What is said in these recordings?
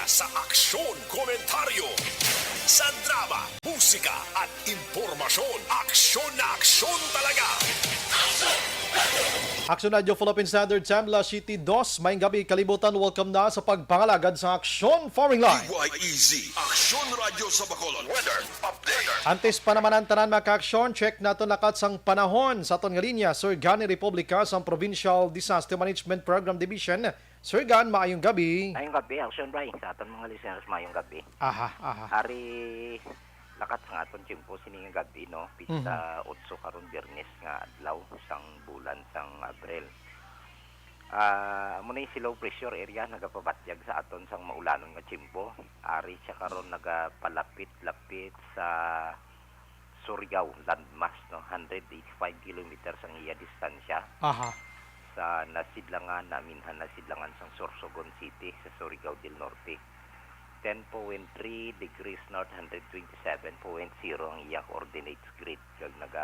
Bida sa aksyon, komentaryo. Sa drama, musika at impormasyon. Aksyon na aksyon talaga. Aksyon Radio Philippine Standard Time, La City 2. Maayong gabi, kalibutan. Welcome na sa pagpangalagad sa Aksyon Farming Line. DYEZ, Aksyon Radio sa Bacolod. Weather update. Antes pa naman ang tanan mga ka-aksyon, check nato nakat sang panahon sa aton nga linya. Sir Gan Republica sa Provincial Disaster Management Program Division. Sir Gan, maayong gabi. Ngayong gabi, Action Brian, sa aton mga listeners, mayong gabi. Aha. Hari, lakat sa aton tiyempo, siningang gabi, no? Pista 8 karon Biyernes nga adlaw, sang bulan, sang Abril. Muna yung low pressure area, nagapabatyag sa aton sang maulanon nga tiyempo. Ari siya karon nagapalapit-lapit sa Surigao, landmass, no? 185 kilometers ang iya distansya. Aha. Sa nasidlangan sang Sorsogon City sa Surigao del Norte. 10.3 degrees north, 127.0 ang iyang coordinates grid. Kag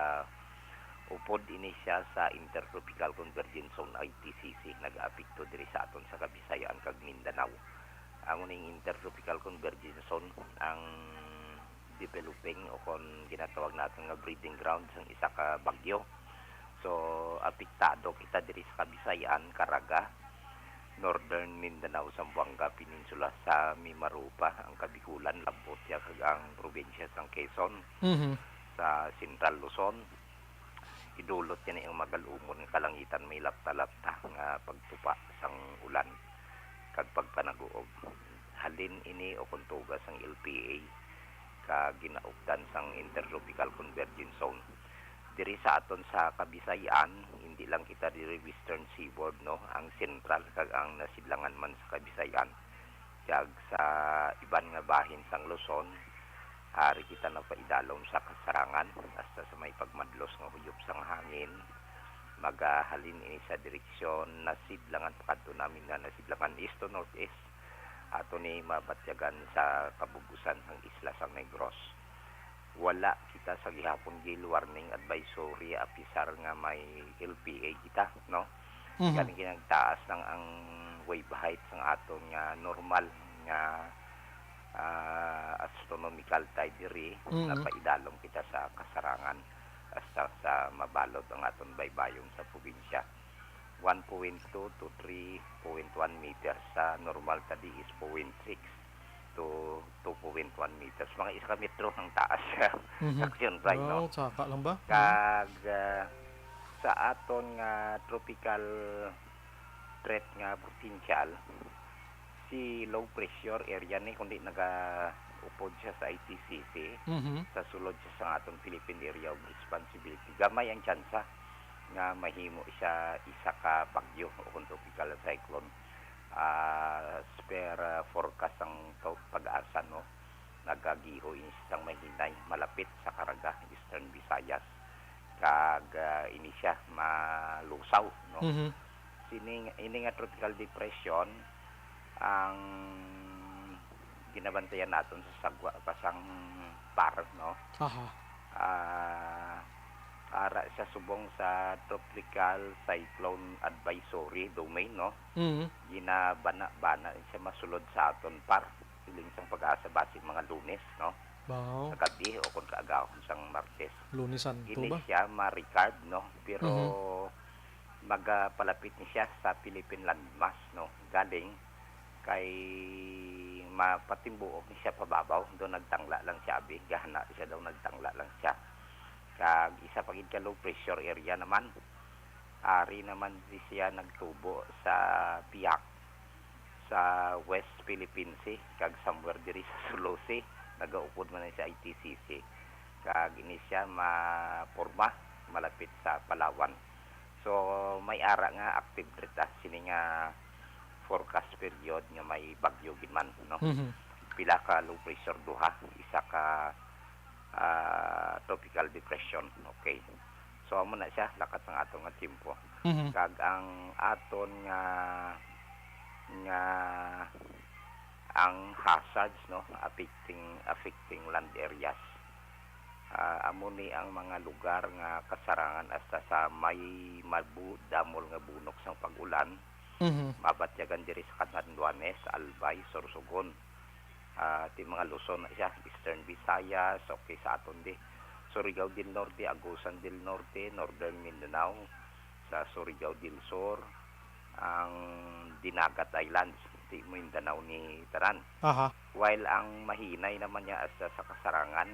upod ini siya sa Intertropical Convergence Zone ITCC, nag-apekto diri sa aton sa Kabisayan kag Mindanao. Ang uning Intertropical Convergence Zone ang developing o kon ginatawag natin nga breeding ground sang isa ka bagyo. So, apektado kita diri sa Kabisayan, Caraga, Northern Mindanao, Zamboanga Peninsula, sa Mimarupa, ang Kabikulan, Labot, kag ang probinsya sang Quezon, sa Central Luzon. Idulot yan ang magalumon ng kalangitan, may lapta-lapta nga pagtupa sang ulan kag pagpanaguog. Halin ini o kuntugas sang LPA kag ginaugdan sang Intertropical Convergence Zone. Diri sa aton sa Kabisayan, hindi lang kita diri Western Seaboard, no, ang Central kag ang nasidlangan man sa Kabisayan. Kag sa iban nga bahin sang Luzon, hari kita na paidalom sa kasarangan hasta sa may pagmadlos nga huyop sang hangin. Magahalin ini sa direksyon nasidlangan pakadto namin nga nasidlangan east to northeast. Ato ni mabatyagan sa kabugusan ng isla sang Negros. Wala kita sa gihapon gil warning advisory apisar nga may LPA kita, no? Kani ginagtaas ng ang wave height sang aton nga normal nga astronomical tide diri na paidalom kita sa kasarangan hasta sa mabalot ang aton baybayon sa probinsya. 1.2 to 3.1 meters sa normal tadi is 0.6 to 2.1 meters. Mga isa ka metro ang taas sa Action Brian, no? Saka lang ba? Kag sa aton nga tropical threat nga potential, si low pressure area ni kundi upod siya sa ITCC, sa sulod siya sa aton Philippine Area of Responsibility. Gamay ang tsansa nga mahimo siya isa ka bagyo o kung tropical cyclone. Spare forecast ang pag-asa, no, nagagiho isang mahinay malapit sa Caraga, Eastern Visayas, kag ini siya malusaw, no. Ini nga tropical depression ang ginabantayan naton sa sagwa kasang par, no. Ara siya subong sa tropical cyclone advisory domain, no. Ginabana-bana siya masulod sa aton par piling sang pag-asa base mga Lunes, no. Wow. Sa gabi o kung kaagahon sang Martes. Lunisan to Ini ba? siya ma-record, no, pero magpalapit ni siya sa Philippine landmass, no. Galing kay mapatimbuok ni siya pababaw, do nagtangla lang siya abi, gahana siya daw nagtangla lang siya. Kag isa pagid ka low pressure area naman, ari naman di siya nagtubo sa Piak sa West Philippine Sea kag somewhere diri sa Sulu Sea, nagaupod man sa ITCC. Kag ini siya maporma malapit sa Palawan. So may ara nga active threat sini nga forecast period nga may bagyo gid man, no. Pila ka low pressure duha, isa ka tropical depression. Okay. So amo na siya lakat ng aton nga tempo. Kag ang aton nga ang hazards, no, affecting land areas. Amo ni ang mga lugar nga kasarangan hasta sa may damol nga bunok sang pag-ulan. Mabatyagan diri sa Catanduanes, Albay, Sorsogon, Ti mga Luzon na siya, Eastern Visayas, okay sa aton di. Surigao del Norte, Agusan del Norte, Northern Mindanao, sa Surigao del Sur, ang Dinagat Islands, ti Mindanao ni Taran. Aha. While ang mahinay naman niya sa kasarangan,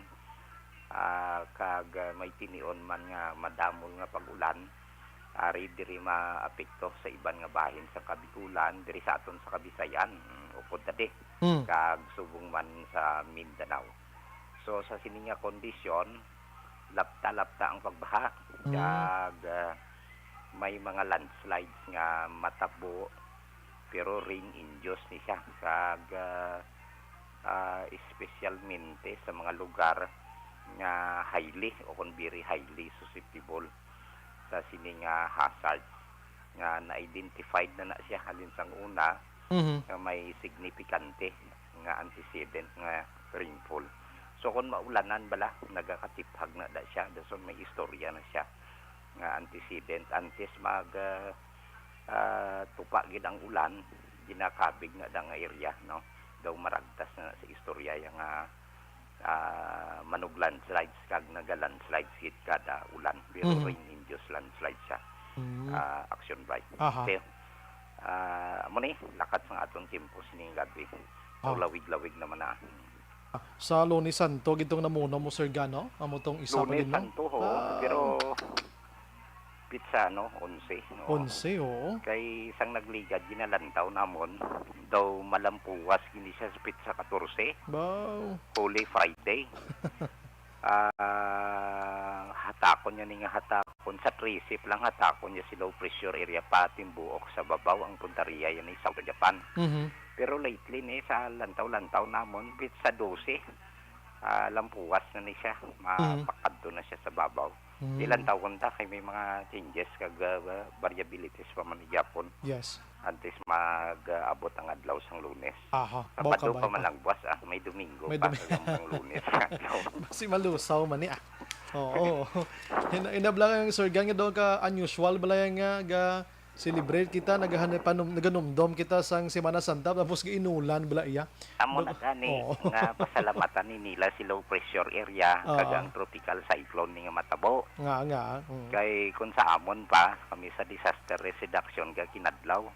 kag may tinion man nga madamol nga pag-ulan, ari diri maapekto sa iban nga bahin sa Kabikulan, diri sa aton sa Kabisayan, upod tadi, kag subong man sa Mindanao. So sa sini nga kondisyon, lapta-lapta ang pagbaha, kag may mga landslides nga matabo, pero rain-induced ni siya, kag especialmente sa mga lugar nga highly o kung very highly susceptible sa sini nga hazards nga na-identified na siya halin sang una nga may signifikante nga antecedent nga rainfall. So kung maulanan bala, nagakatiphag na da siya, dason may istorya na siya nga antecedent antes mag tupa gid ang ulan, ginakabig na da nga area, no? Daw maragtas na sa istorya yang manug landslides kag naga-landslides hit kada ulan, pero rain-induced landslide siya. Action by. Okay. Amo ni lakat sa atong tempo sining gabi. So lawig-lawig naman na. Sa Lunes Santo gitong namuno mo Sir Gano, amo tong isa pa Lunes din no. Santo ho, pero pizza no 11 no. 11 oo. Kay isang nagligad ginalantaw namon daw malampuwas kini siya sa pizza 14. Wow. Holy Friday. Hatakon niya nga hatakon sa Trisip lang, hatakon niya si low pressure area pating buok sa babaw ang punteriya yan ni South Japan. Pero lately ni sa lantaw-lantaw namon bit sa 12 lampuwas na ni siya, mapakadto na siya sa babaw. Ilan taon ta kay may mga changes kag variabilities pa man ni Japon. Yes. Antes mag-abot ang adlaw sang Lunes. Aha. Sabado pa man lang buwas, may Domingo May pa ang Lunes. Si malusaw man ni Oo. Inabla yung Sir Gang nga daw ka unusual bala yang ga celebrate kita naganumdom kita sang Semana Santa tapos giinulan bala iya. Amo na gani nga pasalamatan ni nila si low pressure area kag ang tropical cyclone ni nga matabo. Nga. Kay kun sa amon pa kami sa disaster risk reduction ga kinadlaw.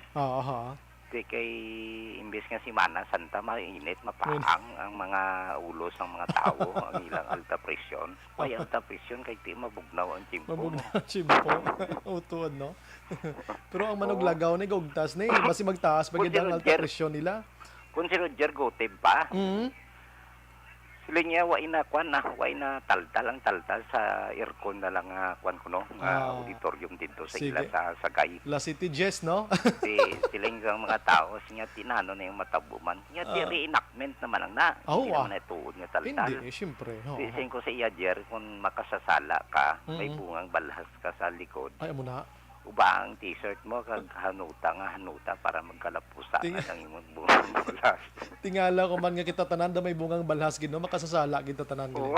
Kay imbes nga Semana Santa mainit mapaang ang mga ulo ng mga tao ang ilang alta presyon. Kay alta presyon kay di mabugnaw ang timpo. Utuod no. Pero ang manuglagaw ni gugtas ni basi magtaas pag ang alta presyon nila. Kung si Roger Goteb pa. Sila niya wa ina taltal sa aircon na lang kwan kuno auditorium dito sa ila sa Sagay. La City Jess no. Sila ang mga tao siya tinano na yung matabuman. Niya reenactment naman ang naman na tuod nga taltal. Hindi syempre. Disin ko sa iya Jer kung makasasala ka, may bungang balhas ka sa likod. Ay amo na. Uba ang t-shirt mo kag hanuta para magkalapusa ang imong bungang balhas. Tingala ko man nga kita tanan da may bungang balhas gid no makasasala kita tanan gid.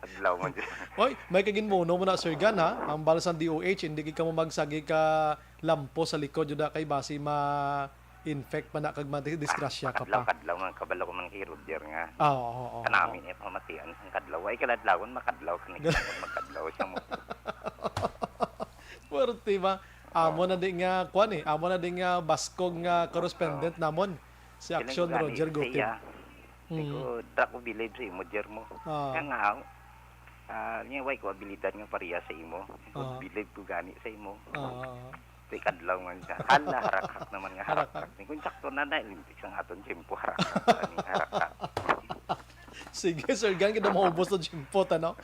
Adlaw man. Oy, may kaginmono mo na Sir Gan ha. Ang balasan DOH hindi ka mo magsagi ka lampo sa likod jud kay basi infect pa na kag disgrasya ka pa. Kadlaw man kabalo ko man kay Roger nga. Oo. Kanamin pamatian ang kadlaw ay kaladlawon makadlaw ka magkadlaw sa mo. Puerte ba? Amo na din nga kwan amo na din nga baskog nga correspondent namon si Action Roger Goteb. Ko dako believe sa imo Jer mo. Kaya nga niya way ko abilidad nga pareha sa imo. Ko believe ko gani sa imo. Kadlaw man siya. Hala harakak naman nga harakak. Kung sakto na Olympics ang aton tempo harakak. Sige, Sir Gan, kita maubos na jimpot, ano?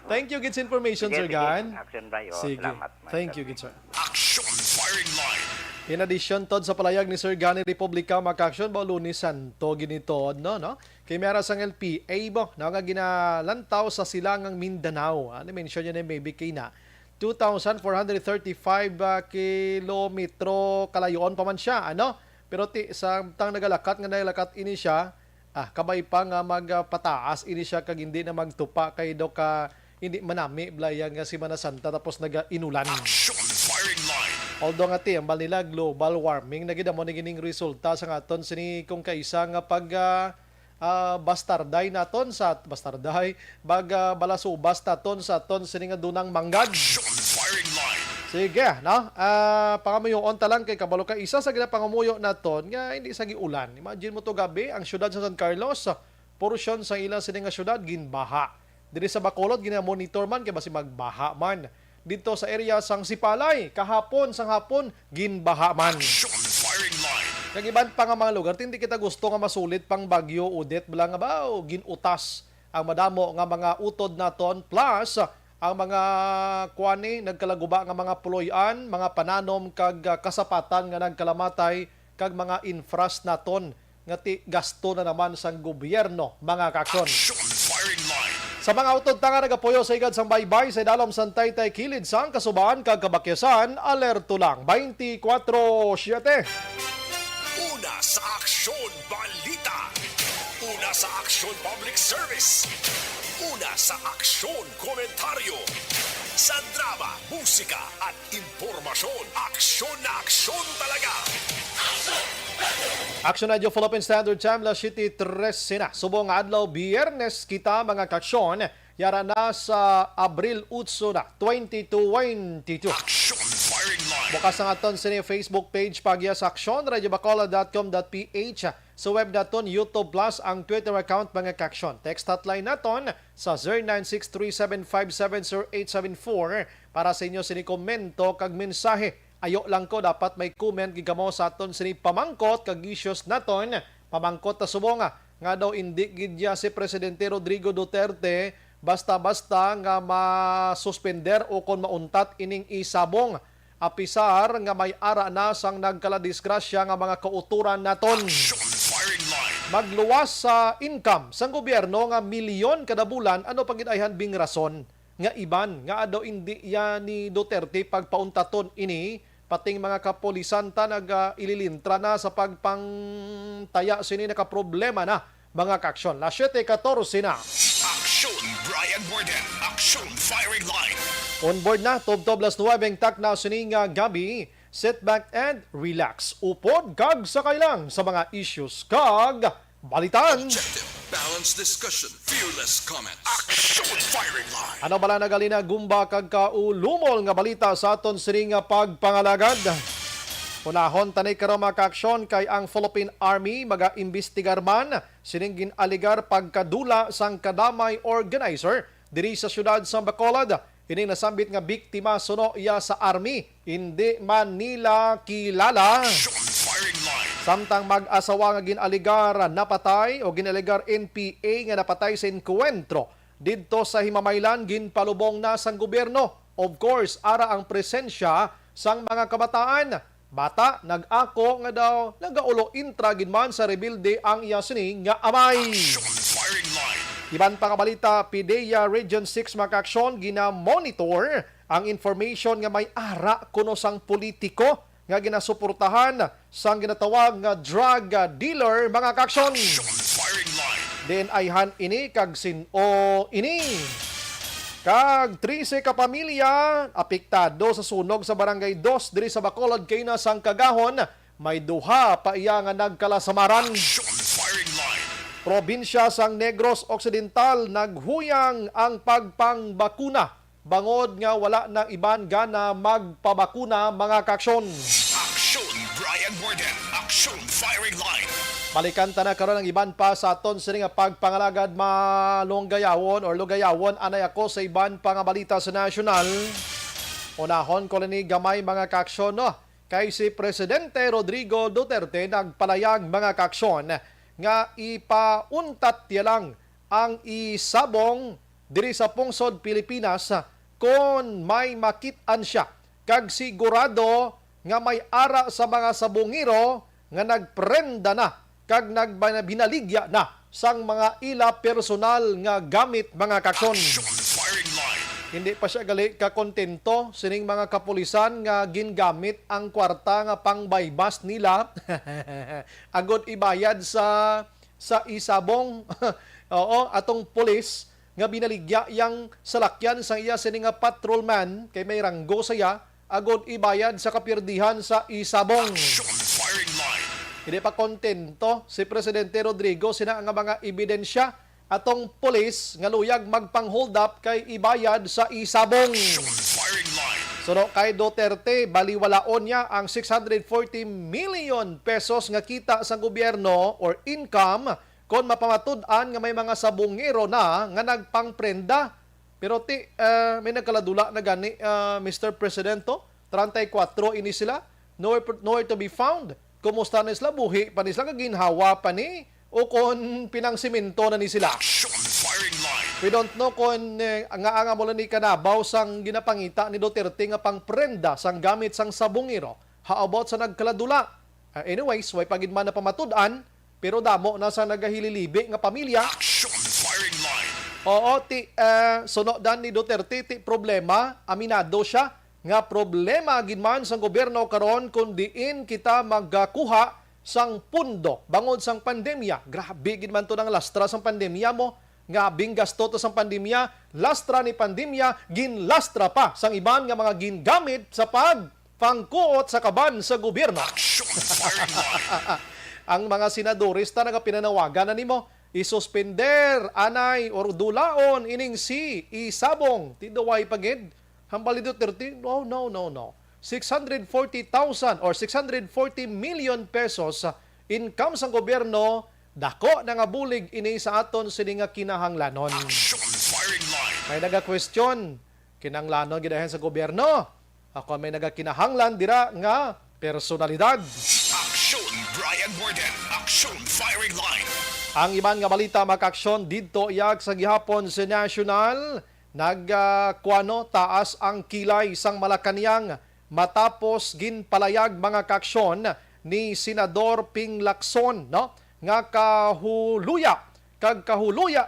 Thank you, Gits information, Sir Gan. Action by Sige. Thank you, Gits, Sir. Action Firing Line. In addition, Tod, sa palayag ni Sir Gani Republika, maka-action ba Lunes Santo, ginitod, no? Kay meron sang LPA, bo, na nga ginalantaw sa silangang Mindanao. Ano, mention yun maybe kay na. 2,435 kilometro kalayoon pa man siya, ano? Pero sa tang nagalakat ini siya, kabay pa nga magpataas ini siya kag hindi na magtupa kay do ka hindi manami blayang nga Semana Santa tapos naga-inulan. Action Firing Line. Although nga ti, ang nila global warming, nagida mo gining resulta sa aton sini kung kaisa nga pag bastarday naton sa bastarday, balasubas naton sa aton sini nga dunang manggad. Action firing line. Sige, no? Pangamuyoon talang kay kabalo ka isa sa ginapangamuyo naton nga hindi sa giulan. Imagine mo to gabi, ang syudad sa San Carlos, portion sa ilang sini nga syudad ginbaha. Diri sa Bacolod gina-monitor man kay basi magbaha man. Dito sa area sang Sipalay, kahapon sang hapon ginbaha man. Action firing line. Kag iban pa nga mga lugar, hindi kita gusto nga masulit pang bagyo udet bala nga ba ginutas ang madamo nga mga utod naton plus ang mga kuani nagkalaguba nga mga puloy-an, mga pananom kag kasapatan nga nagkalamatay kag mga infras naton nga ti gasto na naman sang gobyerno mga kaksyon. Action firing line. Sa mga utod tanga nagapuyo sa igad sang baybay sa dalom sang Taytay kilid sang kasubaan kag kabakyasan, alerto lang 24/7. Una sa Aksyon Balita. Una sa Aksyon Public Service. Una sa Aksyon Komentaryo. Sa drama, musika at impormasyon. Aksyon na aksyon talaga. Action Radio Philippine Standard Time, La City 13 na. Subong adlaw, Biyernes kita mga kaksyon. Yara na sa Abril 8 na, 2022. Action firing line. Bukas ang aton sa Facebook page pagya sa aksyon, radiobacola.com.ph. Sa web naton, YouTube Plus, ang Twitter account mga kaksyon. Text hotline naton sa 0963-757-0874 para sa inyo sinikomento kag mensahe. Ayo lang ko dapat may comment gigamo sa aton sini pamangkot kag issues naton. Pamangkot ta subong nga daw indi gidya si Presidente Rodrigo Duterte basta-basta nga masuspender o kon mauntat ining isabong apisar nga may ara na sang nagkaladisgrasya nga mga kauturan naton. Action firing line. Magluwas sa income sang gobyerno nga milyon kada bulan, ano pagidayhan bing rason nga iban nga adaw indi ya ni Duterte pagpauntaton ini pating mga kapolisanta nag-ililintra na sa pagpangtaya sini nakaproblema na mga kaksyon. La 7:14 na. Action Brian Borden. Action firing line. On board na, Tob las 9 tak na sini nga gabi. Sit back and relax. Upod kag sakay lang sa mga issues kag balitan. Objective, balanced discussion, fearless comment. Action firing line. Ano bala nagalina gumba kag kaulumol nga balita sa aton sini nga pagpangalagad. Unahon tanay karon mga kaaksyon kay ang Philippine Army maga-imbestigar man sining ginaligar pagkadula sang kadamay organizer diri sa syudad sa Bacolod. Ining nasambit nga biktima suno iya sa Army, hindi man nila kilala. Action firing line. Samtang mag-asawa nga ginaligar napatay o ginaligar NPA nga napatay sa enkuwentro didto sa Himamaylan ginpalubong na sang gobyerno. Of course, ara ang presensya sang mga kabataan. Bata nag-ako nga daw nagaulo intra ginman sa rebilde ang iya sini nga amay. Action firing line. Iban pa nga balita, PIDEA Region 6 makaksyon gina-monitor ang information nga may ara kuno sang politiko nga ginasuportahan sang ginatawag nga drug dealer mga kaksyon. Action firing line. DNI-han ini kag sin-o ini. Kag 13 ka pamilya apektado sa sunog sa barangay 2 diri sa Bacolod kay na sang Kagahon. May duha pa iya nga nagkalasamaran. Action firing line. Probinsya sang Negros Occidental naghuyang ang pagpangbakuna. Bangod nga wala nang iban gana magpabakuna mga kaksyon. Action Brian Borden. Action firing line. Balikan ta na karon ang iban pa sa aton sa nga pagpangalagad malonggayawon or lugayawon anay ako sa iban pa nga balita sa nasyonal. Unahon ko ni gamay mga kaksyon no. Kay si Presidente Rodrigo Duterte nagpalayag mga kaksyon nga ipauntat tiya lang ang isabong diri sa pungsod Pilipinas kon may makit-an siya kag sigurado nga may ara sa mga sabongiro nga nagprenda na kag nagbinaligya na sang mga ila personal nga gamit mga kakson. Action firing line. Hindi pa siya gali kakontento sining mga kapulisan nga gingamit ang kwarta nga pangbaybas nila agod ibayad sa isabong oo atong pulis nga binaligya yang salakyan sang iya sining nga patrolman kay may ranggo saya agod ibayad sa kapirdihan sa isabong. Action firing line. Hindi pa kontento si Presidente Rodrigo sina nga mga ebidensya atong pulis nga luyag magpang-hold up kay ibayad sa isabong. Action firing line. Suno kay Duterte, baliwalaon niya ang 640 million pesos nga kita sa gobyerno or income kung mapamatud-an nga may mga sabungero na nga nagpangprenda. Pero may nagkaladula na gani, Mr. Presidento, 34 ini sila, nowhere to be found. Kumusta na sila, buhi pa ni sila, kaginhawa pa ni, o kung pinangsimento na ni sila. Action firing line. We don't know kung nga mo ni kanabaw sang ginapangita ni Duterte nga pangprenda sang gamit sang sabungiro. How about sa nagkaladula? Anyways, way pagid man na pamatud-an, pero damo na sa nagahililibi nga pamilya. Action firing line. Oo, sunodan ni Duterte, problema, aminado siya, nga problema ginman sang gobyerno karon kung diin kita magkuha sang pundo bangod sang pandemya. Grabe ginman to ng lastra sang pandemya mo. Nga binggasto to sang pandemya, lastra ni pandemya, ginlastra pa sang iban nga mga gingamit sa pangkuot sa kaban sa gobyerno. Action firing line. Ang mga senadorista nga pinanawagan na nimo, isuspender, anay, or dulaon, ining si isabong, tidaway pagid. Hambal ni Duterte, no. 640,000 or 640 million pesos income sang gobyerno, dako na nga bulig ini sa aton sini nga kinahanglanon. Action firing line. May naga-question, kinahanglanon gidahan sa gobyerno. Ako may naga-kinahanglan dira nga personalidad. Action Brian Borden. Action firing line. Ang iban nga balita maka-aksyon didto iyag sa gihapon sa national nagkuano taas ang kilay sang Malacañang matapos ginpalayag mga kaaksyon ni Senador Ping Lacson no nga kahuluya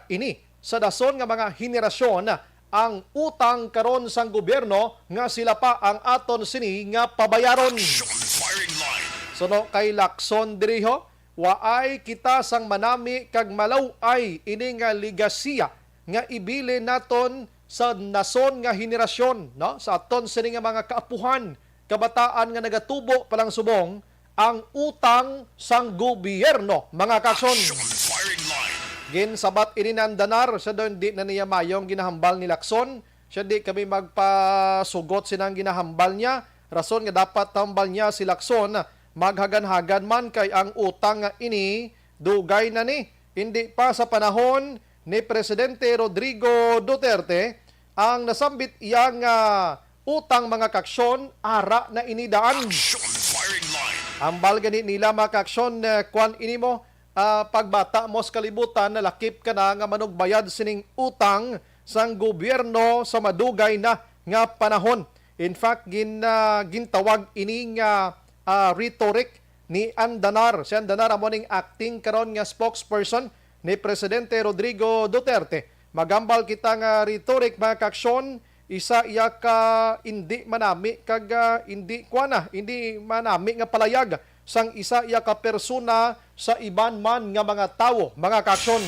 ini sa dason nga mga henerasyon ang utang karon sang gobyerno nga sila pa ang aton sini nga pabayaron. Action firing line. Suno kay Lacson diriho, waay kita sang manami kag malaway ini nga ligasiya nga ibili naton sa nason nga henerasyon, no? Sa aton sini nga mga kaapuhan, kabataan nga nagatubo palang subong ang utang sang gobyerno, mga kason. Action firing line. Ginsabat ini nandanar sa doon di na niya mayong ginahambal ni Lacson. Siya di kami magpasugot sinang ginahambal niya. Rason nga dapat tambal niya si Lacson maghagan-hagan man kay ang utang nga ini dugay na ni. Hindi pa sa panahon ni Presidente Rodrigo Duterte ang nasambit iyang utang mga kaksyon ara na inidaan. Action firing line. Ambal gani nila mga kaksyon kwan ini mo pagbata mo sa kalibutan na lakip ka na nga manugbayad sining utang sang gobyerno sa madugay na nga panahon. In fact, gintawag ining rhetoric ni Andanar. Si Andanar amoning acting karon nga spokesperson ni Presidente Rodrigo Duterte. Magambal kita nga rhetoric mga kaksyon, isa iya ka hindi manami kag hindi manami nga palayag sang isa iya ka persona sa iban man nga mga tawo, mga kaksyon.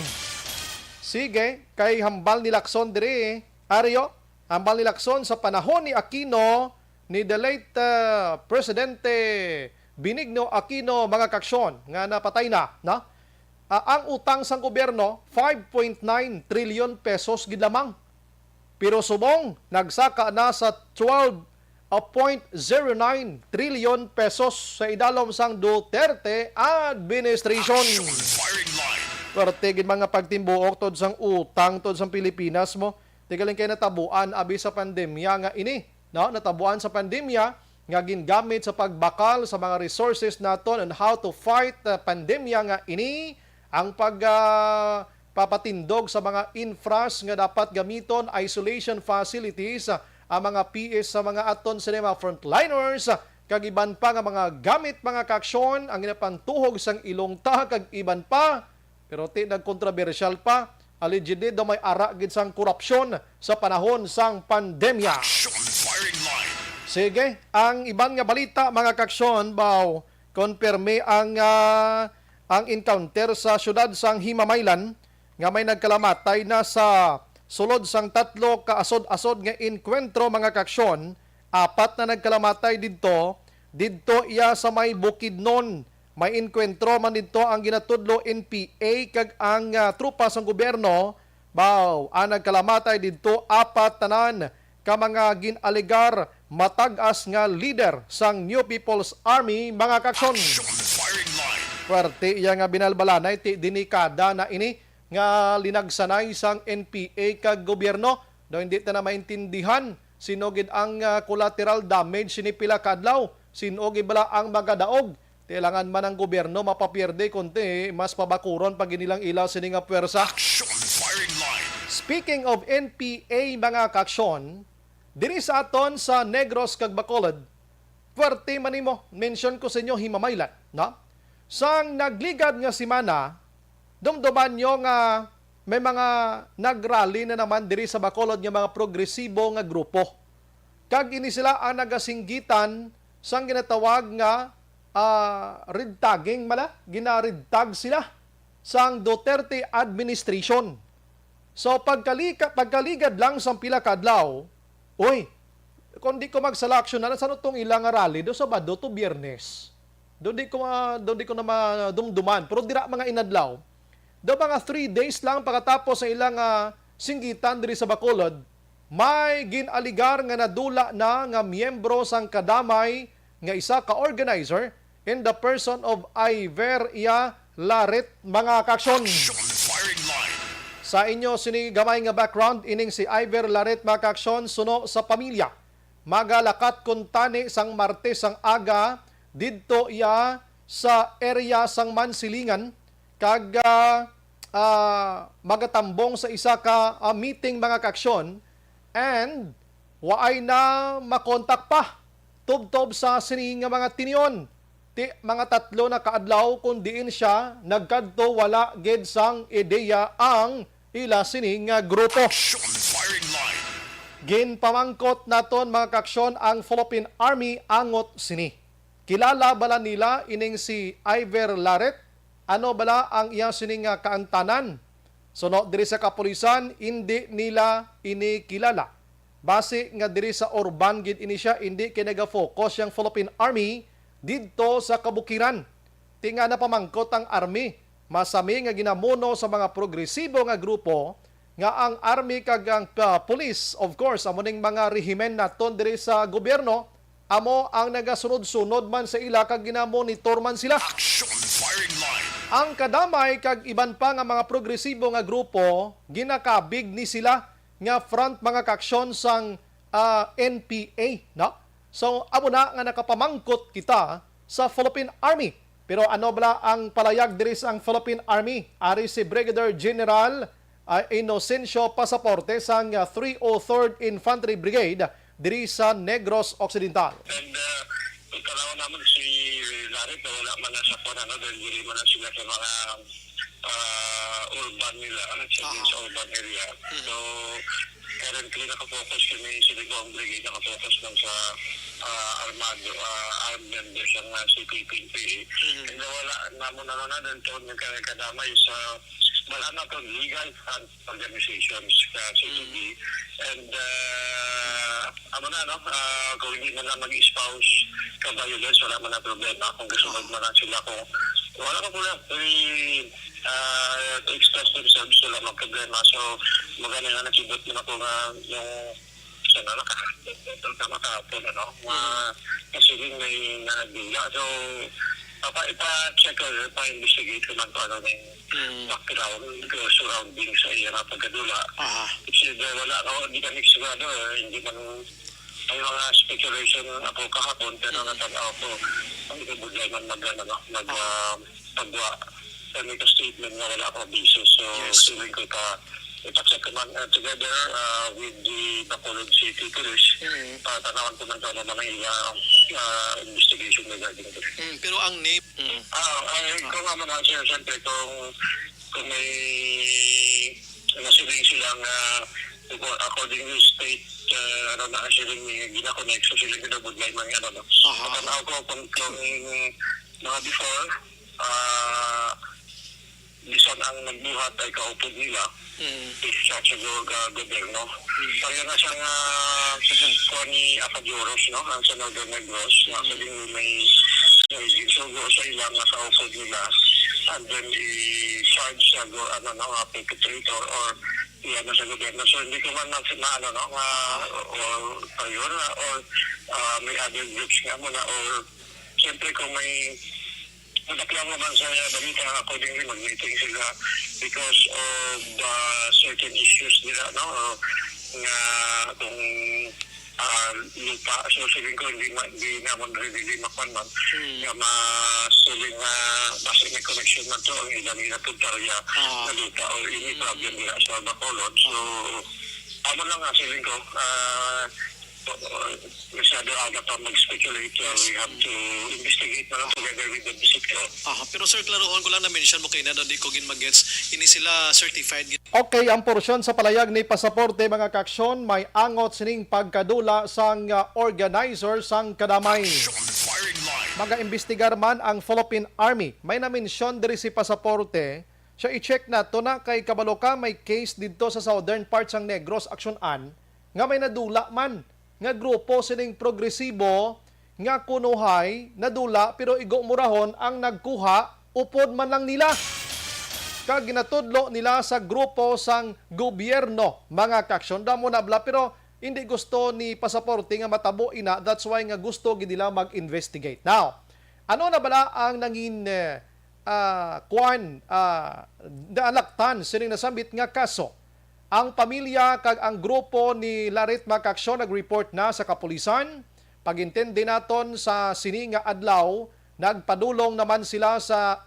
Sige, kay hambal ni Lacson diri, Ario, hambal ni Lacson sa panahon ni Aquino, ni the late Presidente Benigno Aquino, mga kaksyon, nga napatay na, no? Ang utang sang gobyerno, 5.9 trillion pesos gid lamang. Pero subong, nagsaka na sa 12.09 trillion pesos sa idalom sang Duterte administration. Action firing line. Parte gid mga pagtimbuok tod sang utang tod sang Pilipinas mo. Tigaling kay natabuan abi sa pandemya nga ini, no? Natabuan sa pandemya nga gingamit sa pagbakal sa mga resources naton on how to fight pandemya nga ini. Ang pagpapatindog sa mga infras nga dapat gamiton, isolation facilities, ang mga PS sa mga aton sa mga frontliners, kag iban pa nga mga gamit mga kaksyon, ang ginapantuhog sang ilongta kag iban pa, pero nagkontrobersyal pa, allegedly daw may ara gid sang korupsyon sa panahon sang pandemya. Action firing line. Sige, ang iban nga balita mga kaksyon, baw, konperme ang encounter sa syudad sang Himamaylan nga may nagkalamatay na sa sulod sang tatlo kaasod-asod nga enkwentro mga kaksyon Apat na nagkalamatay didto iya sa may Bukidnon. May inkwentro man dito ang ginatudlo NPA kag ang trupa sa gobyerno. Ang nagkalamatay dito apat tanan ka mga ginaligar matag-as nga leader sang New People's Army mga kaksyon. Action firing line. Puwerte iya nga binalbalanay ti dinikada na ini nga linagsanay sang NPA kag gobyerno. Do hindi ta na maintindihan sino gid ang collateral damage sini pila kadlaw, sino gid bala ang magadaog. Kailangan man ang gobyerno mapapierde konti, mas pabakuron pag inilang ilaw sini nga pwersa. Action firing line. Speaking of NPA mga kaksyon, diri sa aton sa Negros kag Bacolod, puwerte man nimo, mention ko sa inyo himamaylan, no? Sang nagligad nga simana, dumduman nyo nga may mga nagrally na naman diri sa Bacolod nga mga progresibo nga grupo. Kag ini sila ang nagasinggitan sang ginatawag nga red tagging mala, ginaridtag sila sang Duterte administration. So pagkaligad lang sang pila kadlaw, oy, kung di ko magsalaksyon na sa itong ilang rally do Sabado to Biyernes. Doon di ko na madumduman. Pero dira mga inadlaw. Do mga 3 days lang pagkatapos sa ilang singgitan diri sa Bacolod, may ginaligar nga nadula na nga miyembro sang kadamay nga isa ka organizer in the person of Iveria Laret mga kaksyon. Action firing line. Sa inyo sinigamay nga background ining si Iver Laret mga kaksyon suno sa pamilya. Magalakat kuntani sang Martes sang aga didto iya sa area sang Mansilingan kag magatambong sa isa ka meeting mga kaksyon and waay na makontak pa tubtob sa sini nga mga tinion. Mga 3 na kaadlaw kung diin siya nagkadto wala gid sang ideya ang ila sini nga grupo. Action firing line. Ginpamangkot naton mga kaksyon ang Philippine Army angot sini. Kilala bala nila ining si Iver Laret? Ano bala ang iyang sini nga kaantanan? Suno diri sa kapulisan hindi nila ini kilala. Base nga diri sa urban gid ini siya hindi kinaga-focus yang Philippine Army didto sa kabukiran. Tinga na pamangkot ang army. Masami nga ginamuno sa mga progresibo nga grupo nga ang army kag ang police, of course, amo ning mga rehimen naton diri sa gobyerno, amo ang nagasunod-sunod man sa ila kag ginamonitor man sila. Action firing line. Ang kadamay kag iban pa nga mga progresibo nga grupo, ginakabig ni sila nga front mga kaksyon sang NPA, no? So, amo na nga nakapamangkot kita sa Philippine Army. Pero ano bala ang palayag diri sa ang Philippine Army? Ari si Brigadier General Inocencio Pasaporte sang 303rd Infantry Brigade diri sa Negros Occidental. And ikalaw naman si Larry na wala man na sa panano dahil hindi man na sila sa mga urban nila, sa urban area. So, currently nakafocus kami sa Ligong Brigade, nakafocus lang sa armed members ng CPP. And wala naman na din ito nagkadamay sa wala na ito legal front organizations sa CPP. And kung hindi man na mag-espouse ka-violence, wala man na problema. Kung gusto man na sila kung wala ka po lang to express themselves, wala mang problema. So, maganda nga nakibot mo na po nga yung nakahapon, kasi may nagbila. So, ipa-check or ipa-investigate ko man paano ng background surrounding sa iya na pagkadula. Kasi wala ako, hindi kami sigurado, hindi man may mga speculation ako kahapon, pero natanaw ko, ang ikabudlay man pagwa sa may statement na wala ako basis. So, siling ko ipacheck naman together with the Bacolod City Police. Tanawan ko man ito naman ang investigation regarding ito. Pero ang name... Kung nga man sir, siyempre kung may nasiling silang according to state siling ginakonect so siling kinabudlay mga Matanaw ko kung mga before bisan ang nagbuhat ay kaupod nila, isa siguro ka gobyerno. Kaya na siya nga kuha ni Apajoros, no? Ang sa Northern Negros, na sabihin may ginsugo sa ilang nga kaupod nila, and then i-charge sa perpetrator or iyan na sa gobyerno. So hindi ko man or may other groups nga muna, or siyempre kung may lang naman sa balita, accordingly mag-meeting sila because of certain issues nila, no? Nga kung lupa, so sabihin ko hindi naman really makuan nga masuling basta may connection na to ang ilang inapuntarya na lupa o ini problem nila sa Bacolod. So amo lang nga sabihin ko, masyado aga pa mag-speculate. We have to investigate na lang together with the district. Pero sir, klaroon ko lang na-mention mo kayo na di ko magets ini sila certified. Okay, ang porsyon sa palayag ni pasaporte mga kaaksyon may angot sining pagkadula sang organizer sang kadamay. Action firing line. Mga imbestigar man ang Philippine Army. May na-mention diri si pasaporte. Siya i-check na to na kay kabaloka may case dito sa southern part sang Negros Aksyonan nga may nadula man nga grupo sining progresibo nga kunuhay nadula pero igo murahon ang nagkuha upod man lang nila. Kag ginatudlo nila sa grupo sang gobyerno mga kaaksyon damo na bla pero hindi gusto ni pasaporte nga matabo ina, that's why nga gusto gid nila mag-investigate. Now, ano na bala ang nangin naalaktan sining nasambit nga kaso? Ang pamilya kag ang grupo ni Larit Makaksyon nag-report na sa kapulisan. Pagintindi naton sa sininga adlaw, nagpadulong naman sila sa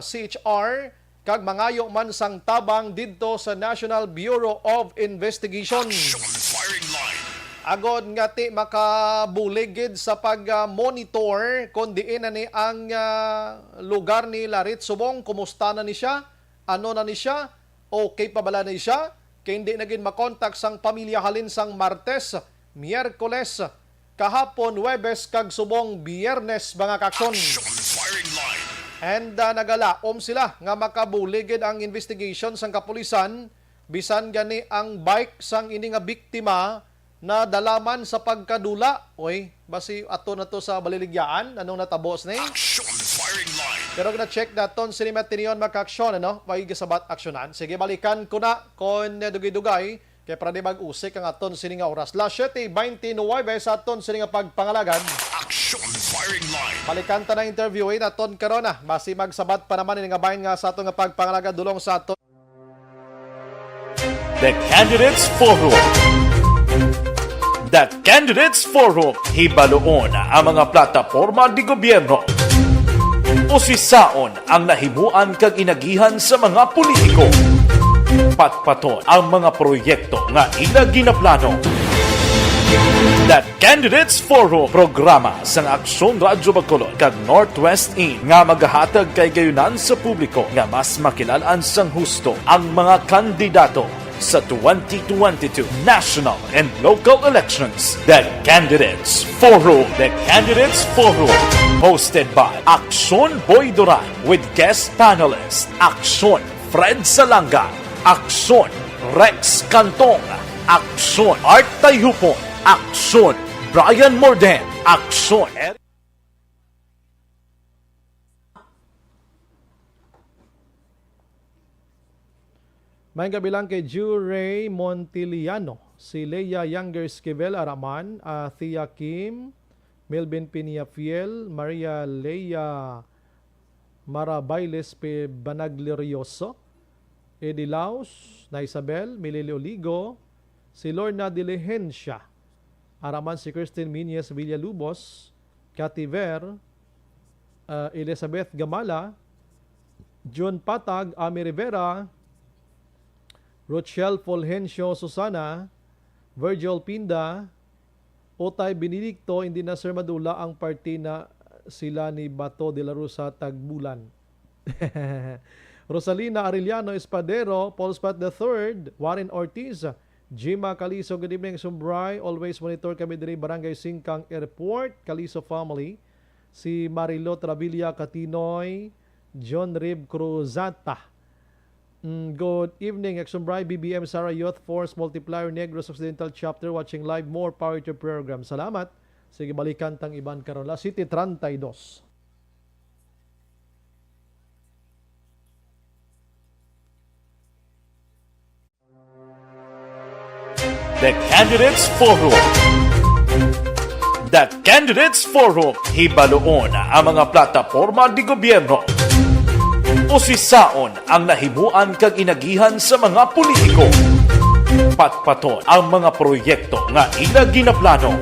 CHR kag mangayo man sang tabang didto sa National Bureau of Investigation. Action firing line. Agod nga ti makabuligid sa pag-monitor kung diin na ni ang lugar ni Larit Subong. Kumusta na ni siya? Ano na ni siya? Okay pa bala ni siya? Kaya hindi naging makontak sang pamilya halin sang Martes, Miyerkules, kahapon, Webes, kag subong Biyernes mga kaaksyon. Action firing line. And nagalaom sila nga makabuligid ang investigation sang kapulisan bisan gani ang bike sang ini nga biktima na dalaman sa pagkadula. Oy, basi ato na to sa baliligyaan, anong natabos ni? Action firing line. Pero na-check naton si Matinion Makaksyon, ano? May gasabat aksyonan. Sige, balikan ko na kon dugay-dugay kay para di mag-usik ang aton sini nga oras. Last 7:29 sa aton sini nga pagpangalagan. Action firing line. Balikan ta na interview naton karon na. Basi magsabat pa naman ini nga bahin nga sa aton nga pagpangalagan dulong sa aton. The Candidates Forum. The Candidates Forum. Hibaloon ang mga plataporma di gobyerno. Usisaon ang nahimuan kag inagihan sa mga politiko. Patpaton ang mga proyekto nga ila ginaplano. The Candidates Forum, programa sang Aksyon Radyo Bacolod kag Northwest In nga magahatag kay gayunan sa publiko nga mas makilalaan sang husto ang mga kandidato sa 2022 national and local elections. The Candidates Forum. The Candidates Forum. Hosted by Aksyon Boy Duran with guest panelist Aksyon Fred Salanga, Aksyon Rex Cantong, Aksyon Art Tayupon, Aksyon Brian Morden, Aksyon May gabilang kay Juray Montiliano, si Leia Younger Esquivel Araman, Thea Kim, Melvin Piniafiel, Maria Leia Marabailes Banaglirioso, Eddie Laus, na Isabel, Milili Oligo, si Lorna Diligencia, Araman si Christine Minyes Villalubos, Cathy Ver, Elizabeth Gamala, John Patag, Ami Rivera, Rochelle Fulgencio Susana, Virgil Pinda, Otay Benedicto, hindi na Sir Madula ang party na sila ni Bato de la Rosa Tagbulan. Rosalina Arellano Espadero, Paul Spat III, Warren Ortiz, Jima Caliso, good evening Sumbray, always monitor kami diri Barangay Singkang Airport, Caliso family, si Marilo Travilla Catinoy, John Rib Cruzata, Good evening, Action Bri, BBM, Sara Youth Force, Multiplier, Negros Occidental Chapter, watching live. More power to program. Salamat. Sige, balikan tang iban karon. La City 32. The Candidates Forum. The Candidates Forum. Hibaloon ang mga plataporma di gobyerno. Usisaon ang nahimuan kag inagihan sa mga politiko. Patpaton ang mga proyekto nga ila ginaplano.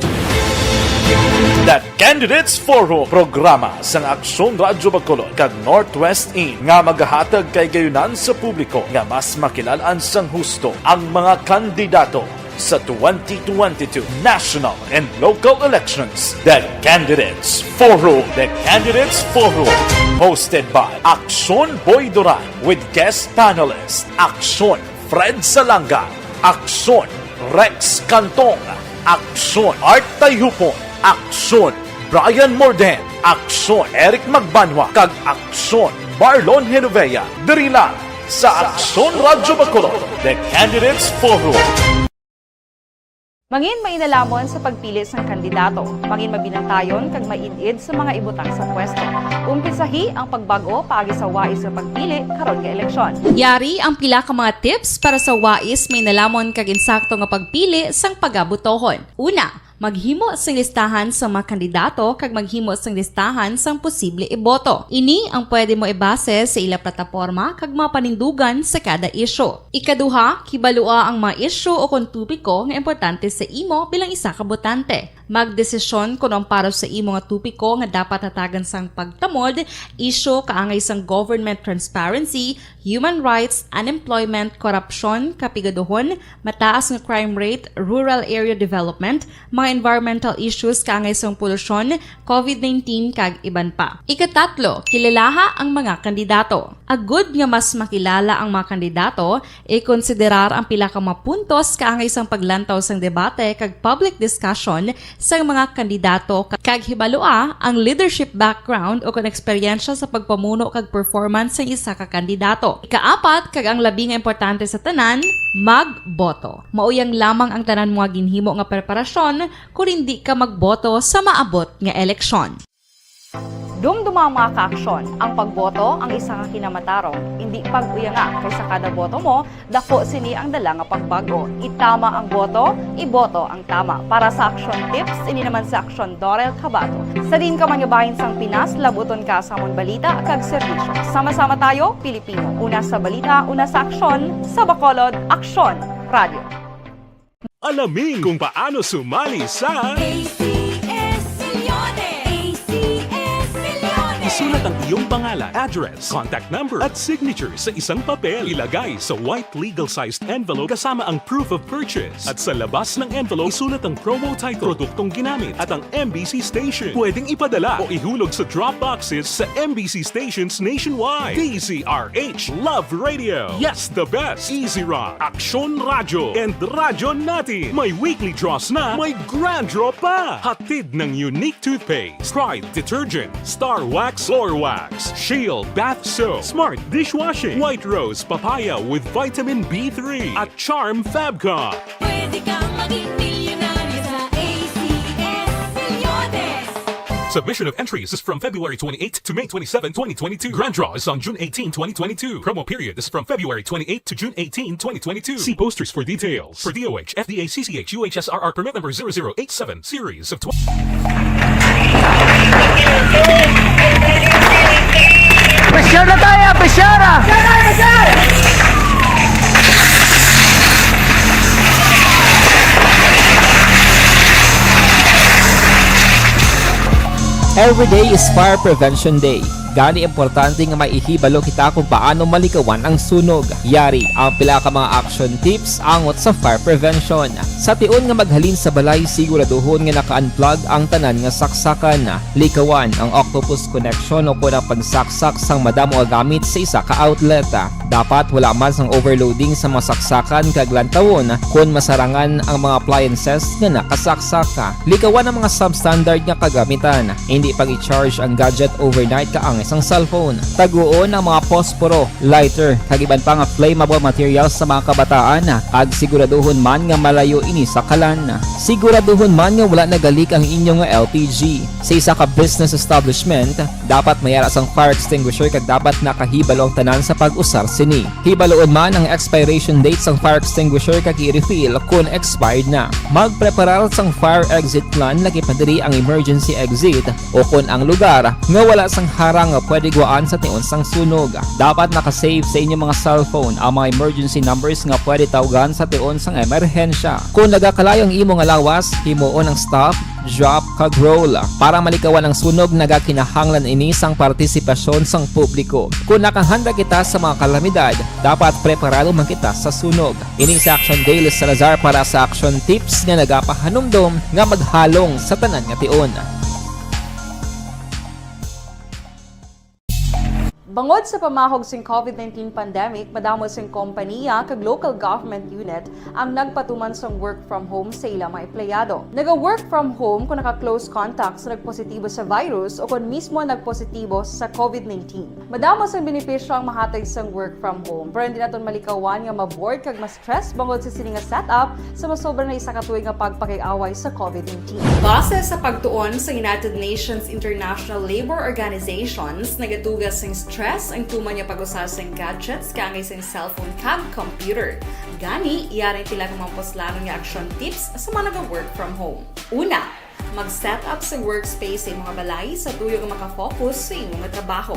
The Candidates Forum, programa sang Aksyon Radyo Bacolod kag Northwest In nga magahatag kay gayunan sa publiko nga mas makilalaan sang husto ang mga kandidato sa 2022 national and local elections. The Candidates Forum. The Candidates Forum. Hosted by Aksyon Boy Duran with guest panelists Aksyon Fred Salanga, Aksyon Rex Cantong, Aksyon Art Tayupon, Aksyon Brian Morden, Aksyon Eric Magbanwa, kag Aksyon Marlon Genovea. Diri lang sa Aksyon Radyo Bacolod. The Candidates Forum. Mangin mainalamon sa pagpili sang kandidato, mangin mabinantayon kag mainid sa mga ibutang sa pwesto. Umpisahi ang pagbago paagi sa wais sa pagpili karon nga eleksyon. Yari ang pila ka mga tips para sa wais may nalamon kag insakto nga pagpili sang pagabutohon. Una, maghimo sang listahan sa mga kandidato kag maghimo sang listahan sang posible iboto. Ini ang pwede mo ibase sa ila plataporma kag mga panindugan sa kada isyu. Ikaduha, kibalua ang mga isyu o kung tupiko nga importante sa imo bilang isa ka botante. Magdesisyon kung ang para sa imo nga tupiko nga dapat hatagan sang pagtamod, isyu kaangay sang government transparency, human rights, unemployment, korupsyon, kapigaduhon, mataas nga crime rate, rural area development, mga environmental issues kaangay sang polusyon, COVID-19 kag iban pa. Ikatatlo, kilalaha ang mga kandidato. Agud nga mas makilala ang mga kandidato, i-konsiderar ang pila ka mga puntos kaangay sang paglantaw sang debate kag public discussion sa mga kandidato kag hibalua ang leadership background o kung eksperyensya sa pagpamuno kag performance sa isa ka kandidato. Ikaapat, kag ang labi nga importante sa tanan, magboto. Mauyang lamang ang tanan mga ginhimo nga preparasyon kung hindi ka magboto sa maabot nga eleksyon. Dumduma mga kaaksyon, ang pagboto ang isa nga kinamatarong, hindi pag-uyanga kaysa kada boto mo, dako sini ang dala nga pagbago. Itama ang boto, iboto ang tama. Para sa action tips, ini naman sa Aksyon Dorel Cabato. Sa din ka manyabahin sang Pinas, labuton ka sa amon balita kag serbisyo. Sama-sama tayo, Pilipino. Una sa balita, una sa aksyon, sa Bacolod, Aksyon Radio. Alamin kung paano sumali sa isulat ang iyong pangalan, address, contact number at signature sa isang papel. Ilagay sa white legal-sized envelope kasama ang proof of purchase. At sa labas ng envelope, isulat ang promo title, produktong ginamit at ang MBC station. Pwedeng ipadala o ihulog sa drop boxes sa MBC stations nationwide. DZRH Love Radio. Yes, the best. Easy Rock, Aksyon Radyo, and Radyo Natin. May weekly draws na, may grand draw pa. Hatid ng unique toothpaste, Pride Detergent, Star Wax Floor Wax, Shield Bath Soap, Smart Dishwashing, White Rose Papaya with Vitamin B3 at Charm Fabcon. Pwede kang maging milyonaryo sa ACS Milyones. Submission of entries is from February 28 to May 27, 2022. Grand draw is on June 18, 2022. Promo period is from February 28 to June 18, 2022. See posters for details. For DOH, FDA, CCH, UHSRR permit number 0087, series of 20. Presyar na tayo! Presyara! Every day is Fire Prevention Day. Gani importante nga maihibalo kita kung paano malikawan ang sunog. Yari ang pila ka mga action tips angot sa fire prevention. Sa tiun nga maghalin sa balay, siguraduhon nga naka-unplug ang tanan nga saksakan. Likawan ang octopus connection o kung ang pagsaksak sang madamo nga gamit sa isa ka outlet. Dapat wala man sang overloading sa mga saksakan kag lantawon kung masarangan ang mga appliances nga nakasaksaka. Likawan ang mga substandard nga kagamitan. Hindi pag i-charge ang gadget overnight kaang device ang cellphone. Taguon ang mga posporo, lighter, kag iban pa nga flammable materials sa mga kabataan ag siguraduhon man nga malayo ini sa kalan. Siguraduhon man nga wala nagalik ang inyong LPG. Sa isa ka business establishment, dapat mayara sang fire extinguisher kag dapat nakahibalo ang tanan sa pag-usar sini. Hibaloon man ang expiration date sang fire extinguisher kag i-refill kung expired na. Magpreparar sang fire exit plan lagi padiri ang emergency exit o kung ang lugar nga wala sang harang nga pwede guaan sa tiun sang sunog. Dapat nakasave sa inyong mga cellphone ang mga emergency numbers nga pwede tawagan sa tiun sang emerhensya. Kung nagakalayo ang imo nga lawas, himuon ang stop, drop kag roll para malikawan ang sunog nagakinahanglan ini sang partisipasyon sang publiko. Kung nakahanda kita sa mga kalamidad, dapat preparado man kita sa sunog. Ini sa Action Daily Salazar para sa Action Tips nga nagapahanumdom nga maghalong sa tanan nga tion. Bangod sa pamahog sing COVID-19 pandemic, madamo sing kompanya kag local government unit ang nagpatuman sang work from home sa ilang mga empleyado. Naga-work from home kung naka-close contacts na nagpositibo sa virus o kung mismo nagpositibo sa COVID-19. Madamo sang benepisyo ang mahatag sang work from home, pero hindi naton malikawan nga ma-bored kag ma-stress bangod sa sini nga setup sa masobra na isa ka tuig nga pagpakiaway sa COVID-19. Base sa pagtuon sa United Nations International Labour Organizations, nagatugas sang stress ang tuman niya pag-usar sa gadgets kaangay sa cellphone kag computer. Gani, iyarin tila ng mga poslanong nga action tips sa mga nag-work from home. Una, mag-set up sa workspace sa imong balay sa tuyo nga makafocus sa imong trabaho.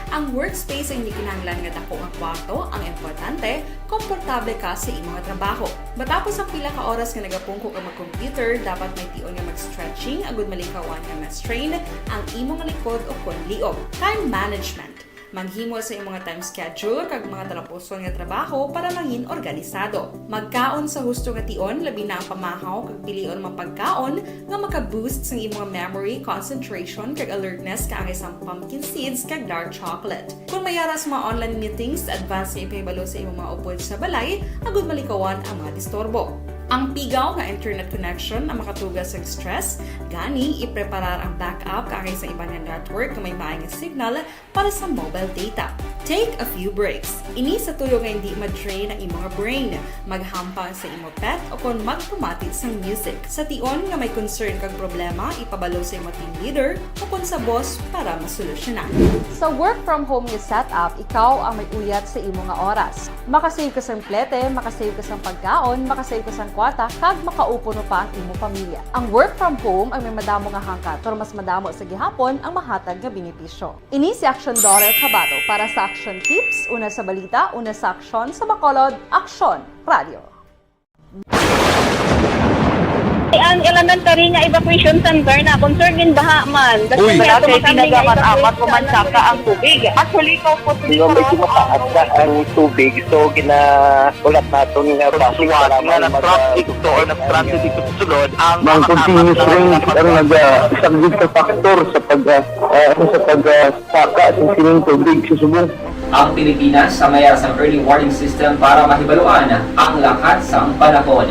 Ang workspace ay hindi kinahanglan nga dako nga kwarto, ang importante, komportable ka sa imong trabaho. Matapos ang pila ka oras nga nagapungko ka mag-computer, dapat may tion nga mag-stretching agud malikawan nga ma-strain ang imong likod o kon liog. Time management. Maghimo sa imong time schedule kag mga talapuson nga trabaho para maging organisado. Magkaon sa husto nga tion, labi na ang pamahaw kag pilion mga pagkaon nga maka-boost sa imong memory, concentration kag alertness kaangay sa pumpkin seeds kag dark chocolate. Kung mayara sa mga online meetings, advance nga ipahibalo sa imong mga upod sa balay, agud malikawan ang mga disturbo. Ang pigaw nga internet connection ang makatugas sa stress, gani ipreparar ang backup kaangay sa ibang network na may maayong signal para sa mobile data. Take a few breaks. Ini sa tuyo nga hindi ma-drain ang imong brain, maghampang sa imong pet o kung magpumati sa music. Sa tion nga may concern kag problema, ipabalo sa imong team leader o kung sa boss para masolusyonan. Sa work from home nga setup, ikaw ang may uyat sa imong nga oras. Makasave ka sa plete, makasave ka sa pagkaon, makasave ka sa kwarta, kag makaupo no pa ang imong pamilya. Ang work from home ay may madamo nga hangkat, pero mas madamo sa gihapon ang mahatag nga benepisyo. Ini si Action Dorel Cabato para sa Action Tips, una sa balita, una sa aksyon, sa Bacolod, Aksyon Radio. Ang elementary nga evacuation center na concern din baha man. Uy, kasi tinagaman apat kumansaka ang tubig. Actually, ikaw po medyo mataas na ang tubig. So, ginaulat natin nga pasiwag nga na-traffic to or na-transit dito sa sulod. Ang continuous rain ang nag-isang sa factor sa pagsaka sa sining tubig sa subong. Ang Pilipinas sa mayara sa early warning system para mahibaluan ang lakat sa panahon.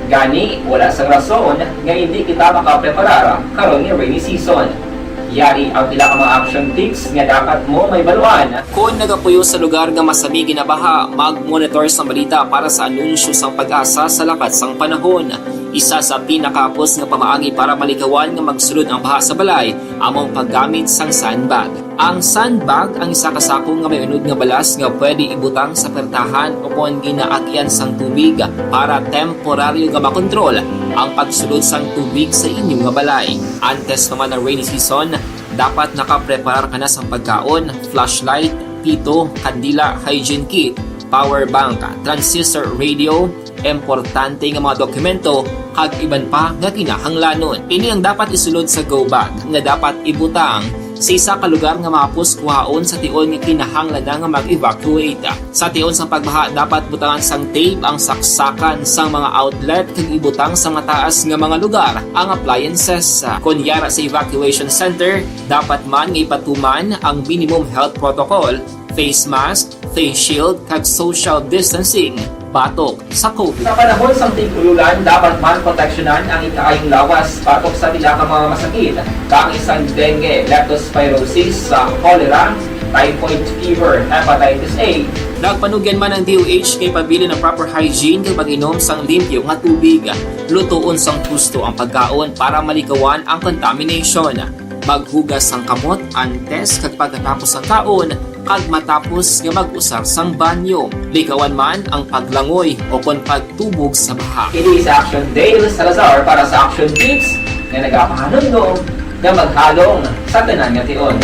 Gani, wala sang rason nga hindi kita makapreparar karon ni rainy season. Yari ang pila ka mga action tips nga dapat mo may baluan. Kung nagapuyo sa lugar nga masabi ginabaha, mag-monitor sa balita para sa anunsyo sang pag-asa sa lakat sang panahon. Isa sa pinakapos nga pamaagi para malikawan nga magsulod ang baha sa balay, among paggamit sang sandbag. Ang sandbag ang isa ka sako nga may unod nga balas nga pwede ibutang sa pertahan o kung ginaagyan sang tubig para temporaryo nga makontrol ang pagsulod sang tubig sa inyong nga balay. Antes naman ng rainy season, dapat nakapreparar ka na sa pagkaon, flashlight, pito, kandila, hygiene kit, power bank, transistor radio, importante nga mga dokumento kag iban pa nga kinahanglanon. Ini ang dapat isulod sa go bag nga dapat ibutang sa isa ka lugar nga mapus kuhaon sa tion nga kinahanglan nga mag-evacuate. Sa tion sa pagbaha dapat butangan sang tape ang saksakan sang mga outlet kag ibutang sa mataas nga mga lugar ang appliances. Kunyara sa evacuation center, dapat man nga ipatuman ang minimum health protocol, face mask, face shield kag social distancing. batok sa COVID. Sa panahon sa tigululan, dapat man proteksyonan ang ikaayong lawas batok sa pila ka mga masakit, kang isang dengue, leptospirosis, cholera, typhoid fever, hepatitis A. Nagpanugyan man ang DOH kay pabili ng proper hygiene kay pag-inom sang limpyo nga tubig. Lutuon sang husto ang pagkaon para malikawan ang contamination. Maghugas sang kamot antes kag pagkatapos ang kaon kag matapos nga mag-usar sang banyo. Likawan man ang paglangoy o kon pagtubog sa baha. Kini sa Action Dale Salazar para sa Action Tips nga nagapahanundong nga maghalong sa tanan nga tion.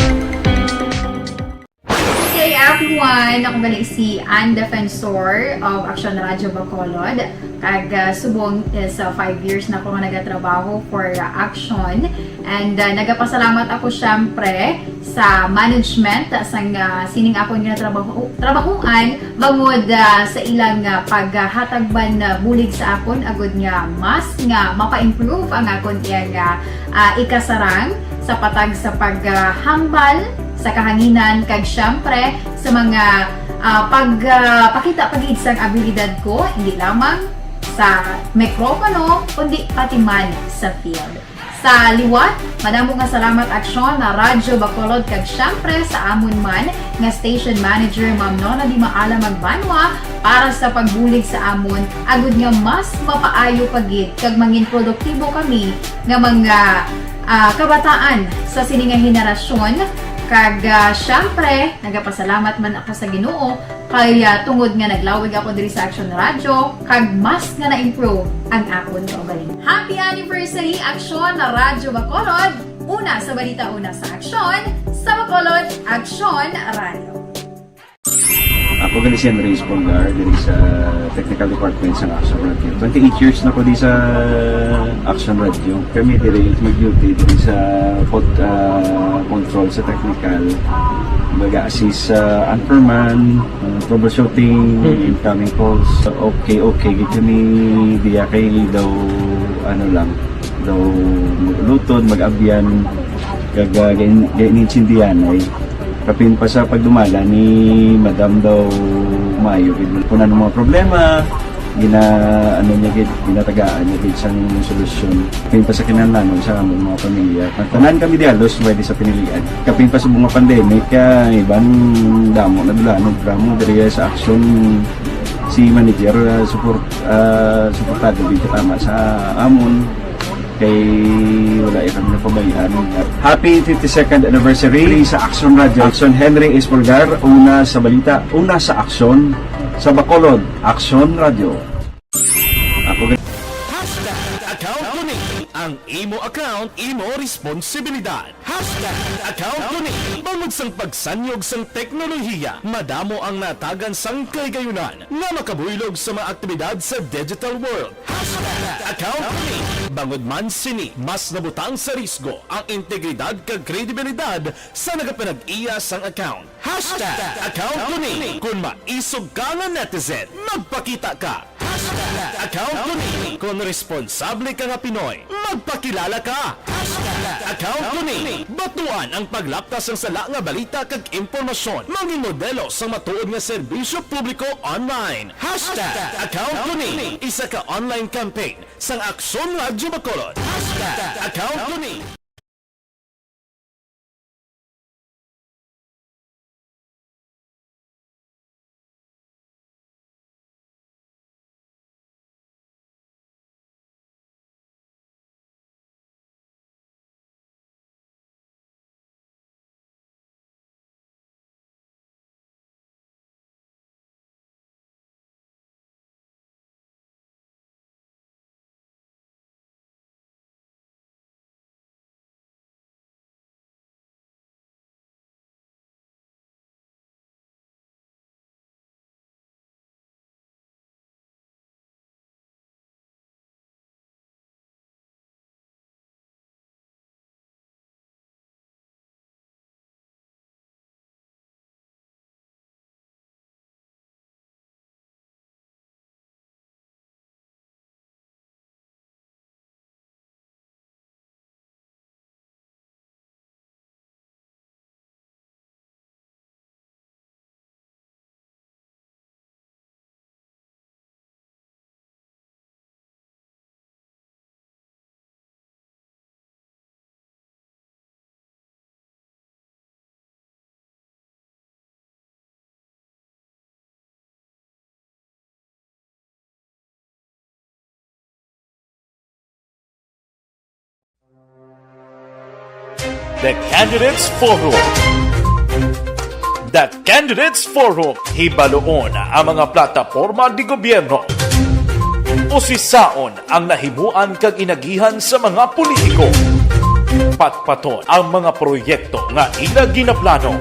Hey everyone! Ako gali si Ann Defensor of Action Radio Bacolod. Kag subong is 5 years na ako nga nagatrabaho for Action. And nagapasalamat ako syempre sa management sang sining ako nga trabahuan bangod sa ilang paghatagban bulig sa akon agud nga mas nga mapa-improve ang akon nga ikasarang sa patag sa paghambal sa kahanginan kag syempre sa mga pagpakita pagid sang abilidad ko hindi lamang sa mikropono kundi pati man sa field. Sa liwat, madamo nga salamat Aksyon na Radyo Bacolod kag syempre sa amon man nga station manager Ma'am Nona Di Maala Magbanwa para sa pagbulig sa amon agud nga mas mapaayo pagid kag mangin produktibo kami nga mga kabataan sa sininga henerasyon. Kag syempre, nagapasalamat man ako sa Ginoo kay tungod nga naglawig ako diri sa Action Radio kag mas nga na-improve ang akon kaugalingon. Happy anniversary Action na Radyo Bacolod! Una sa balita, una sa Action, sa Bacolod, Action Radio. Ako gali si Andres Polgar diri sa Technical Department sa Action Radio. 28 years na ko di sa Action Radio. Kami diri mag-duty diri sa control sa technical. Mag-assist sa anchorman, troubleshooting, incoming calls. Okay, gito ni diya kay daw daw lutod, mag-abyan, ganinsindihan ay kapin pa sa pagdumala ni Madam daw Mayo kung ano mga problema ginatagaan niya gid sang solusyon kapin pa sa kinahanglan sa among mga pamilya tanan kami dialos pwede sa pinilian kapin pa sa mga pandemic ibang damo na dulanon programo diri sa Action si manager suportado dito tama sa amon kay wala kami napabayaan. Happy 52nd anniversary sa Action Radio. Action Henry Espolgar, una sa balita, una sa Action, sa Bacolod, Action Radio. Ako Account ko ni ang imo account, imo responsibilidad. Account ko ni bangod sang pagsanyog sang teknolohiya, madamo ang natagan sang kaygayunan nga makabuylog sa mga aktibidad sa digital world. Account ko ni bangod man sini mas nabutang sa risgo ang integridad kag kredibilidad sa nagapanag-iya sang account. Account ko ni kung maisog ka nga netizen, magpakita ka. Account ko ni kung responsable ka nga Pinoy, magpakilala ka. Account ko ni batuan ang paglaptas ng sala nga balita kag impormasyon, maging modelo sa matuod nga serbisyo publiko online. Account ko ni isa ka online campaign sang Aksyon Radio Bacolod. Account ko ni The Candidates Forum. The Candidates Forum, hibaloon ang mga plataporma di gobyerno. Usisaon ang nahimuan kag inagihan sa mga politiko. Patpaton ang mga proyekto nga ila ginaplano.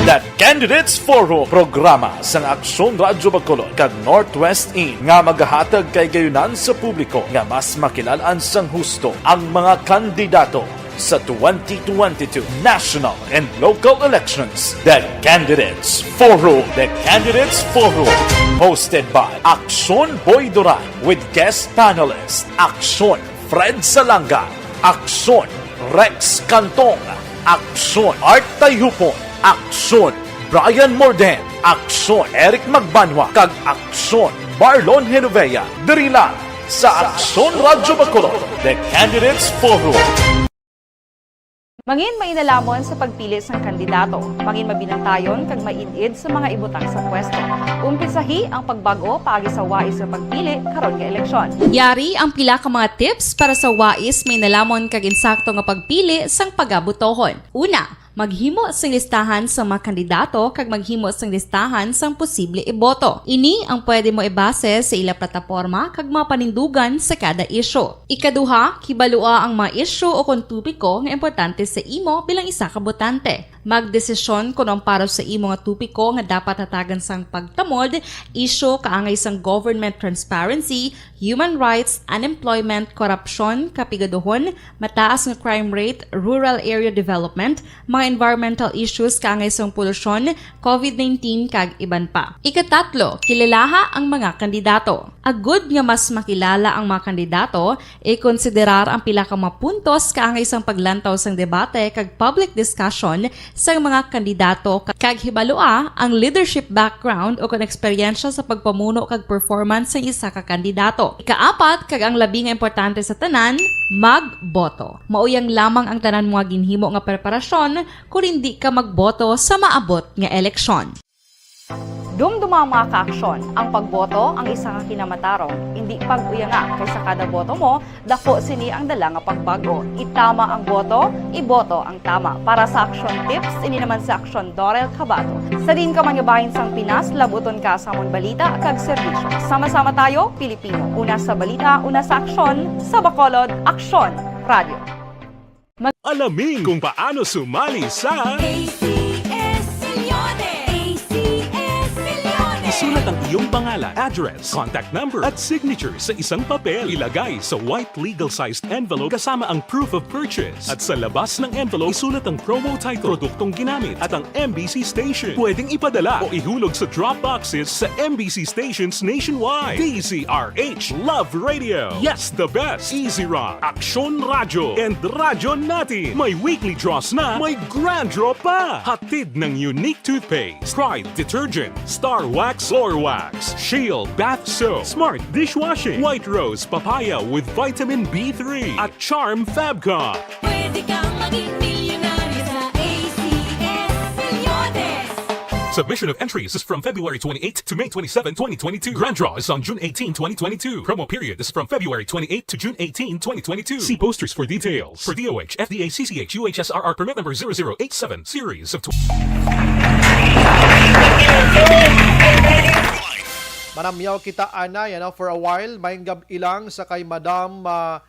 The Candidates Forum, programa sang Aksyon Radyo Bacolod kag Northwest In nga magahatag kay gayunan sa publiko nga mas makilalan sang husto ang mga kandidato sa 2022 national and local elections. The Candidates Forum. The Candidates Forum. Hosted by Aksyon Boy Duran with guest panelist Aksyon Fred Salanga, Aksyon Rex Cantong, Aksyon Art Tayhupon, Aksyon Brian Morden, Aksyon Eric Magbanwa, kag Aksyon Marlon Genovea. Diri lang sa Aksyon Radyo Bacolod. The Candidates Forum. Mangin mainalamon sa pagpili sang kandidato, mangin mabinantayon kag mainid sa mga ibutang sa pwesto. Umpisahi ang pagbago paagi sa wais sa pagpili karon nga eleksyon. Yari ang pila ka mga tips para sa wais may nalamon kag insakto nga pagpili sang pagabutohon. Una, maghimo sang listahan sa mga kandidato kag maghimo sang listahan sang posible iboto. Ini ang pwede mo ibase sa ila plataporma kag mga panindugan sa kada isyu. Ikaduha, kibalua ang mga isyu o kung tupiko nga importante sa imo bilang isa ka botante. Magdesisyon kung ang para sa imo nga tupiko nga dapat hatagan sang pagtamod, isyu kaangay sang government transparency, human rights, unemployment, korupsyon, kapigaduhon, mataas nga crime rate, rural area development, mga environmental issues kaangay sang polusyon, COVID-19 kag iban pa. Ikatatlo, kilalaha ang mga kandidato. Agud nga mas makilala ang mga kandidato, i-konsiderar ang pila ka mga puntos kaangay sang paglantaw sang debate kag public discussion sa mga kandidato kag hibalua ang leadership background o kung eksperyensya sa pagpamuno kag performance sa isa ka kandidato. Ikaapat, kag ang labi nga importante sa tanan, magboto. Mauyang lamang ang tanan mga ginhimo nga preparasyon kung hindi ka magboto sa maabot nga eleksyon. Dumduma mga kaaksyon, ang pagboto ang isa nga kinamatarong, hindi pag-uyanga kay sa kada boto mo, dako sini ang dala nga pagbago. Itama ang boto, iboto ang tama. Para sa action tips, ini naman sa Aksyon Dorel Cabato. Sa din ka mangabahin sang Pinas, labuton ka sa amon balita kag serbisyo. Sama-sama tayo, Pilipino. Una sa balita, una sa aksyon, sa Bacolod, Aksyon Radio. Alamin kung paano sumali sa ACS Millones! ACS Millones! Isulat ang iyong pangalan, address, contact number at signature sa isang papel. Ilagay sa white legal-sized envelope kasama ang proof of purchase. At sa labas ng envelope, isulat ang promo title, produktong ginamit at ang MBC station. Pwedeng ipadala o ihulog sa drop boxes sa MBC stations nationwide. DZRH Love Radio. Yes, the best. Easy Rock, Aksyon Radyo, and Radyo Natin. May weekly draws na, may grand draw pa. Hatid ng unique toothpaste, Pride Detergent, Star Wax Floor Wax, Shield Bath Soap, Smart Dishwashing, White Rose Papaya with Vitamin B3, at Charm Fabcon. Pwede kang maging milyonaryo sa ACS Millones! Submission of entries is from February 28 to May 27, 2022. Grand draw is on June 18, 2022. Promo period is from February 28 to June 18, 2022. See posters for details. For DOH, FDA, CCH, UHSRR permit number 0087, series of Manamyaw kita ana yan for a while maingab ilang sa kay Madam Rona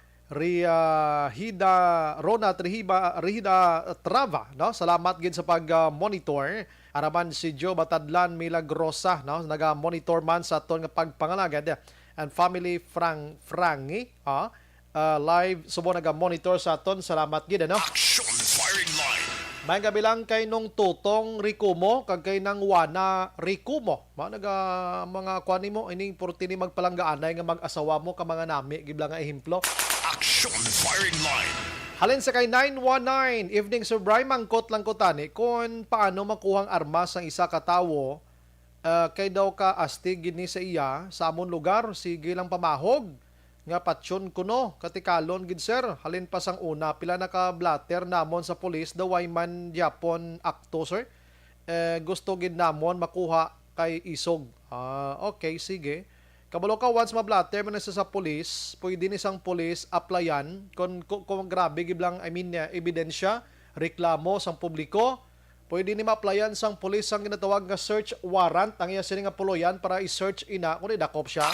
Rihida Trava, no? Salamat gid sa pag-monitor. Araman si Joe Batadlan Milagrosa, no? Naga-monitor man sa aton nga pagpangalagad and family Frangi, live subo naga-monitor sa aton. Salamat gid, no? Action Firing Line. May kabilang kay nung Tutong Ricumo kag kay nang Wana Ricumo. Mga kuani mo ining portini magpalanggaanay nga mag-asawa mo ka mga nami gibla nga ehemplo. Action Firing Line. Halin sa kay 919 evening Sir Brian mangkot lang ko tani kung paano makuhang armas ang isa ka tawo kay daw ka astig gini sa iya sa amon lugar sige lang pamahog nga patsyon kuno katikalon gid sir. Halin pa sang una pila naka-blatter namon sa pulis daway man Japon akto sir. Gusto gid namon makuha kay isog. Okay, sige. Kabalo ka, once mablatter man sa pulis, pwede ni isang pulis applyan kung grabe giblang, ebidensya, reklamo sang publiko, pwede ni ma-applyan sang pulis ang ginatawag nga search warrant, ang iya sini nga puloyan para i-search ina kung idakop siya.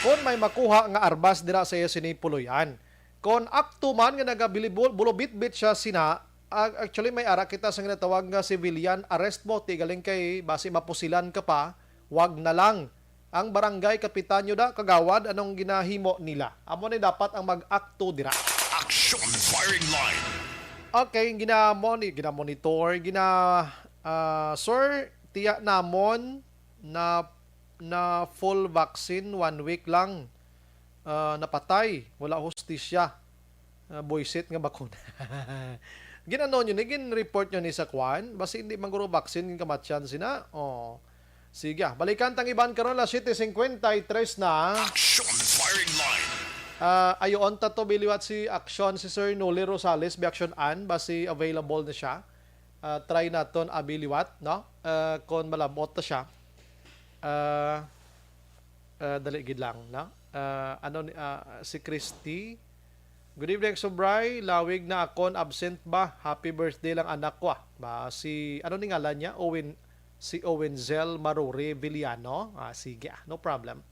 Kung may makuha nga arbas dira sa iya sini puloyan. Kung akto man nga nagabulobit-bit siya sina, actually may ara kita sa ginatawag nga civilian arrest mo, tigaling kay base mapusilan ka pa, wag na lang. Ang barangay kapitanyo da kagawad anong ginahimo nila. Amo ni dapat ang mag-akto dira. Action firing line. Okay, ginamonitor, sir, tiya namon na full vaccine 1 week lang napatay, wala hustisya. Boyset nga bakuna. Ginanon yun, gin-report nyo ni sa kwan, basi hindi manguro vaccine, gin-kamatsyan sina. Oh. Sige, balikan tang iban karon la 7:53 na. Action firing line. Ayon ta to biliwat si Action si Sir Noli Rosales bi Action an basi available na siya. Try naton abiliwat no. Kon malabot ta siya. Dali gid lang no. Si Christy. Good evening, Sobray. Lawig na akon absent ba? Happy birthday lang anak ko. Ba si ano ni ngalan niya? Si Owenzel Marore Villano. Sige, no problem.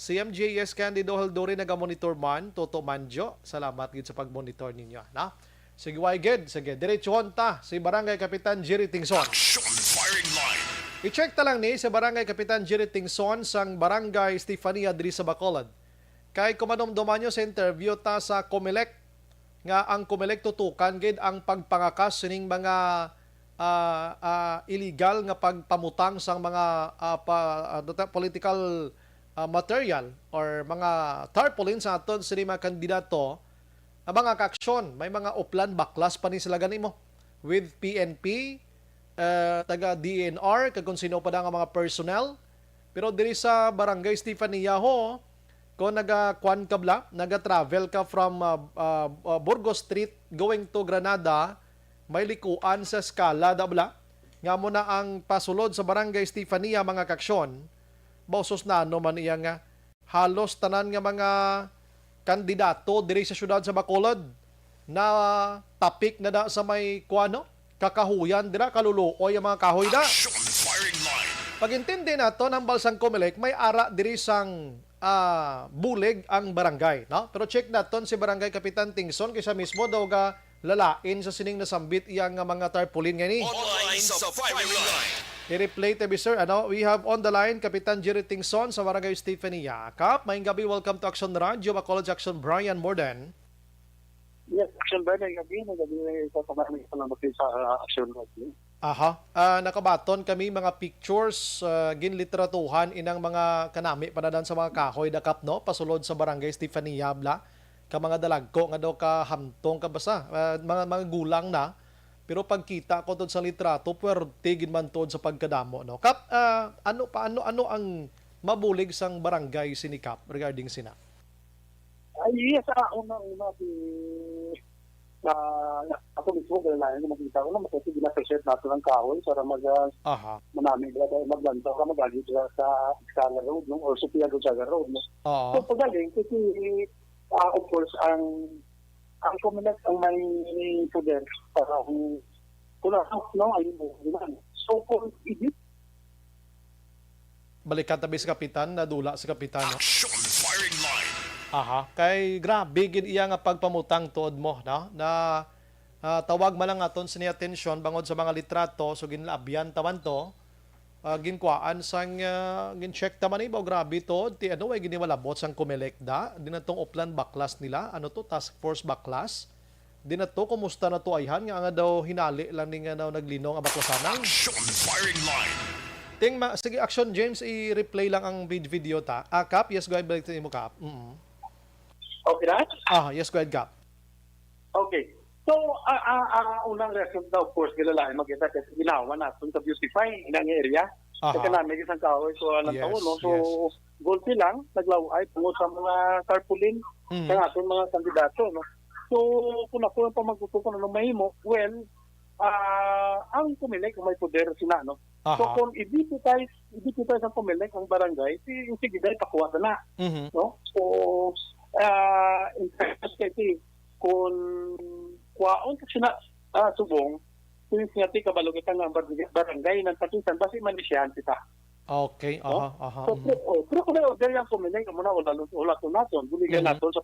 Si MJS Candido Haldori naga-monitor man, Toto Manjo. Salamat gid sa pag-monitor ninyo, na. Sige, why gid? Sige, diretsohon ta si Barangay Kapitan Jerry Tingson. Action firing line. I-check ta lang ni sa Barangay Kapitan Jerry Tingson sang Barangay Stefania diri sa Bacolod. Kay kumanomdoman nyo sa interview ta sa Comelec nga ang Comelec tutukan gid ang pagpangakas sining mga illegal nga pagpamutang sang mga political material or mga tarpaulin sa aton sa mga kandidato, mga kaaksyon, may mga uplan baklas pa ni sila ganimo with PNP, taga DNR, kung sino pa nga mga personnel. Pero diri sa Barangay Stefania ho, kung naga-kwan ka bla, naga-travel ka from Burgos Street going to Granada, may likuan sa skala dabla nga mo na ang pasulod sa Barangay Stefania mga kaksyon bausos na ano man iya nga halos tanan nga mga kandidato diri sa syudad sa Bacolod na tapik na da sa may kuano kakahuyan dira kaluluoy ang mga kahoy da. Pagintindi nato ng Balsang Comelec may ara diri sang bulig ang barangay, no? Pero check naton si Barangay Kapitan Tingson kaysa mismo daw ga lalain sa sining nasambit iyang mga tarpaulin ngani. Online sa firing line. I-replay tabi sir. We have on the line Kapitan Jerry Tingson sa Barangay Stefania. Kap, maayong gabi. Welcome to Action Radio. Bacolod Action Brian Morden. Yes, Action Brian. Gabi sa pamaraming salamat sa Action Radio. Aha. Nakabaton kami mga pictures, ginliteratuhan inang mga kanami panadan sa mga kahoy dakap no pasulod sa Barangay Stefania bla. Ka mga dalagko nga daw ka hamtong ka basa mga gulang na pero pagkita ko tod sa litrato puwerte gid man tod sa pagkadamo no. Kap ano ang mabulig sang barangay sini Kap regarding sina? Yes, una ako mismo kailangan ko makita ko na makita gina-preset natin ang kahoy para manamig maglantaw ka magaling sa Scala Road no? Or Sophia Gonzaga Road. No? So pagaling kasi of course ang Comelec ang may poder para kung no ay buwan. So kung idit balikan tabi sa kapitan nadula sa kapitan no? Action firing line. Aha, kay grabe gid iya nga pagpamutang tuod mo no? Na tawag man lang aton sa ni atensyon bangod sa mga litrato so ginlabyan taman to. Ginkuaan sang gin-check taman ibaw grabe to ti ano way giniwalabot sang Comelec da dinatong uplan baklas nila ano to task force baklas dinato kumusta na to ayhan nga daw hinali lang ni nga daw naglinong ang baklasanan. Action firing line. Sige Action James i-replay lang ang video ta. Kap, yes go ahead balik mo Kap. Okay na? Yes go ahead Kap. Okay. So, unang reason daw, of course, kilalain magkita kasi ginawa natin to beautify ng area. Kasi namin isang kahoy so alang taon. No? So, gulpi lang, naglaway tungo sa mga tarpaulin sa ating mga kandidato. No? So, kung ako yung pamagtutukan ng mahimo, well, ang Comelec kung may poder sila, no? Aha. So kung i-deputize ang Comelec ang barangay, sige dahil pakuha na. Mhm. No? So, in fact, kasi kung kuwaon kasi na subong, kung siyati kabalo kita nga barangay ng Patisan, basi manisyahan kita. Okay, aha. So, pero kung may order yung Comelec, muna wala to natin, buligan natin sa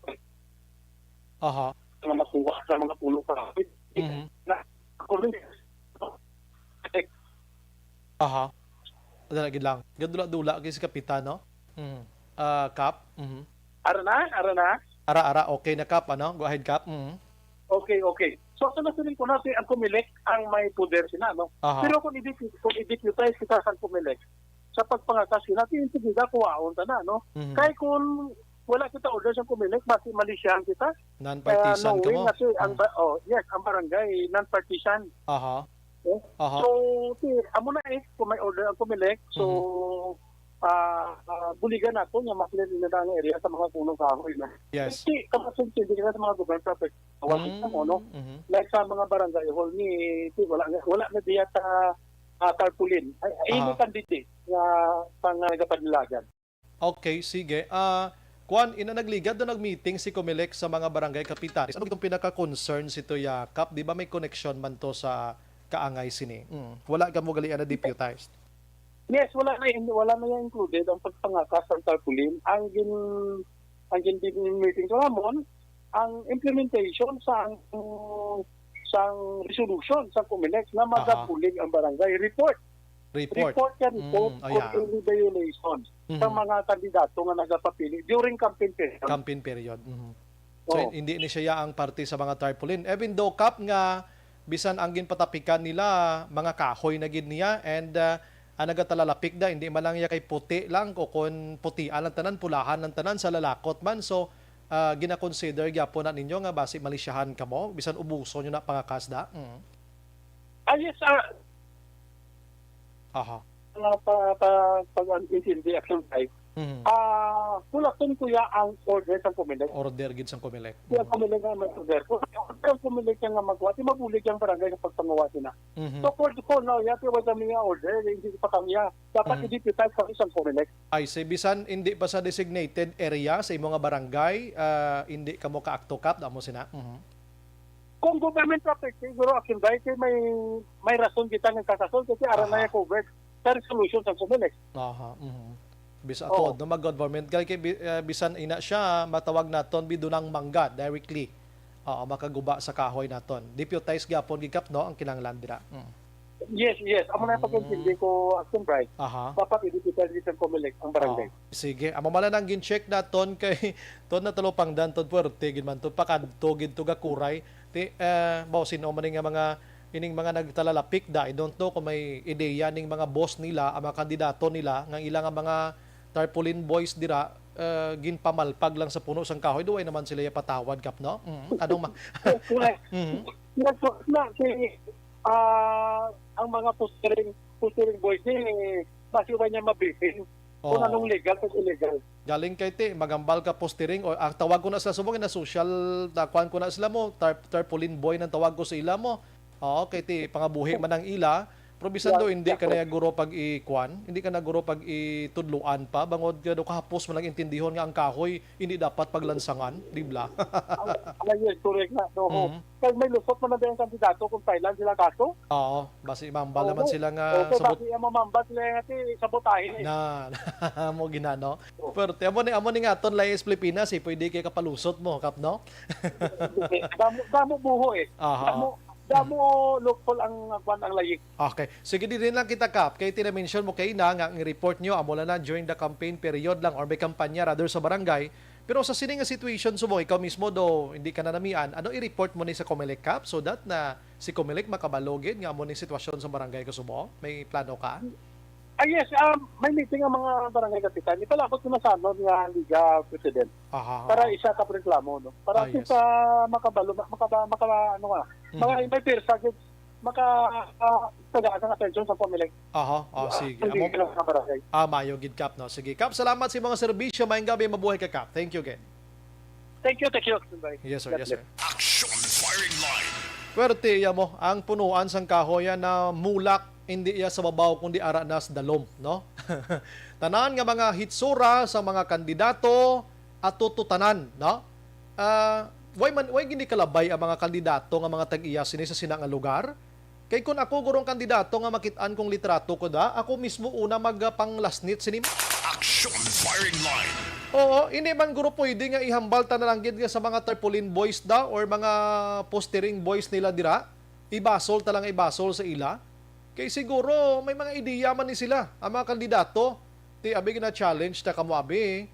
Aha. mga makuha sa mga pulo kapit. Mhm. Na, Aha. Lagi lang. Gadula-dula kay si kapitan, no? Mhm. Kap. Mhm. Ara na? Ara, okay na Kap, ano? Go ahead, Kap. Mhm. Okay. So, sinasabi ko natin ang Comelec ang may poder sila, no? Aha. Pero kung i-deputize kita sa Comelec, sa pagpangakas natin, hindi ka kuwaon ta na, no? Mhm. Kaya kung wala kita order sa Comelec, basi malisyahan kita. Non-partisan ka mo. Kasi ang barangay, non-partisan. Aha. Eh? Aha. So, amo na kung may order ang Comelec, so, buligan nato yung makilin na ang area sa mga punong kahoy. No? Yes. Kasi, kapag hindi ka sa mga government property, no? Like sa mga barangay hall wala na diya tarpaulin. Ay, ini candidate nga pangagapanilagan. Okay, sige. Kuan, nagligat doon nag-meeting si Comelec sa mga barangay kapitanes. Ano itong pinaka-concern si Toya Kap? Di ba may connection man to sa kaangay sini? Wala ka mo galian na deputized? Yes, wala na yung included ang pagpangakas ng tarpaulin. Ang meeting ko namon, ang implementation sa resolution sa Comelec na magapulig ang barangay report Report kung any violations sa mga kandidato nga nagapapili during campaign period. So, hindi ni siya ang parte sa mga tarpaulin. Even though, Kap, nga bisan ang ginpatapikan nila, mga kahoy na gid niya, and ang nagatalalapik da, hindi man lang niya kay puti lang, o kung puti lang tanan, pulahan ng tanan sa lalakot man. So, gina-consider po na ninyo nga basi malisyahan ka mo, bisan ubuso nyo na pangakas da. Yes, Aha. pag-intindi action type. Kulatin ko ang order sa Comelec. Order gid sa Comelec. Kaya Comelec nga may order. Kung ang Comelec nga magwa, mabulig ang barangay sa pagpangawa sila. So for now, yati wala kami nga order, hindi pa kami dapat i-deputize sa isang Comelec. Ay, bisan hindi pa sa designated area sa imong nga barangay, hindi ka mo ka-acto Kap, damo sina. Kung government property, siguro action dahil may rason kita ng kakasol kasi aram na yung covered sa resolution sa Comelec. Aha. Bisa to no mag-government kay bisan ina siya matawag naton bidunang mangga directly. Makaguba sa kahoy naton. Deputize gyapon gikap no ang kinahanglan dira. Yes. Amo na pag-intindi ko action bright. Dapat i-deputize sa Comelec ang barangay. Sige, amo mala nang gin-check naton kay ton na talopang danton puwerte gid man to pakadto gid to gakuray. Sino man nga mga ining mga nagtalalapik da, I don't know kung may ideya ning mga boss nila, ang mga kandidato nila, ng ilang mga tarpaulin boys dira, ginpamalpag lang sa puno sang kahoy, duway naman sila patawad Kap, no? Anong ang mga postering boys masiwa niya mabriefing kung anong legal at illegal. Galing kay magambal ka postering o ang tawag ko na sa subong na social kuan ko na sila mo tarpaulin boy nang tawag ko sa ila mo. Kay pangabuhi man ang ila. Pero bisan do hindi ka na guro pag i-kuan, hindi ka na guro pag itudluan pa bangod ka do kahapos man lang intindihon nga ang kahoy hindi dapat paglansangan, di ba? Yes, correct na. Kaya may lusot man na yung kandidato kung Thailand sila kaso. Basi mambal naman sila nga sabot. Basi mamambal sila nga sabotahin. Mo ginano. Pero amo ni nga ton layes Pilipinas pwede kay kapalusot mo Kap, no? Damo buho Damo loophole ang layik. Okay. Sige, din lang kita Kap. Kay tina-mention mo kay nga ang report nyo amo na during the campaign period lang or may kampanya rather sa barangay. Pero sa sining nga situation mo, ikaw mismo do hindi ka na namian, ano i-report mo ni sa Comelec Kap so that na si Comelec makabalogin nga mo ni sitwasyon sa barangay Kasubo? May plano ka? Yes, may meeting ang mga barangay kapitan. Ipalabot ko na sa nga Liga President. Para isa ka reklamo, no? Para sa makabalo, mga may pirsa, tagaan ng atensyon sa Comelec. Sige. Mayo gid Kap, no? Sige, Kap, salamat sa mga serbisyo. Maayong gabi, mabuhay ka Kap. Thank you again. Thank you. Yes, sir. Action Firing Line. Pwerte mo ang punuan sang kahoy na mulak hindi iya sa babaw kundi ara na sa dalom, no? Tanan nga mga hitsura sa mga kandidato at tututanan, no? Why gindi kalabay ang mga kandidato nga mga tag-iya sini sa sinang lugar? Kay kung ako gurong kandidato nga makit-an kong litrato ko da, ako mismo una magpanglasnit sini. Action firing line. Oo, hindi man guro pwede nga ihambal ta na lang gid nga sa mga tarpaulin boys da or mga postering boys nila dira. Ibasol ta lang ibasol sa ila. Kay siguro may mga ideya man ni sila ang mga kandidato. Ti abi na challenge ta kamo abi.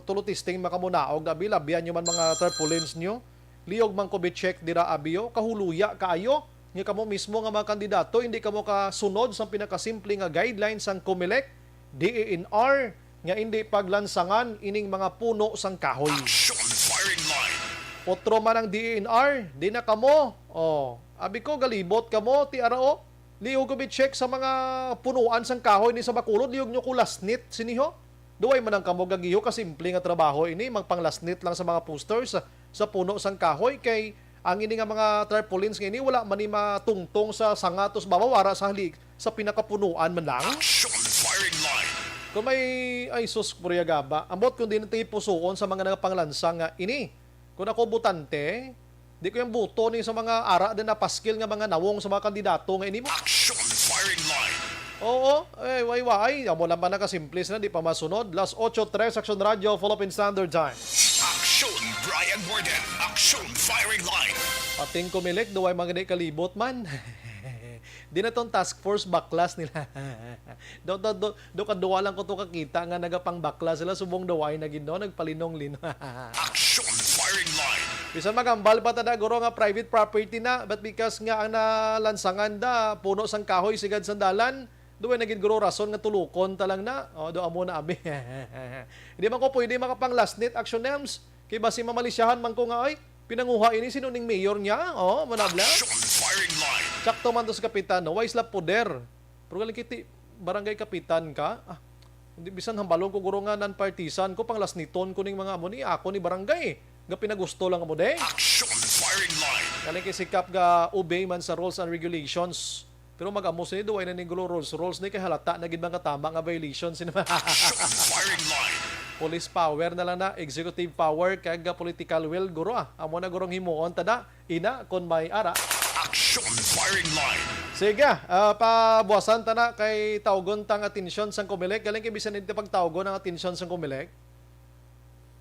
Tulo testing makamunaog abi labian nyo man mga tarpaulins nyo. Liog man ko check dira abiyo, kahuluya kaayo, nga kamo mismo nga mga kandidato, hindi kamo kasunod sa pinakasimple nga guidelines sang COMELEC, DENR, nga hindi paglansangan ining mga puno sang kahoy. Otro man ang DENR, di na kamo. Abi ko galibot kamo ti arao. Liog ko check sa mga punuan sang kahoy ni sa Bacolod, liog nyo ko lasnit siniho. Duway man ang kamo gagiyo kasimple nga trabaho ini, magpanglasnit lang sa mga posters sa puno sang kahoy kay ang ini nga mga tarpaulins nga ini wala man ni matungtong sa sangatos babawara sa halik sa pinakapunuan man lang. Kung may ay sus puriyagaba, ambot kung di natin ipusuon sa mga nagapanglansang nga ini. Kung ako butante, di ko yung buto ni sa mga ara din na paskil nga mga nawong sa mga kandidato nga ini mo. Oo, way. Amo lang ba nakasimplis na, di pa masunod. Las 8:03, Action Radio, Philippine Standard Time. Action Brian Borden. Action firing line. Pating COMELEC, duway mga kalibot man. Di na tong task force baklas nila. Do kaduwa lang ko to kakita nga nagapang baklas sila subong duway na gindo nagpalinong-lino. Action firing line. Bisan magambal pa tada guro nga private property na, but because nga ang nalansangan da puno sang kahoy sigad sandalan, duway naging guro rason nga tulukon talang na. Do amo na abi. Hindi man ko pwede makapanglasnit action names. Kay basi mamalisyahan man ko nga ay pinanguha ini sino ning mayor niya. Manabla. Sakto man to sa kapitan, no? Wais la poder. Pero galing kiti barangay kapitan ka. Hindi bisan hambalon ko guro nga non-partisan ko panglasniton ko ning mga amo ni ako ni barangay. Nga pinagusto lang mo de. Action firing line. Galing kay sikap ga obey man sa rules and regulations. Pero mag-amos ni duway na ning gulo rules ni kay halata na gid man katama nga violations ni. Firing line. Police power na lang na, executive power kag political will guro amo na gurong himuon tada ina kon may ara. Action firing line. Sige, pabuwasan ta na kay tawgon tang atensyon sang COMELEC. Galing kay bisan nito pagtawgon ang atensyon sang COMELEC.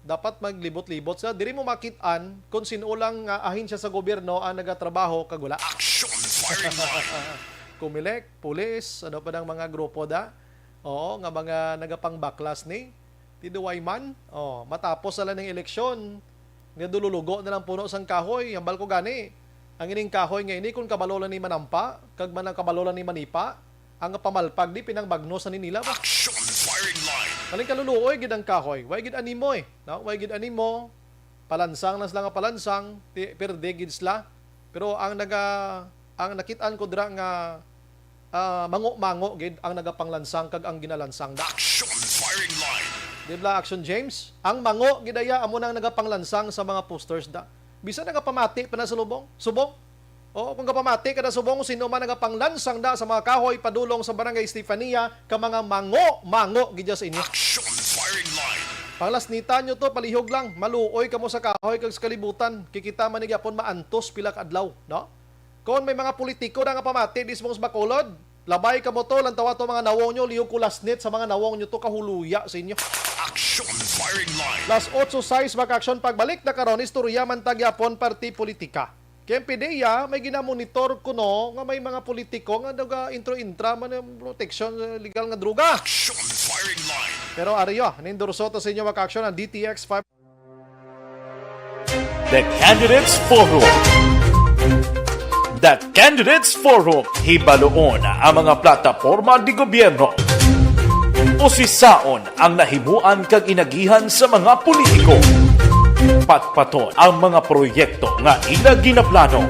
Dapat maglibot-libot sa diri mo makit-an kung sino lang ahensya sa gobyerno ang nagatrabaho kag wala. Action firing line. COMELEC, police, ano pa ng mga grupo da. Oo, nga mga nagapang-baklas ni tiduway man. Matapos sala ng eleksyon, nga dululugo na lang puno sang kahoy, hambal ko gani. Ang ining kahoy nga ini kung kabalolan ni manampa, kag man ang kabalolan ni manipa, ang pamalpag di pinangbagno sa ninila ba? Action firing line. Kaling kaluluoy gid ang kahoy, way gid animo no? Way gid animo, palansang nas lang nga palansang, perde gid sila. Pero ang nakit-an ko dira nga mango-mango gid ang nagapanglansang kag ang ginalansang da. Action firing line. Di ba Action James? Ang mango gidaya amo nang nagapanglansang sa mga posters da. Bisa nagapamati pa na sa subong. Kung kapamati ka na subong, sino man nagapanglansang da sa mga kahoy padulong sa Barangay Estefania ka mga mango gidya sa inyo. Action firing line. Panglasnitan nyo to, palihog lang. Maluoy ka mo sa kahoy kag sa kalibutan. Kikita man gyapon maantos pila ka adlaw, no? Kung may mga politiko na nga pamati dismong sa Bacolod, labay ka mo to, lantawa to mga nawong nyo, lihog kulasnit sa mga nawong nyo to, kahuluya sa inyo. Action firing line. Las 8:06 mag-action pagbalik na karon istorya man tagyapon parti politika. Kaya PDEA may ginamonitor kuno nga may mga politiko nga daga intro-intra man yung protection legal nga droga. Action firing line. Pero ariyo, nindurso to sa inyo mag-action ang DTX 5. The Candidates Forum. The Candidates Forum. Hibaloon ang mga plataporma di gobyerno. Usisaon ang nahimuan kag inagihan sa mga politiko. Patpaton ang mga proyekto nga ila ginaplano.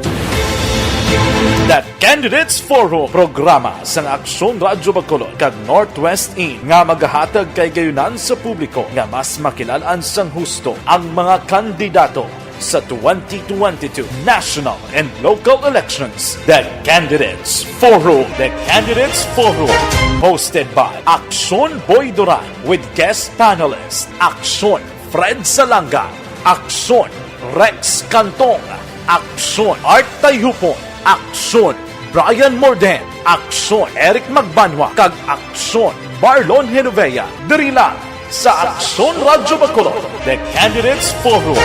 The Candidates Forum, programa sa Aksyon Radyo Bacolod kag Northwest In nga magahatag kay gayunan sa publiko nga mas makilalan sang husto ang mga kandidato. sa 2022 national and local elections. The Candidates Forum. The Candidates Forum. Hosted by Aksyon Boy Duran with guest panelists Aksyon Fred Salanga, Aksyon Rex Cantong, Aksyon Art Tayupon, Aksyon Brian Morden, Aksyon Eric Magbanwa, kag Aksyon Marlon Genovea. Diri lang sa Aksyon Radyo Bacolod, The Candidates Forum.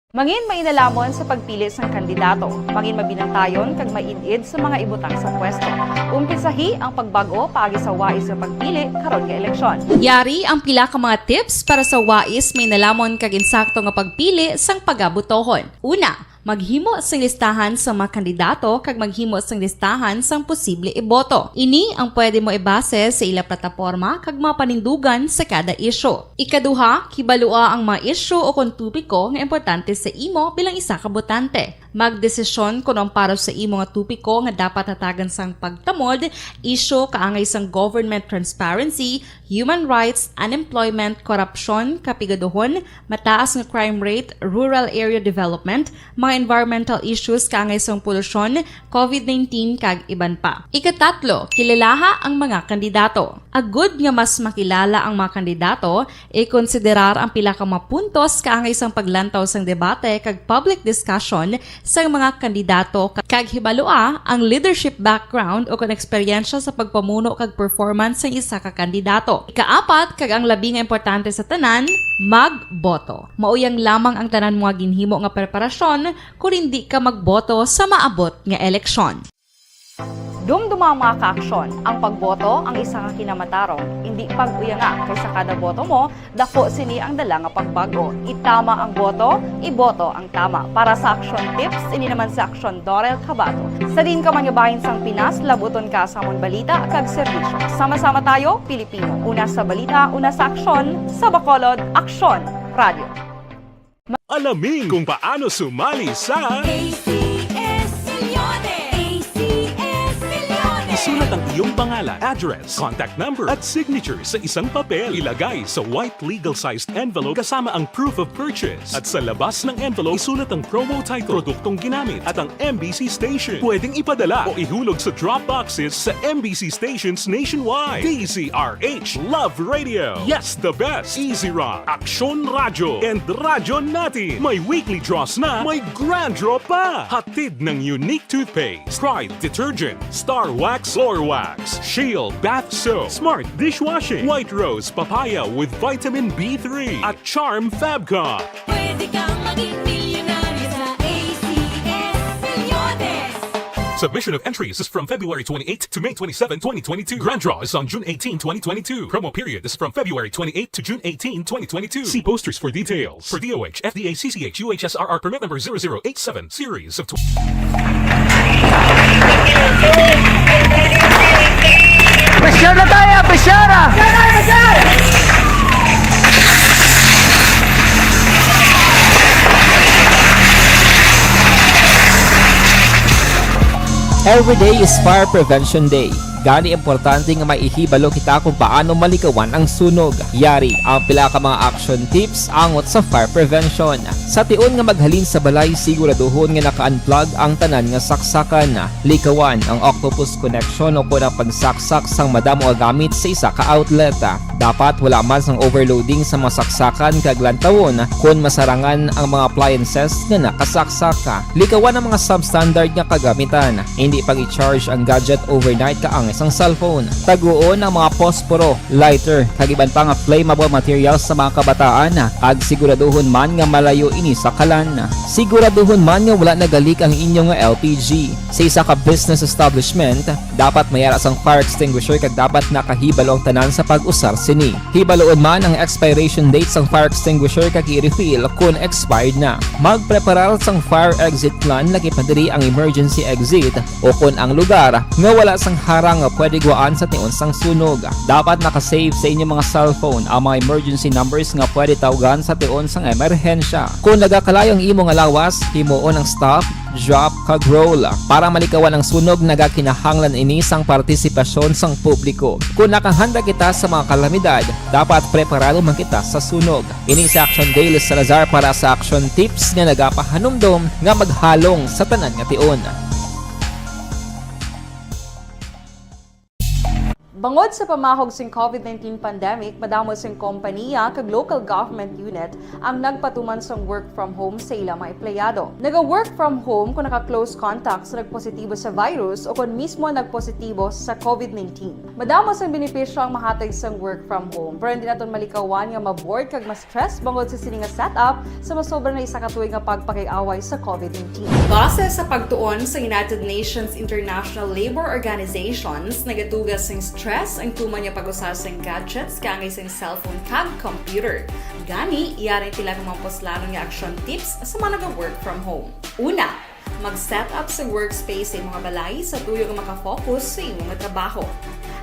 Mangin mainalamon sa pagpili sang kandidato, mangin mabinantayon kag mainid sa mga ibutang sa pwesto. Umpisahi ang pagbago paagi sa wais sa pagpili karon nga eleksyon. Yari ang pila ka mga tips para sa wais may nalamon kag insakto nga pagpili sang pagabutohon. Una, maghimo sang listahan sa mga kandidato kag maghimo sang listahan sang posible iboto. Ini ang pwede mo ibase sa ila plataporma kag mga panindugan sa kada isyu. Ikaduha, kibalua ang mga isyu o kung tupiko nga importante sa imo bilang isa ka botante. Magdesisyon kung ang para sa imo nga tupiko nga dapat hatagan sang pagtamod, isyu kaangay sang government transparency, human rights, unemployment, korupsyon, kapigaduhon, mataas nga crime rate, rural area development, mga environmental issues kaangay sang polusyon, COVID-19 kag iban pa. Ikatatlo, kilalaha ang mga kandidato. Agud nga mas makilala ang mga kandidato, i-konsiderar ang pila ka mga puntos kaangay sang paglantaw sang debate kag public discussion sa mga kandidato kag hibalua ang leadership background o kung eksperyensya sa pagpamuno kag performance sa isa ka kandidato. Ikaapat kag ang labi nga importante sa tanan, magboto. Mauyang lamang ang tanan mga ginhimo nga preparasyon kung hindi ka magboto sa maabot nga eleksyon. Dumduma mga kaaksyon, ang pagboto ang isa nga kinamatarong, hindi pag-uyanga kaysa kada boto mo, dako sini ang dala nga pagbago. Itama ang boto, iboto ang tama. Para sa action tips, ini naman sa Aksyon Dorel Cabato. Sa din ka manyabahin sang Pinas, labuton ka sa amon balita kag serbisyo. Sama-sama tayo, Pilipino. Una sa balita, una sa aksyon, sa Bacolod, Aksyon Radio. Alamin kung paano sumali sa Isulat ang iyong pangalan, address, contact number at signature sa isang papel. Ilagay sa white legal-sized envelope kasama ang proof of purchase. At sa labas ng envelope, isulat ang promo title, produktong ginamit at ang MBC station. Pwedeng ipadala o ihulog sa drop boxes sa MBC stations nationwide. DZRH Love Radio. Yes, the best. Easy Rock, Aksyon Radyo, and Radyo Natin. May weekly draws na, may grand draw pa. Hatid ng unique toothpaste, Pride Detergent, Star Wax Floor Wax, Shield Bath Soap, Smart Dishwashing, White Rose Papaya with Vitamin B3 at Charm Fabcon. Pwede kang maging milyonaryo sa ACS Milyones. Submission of entries is from February 28 to May 27, 2022. Grand draw is on June 18, 2022. Promo period is from February 28 to June 18, 2022. See posters for details. For DOH, FDA, CCH, UHSRR permit number 0087, series of Pressure na tayo! Pressure na! Every day is Fire Prevention Day. Gani importante nga maihibalo kita kung paano malikawan ang sunog. Yari ang pila ka mga action tips angot sa fire prevention. Sa tion nga maghalin sa balay, siguraduhon nga naka-unplug ang tanan nga saksakan. Likawan ang octopus connection o kung ang pagsaksak sang madamo gamit sa isa ka outlet. Dapat wala man sang overloading sa mga saksakan kag lantawon kung masarangan ang mga appliances nga nakasaksaka. Likawan ang mga substandard nga kagamitan. Hindi pag i-charge ang gadget overnight kaang isang cellphone. Taguon ang mga posporo, lighter, kag iban pa nga flammable materials sa mga kabataan. Ag siguraduhon man nga malayo ini sa kalan. Siguraduhon man nga wala nagalik ang inyong LPG. Sa isa ka business establishment, dapat mayara sang fire extinguisher kag dapat nakahibalo ang tanan sa pag-usar sini. Hibaloon man ang expiration date sang fire extinguisher kag i-refill kung expired na. Magpreparar sang fire exit plan lagi pa diri ang emergency exit o kung ang lugar nga wala sang harang nga pwede guaan sa tion sang sunog. Dapat nakasave sa inyong mga cellphone ang mga emergency numbers nga pwede tawagan sa tion sang emerhensya. Kung nagakalayo ang imong lawas, himuon ang staff drop kag roll para malikawan ang sunog nagakinahanglan ini sang partisipasyon sang publiko. Kung nakahanda kita sa mga kalamidad, dapat preparado man kita sa sunog. Ini sa Action Day Salazar para sa action tips nga nagapahanumdom nga maghalong sa tanan nga tion. Bangod sa pamahog sing COVID-19 pandemic, madamo sing kompanya kag local government unit ang nagpatuman sang work from home sa ilang mga empleyado. Naga-work from home kung naka-close contact sa nagpositibo sa virus o kung mismo nagpositibo sa COVID-19. Madamo sang benepisyo ang mahatag sang work from home, pero hindi naton malikawan nga ma-bored kag ma-stress bangod sa sini nga setup sa masobra na isa ka tuig nga pagpakiaway sa COVID-19. Base sa pagtuon sa United Nations International Labour Organizations, nagatugas sing stress ang tuman niya pag-usar sa gadgets kangay sa cellphone kag computer. Gani, iyaring tila ng mga poslano nga action tips sa mga nag-work from home. Una, mag-set up sa workspace sa mga balay sa tuyo nga makafocus sa imong trabaho.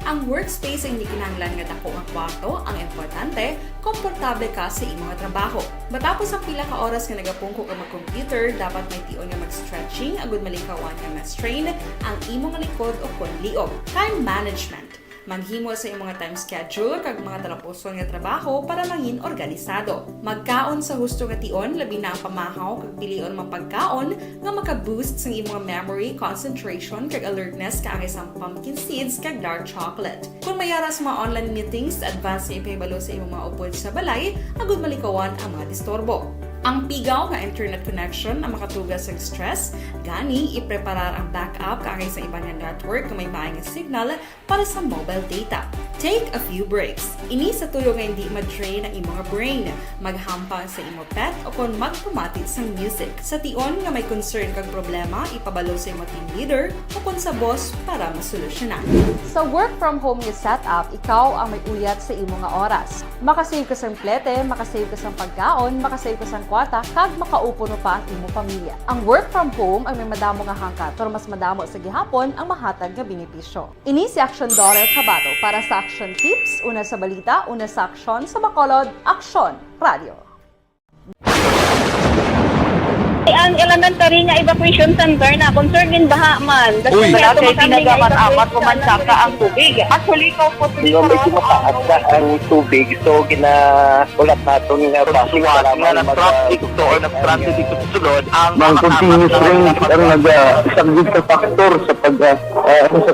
Ang workspace ay hindi kinahanglan nga dako ang kwarto, ang importante, komportable ka sa imong trabaho. Matapos ang pila ka oras nga nagapungko ka mag-computer, dapat may tion nga mag-stretching agud malikawan nga ma-strain ang imong likod o konliog. Time management. Maghimo sa imong time schedule kag mga talapuson nga trabaho para mangin organisado. Magkaon sa husto nga tion, labi na ang pamahaw kag pilion mang pagkaon nga maka-boost sa imong memory, concentration kag alertness kaangay sang pumpkin seeds kag dark chocolate. Kung mayaras mga online meetings, advance nga ipahibalo sa imong mga upod sa balay, agud malikawan ang mga disturbo. Ang pigaw nga internet connection ang makatugas sa stress, gani ipreparar ang backup kaangay sa ibang network na may maayong signal para sa mobile data. Take a few breaks. Ini sa tuyo nga hindi ma-drain ang imong brain, maghampang sa imong pet o kung magpumatid sa music. Sa tion nga may concern kag problema, ipabalo sa imong team leader o kung sa boss para masolusyonan. Sa work from home nga setup, ikaw ang may uyat sa imong nga oras. Makasave ka sa plete, makasave ka sa pagkaon, makasave ka sa kwata, kag makaupo no pa ang imong pamilya. Ang work from home ay may madamo nga hangkat, pero mas madamo sa gihapon ang mahatag nga benepisyo. Ini si Action Dollar Kabato para sa Action Tips, una sa balita, una sa aksyon sa Bacolod, Aksyon Radio. Ang elementary nga evacuation center na concern din baha man. Uy, kay pinagamat-amat kumansaka ang tubig. Actually, ikaw po medyo mataas na ang tubig. So, ginaulat natin nga pasiwala nga ng traffic or nag-traffic dito sa sulod. Ang continuous rain ang isang good factor sa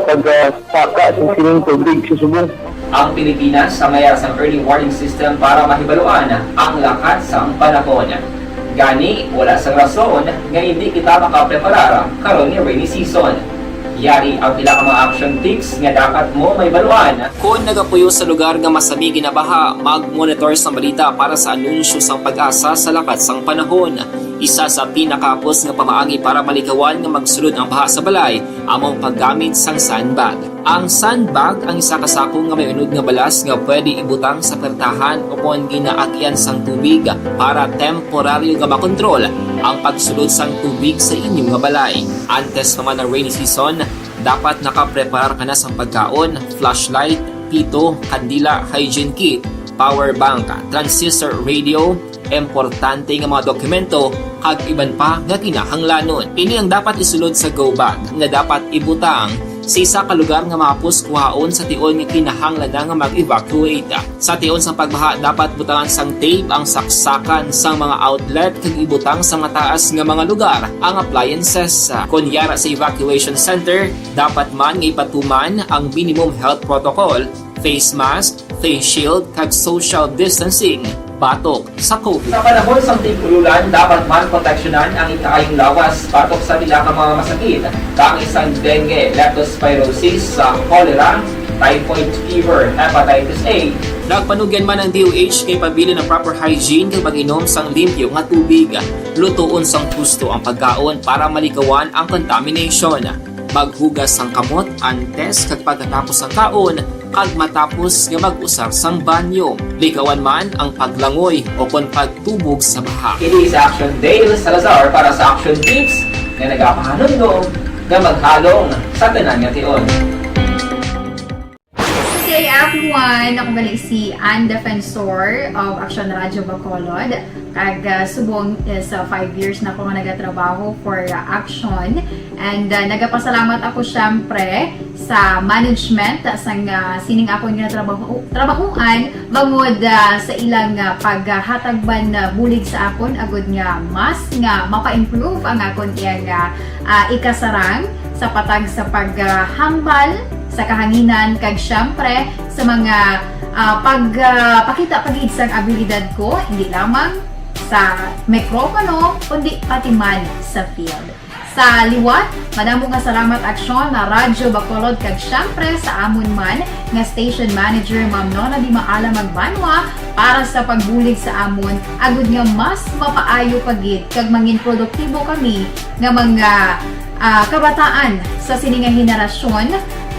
pagsaka sa sining tubig sa subong. Ang Pilipinas sa mayroon sa early warning system para mahibaluan ang lakas sa panahon. Gani, wala sa rason nga hindi kita makapreparar karon ni rainy season. Yari ang pila ka mga action tips nga dapat mo may baluan. Kung nagapuyo sa lugar nga masabi ginabaha, mag-monitor sa balita para sa anunsyo sang pag-asa sa lakas sang panahon. Isa sa pinakapos nga pamaagi para malikawan nga magsulod ang baha sa balay, among paggamit sang sandbag. Ang sandbag ang isa ka sako nga may unod nga balas nga pwede ibutang sa pertahan o kung ginaagyan sang tubig para temporaryo nga makontrol ang pagsulod sang tubig sa inyong nga balay. Antes naman ng rainy season, dapat nakapreparar ka na sang pagkaon, flashlight, pito, kandila, hygiene kit, power bank, transistor radio, importante nga mga dokumento kag iban pa nga kinahanglanon. Ini ang dapat isulod sa go bag nga dapat ibutang sa isa ka lugar nga mapus kuhaon sa tion nga kinahanglan nga mag-evacuate. Sa tion sa pagbaha dapat butangan sang tape ang saksakan sang mga outlet kag ibutang sa mataas nga mga lugar ang appliances. Kunyara sa evacuation center, dapat man nga ipatuman ang minimum health protocol, face mask, face shield kag social distancing batok sa COVID. Sa panahon sa tig-ululan, dapat man proteksyonan ang ikaayong lawas batok sa bila ka mga masakit, kang isang dengue, leptospirosis, cholera, typhoid fever, hepatitis A. Nagpanugyan man ang DOH kay pabili ng proper hygiene kay pag-inom sang limpyo nga tubig. Lutuon sang gusto ang pagkaon para malikawan ang contamination. Maghugas sang kamot antes kag pagkatapos ang kaon kag matapos nga mag-usar sang banyo. Likawan man ang paglangoy o kon pagtubog sa baha. It is Action Day Salazar para sa Action Tips nga nagapahanundong nga maghalong sa tanan nga tion. Today, One, ako gali si Ann Defensor of Aksyon Radyo Bacolod. Kag subong sa 5 years na ako nga nagatrabaho for Aksyon. And nagapasalamat ako syempre sa management sang sining ako nga trabahuan bangod sa ilang paghatagban bulig sa akon agud nga mas nga mapa-improve ang akon iyang ikasarang sa patag sa paghambal sa kahanginan kag syempre sa mga pagpakita pagid sang abilidad ko hindi lamang sa mikropono kundi pati man sa field. Sa liwat, madamo nga salamat Aksyon na Radyo Bacolod kag syempre sa amon man nga station manager Ma'am Nona Di Maala Magbanwa para sa pagbulig sa amon agud nga mas mapaayo pagid kag mangin produktibo kami nga mga kabataan sa sining nga henerasyon.